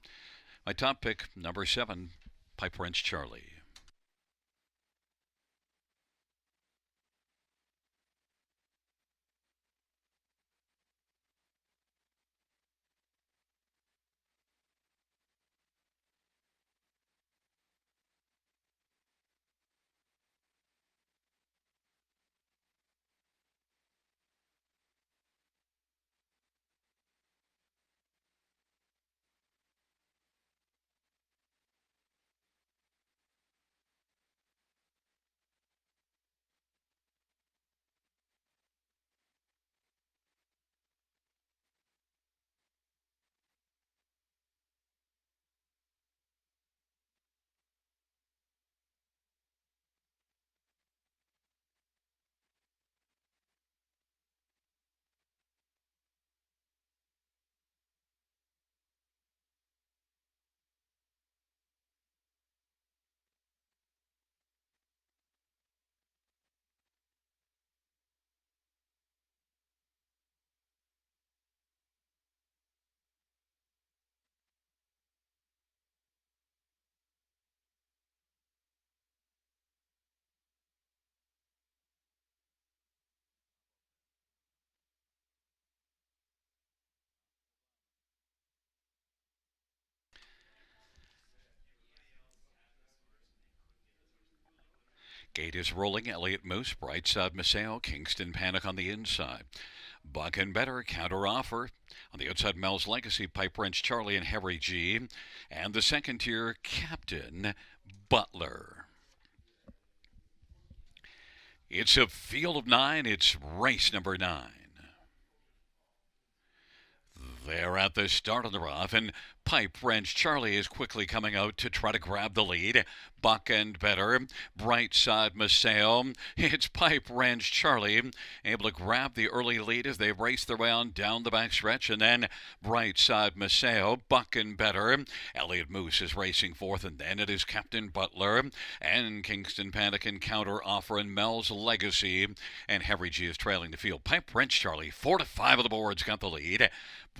My top pick, number 7, Pipe Wrench Charlie. Gate is rolling. Elliott Moose, Brightside Maseo, Kingston Panic on the inside. Buck and Better, Counter Offer. On the outside, Mel's Legacy, Pipe Wrench Charlie, and Harry G. And the second tier, Captain Butler. It's a field of 9. It's race number 9. They're at the start of the rough, and Pipe Wrench Charlie is quickly coming out to try to grab the lead. Buck and Better, Brightside Maseo. It's Pipe Wrench Charlie able to grab the early lead as they race their way on down the backstretch, and then Brightside Maseo, Buck and Better. Elliott Moose is racing fourth, and then it is Captain Butler and Kingston Panic and Counter Offer and Mel's Legacy, and Harry G is trailing the field. Pipe Wrench Charlie, 4 to 5 of the boards, got the lead.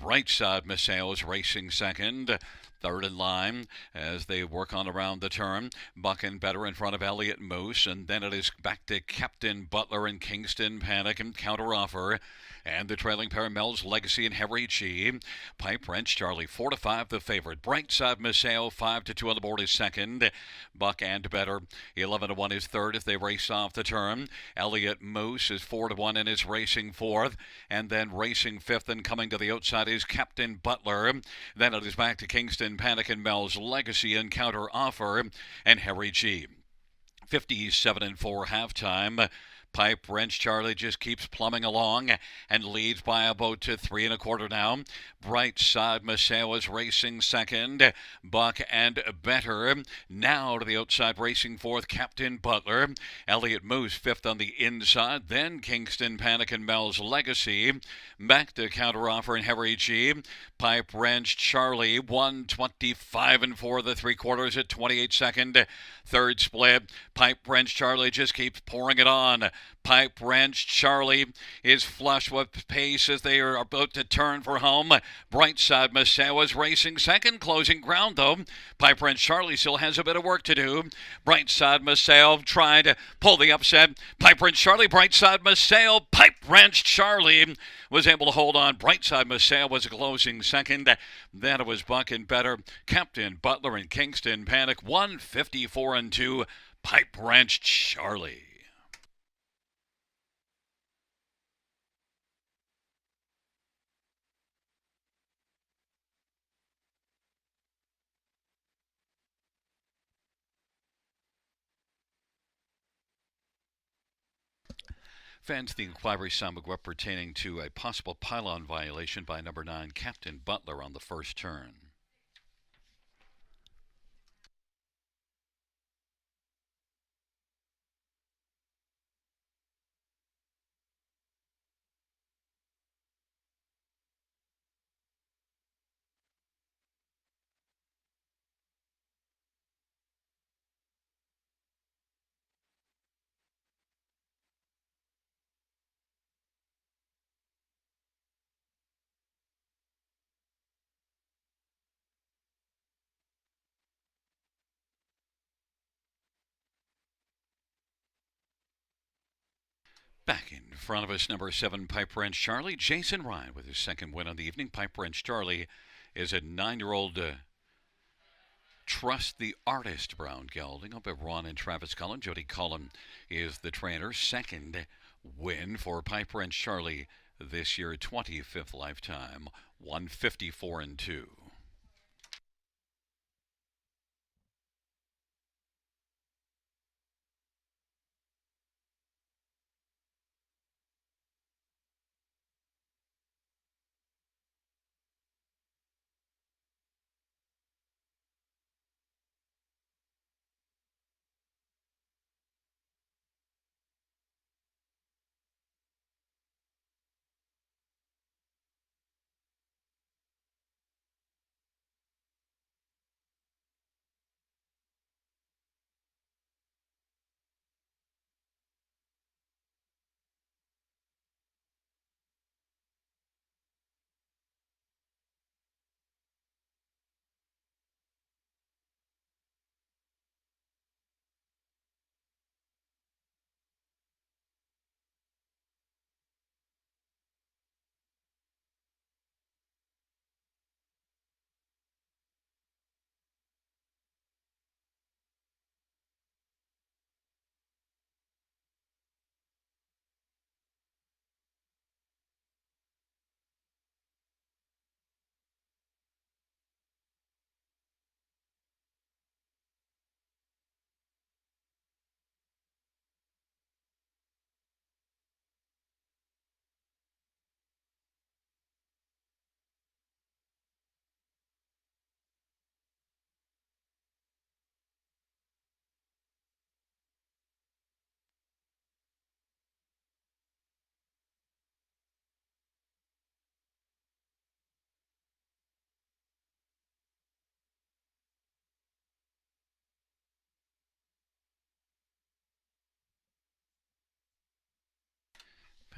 Brightside Maseo is racing second. Third in line as they work on around the turn. Buck and Better in front of Elliott Moose, and then it is back to Captain Butler and Kingston Panic and Counter Offer. And the trailing pair, Mel's Legacy and Harry G. Pipe Wrench Charlie, 4 to 5 the favorite. Brightside Maseo, 5 to 2 on the board is second. Buck and Better, 11 to 1 is third as they race off the turn. Elliott Moose is 4 to 1 and is racing fourth. And then racing fifth and coming to the outside is Captain Butler. Then it is back to Kingston Panic and Mel's Legacy and Counter Offer and Harry G. 57-4 halftime. Pipe Wrench Charlie just keeps plumbing along and leads by about to 3 1/4 now. Brightside Maseo is racing second. Buck and Better now to the outside racing fourth. Captain Butler. Elliott Moose fifth on the inside. Then Kingston Panic and Mel's Legacy. Back to Counter Offer and Harry G. Pipe Wrench Charlie 1:25-4 the 3/4 at 28 second. Third split. Pipe Wrench Charlie just keeps pouring it on. Pipe Wrench Charlie is flush with pace as they are about to turn for home. Brightside Maseo is racing second, closing ground though. Pipe Wrench Charlie still has a bit of work to do. Brightside Maseo trying to pull the upset. Pipe Wrench Charlie, Brightside Maseo, Pipe Wrench Charlie was able to hold on. Brightside Maseo was closing second. Then it was Buck and Better, Captain Butler and Kingston Panic, 1:54-2. Pipe Wrench Charlie. Fans, the inquiry sound pertaining to a possible pylon violation by number 9, Captain Butler, on the first turn. Back in front of us, number 7, Pipe Wrench Charlie. Jason Ryan with his second win on the evening. Pipe Wrench Charlie is a 9-year-old Trust the Artist brown gelding up at Ron and Travis Cullen. Jody Cullen is the trainer. Second win for Pipe Wrench Charlie this year, 25th lifetime, 1:54-2.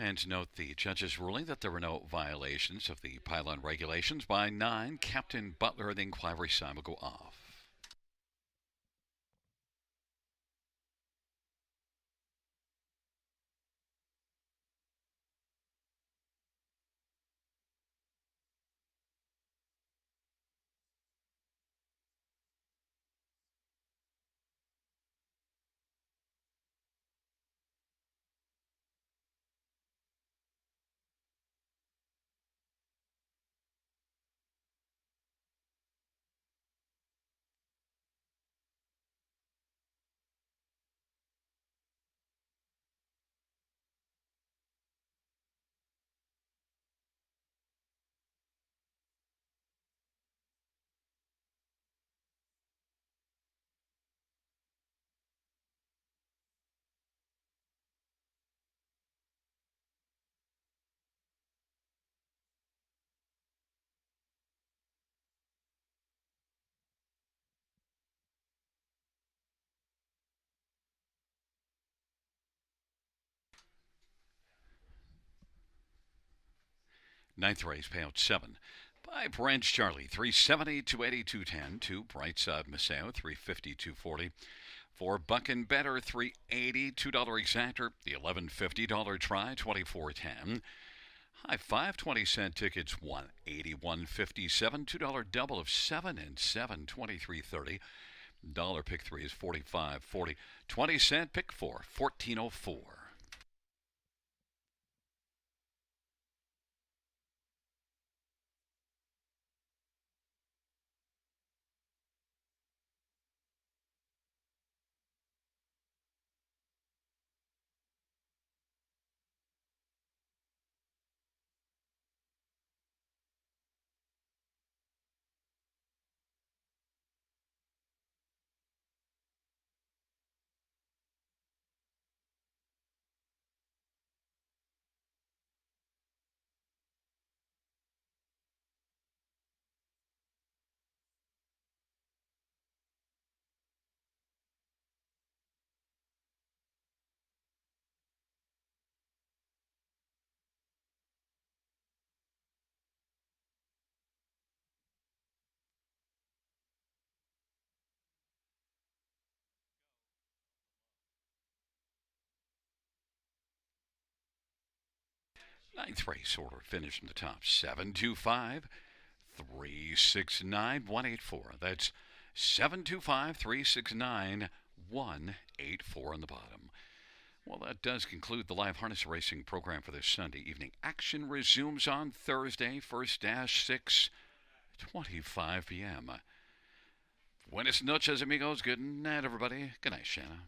And note the judge's ruling that there were no violations of the pylon regulations. By 9, Captain Butler, the inquiry sign will go off. Ninth race, payout 7. By Branch Charlie, 370, 280, 210. 2, Brightside Maseo, 350, 240. 4, Buck and Better, 380, $2 exactor. The $11.50 try, 24.10. High 5 20-cent tickets, 180, 157. $2 double of 7 and 7, 23.30. Dollar pick 3 is 45.40. 20-cent pick 4, 14.04. Ninth race order finished in the top. 725 369 184. That's 725 369 184 on the bottom. Well, that does conclude the live harness racing program for this Sunday evening. Action resumes on Thursday, first dash 6:25 p.m. Buenas noches, amigos. Good night, everybody. Good night, Shanna.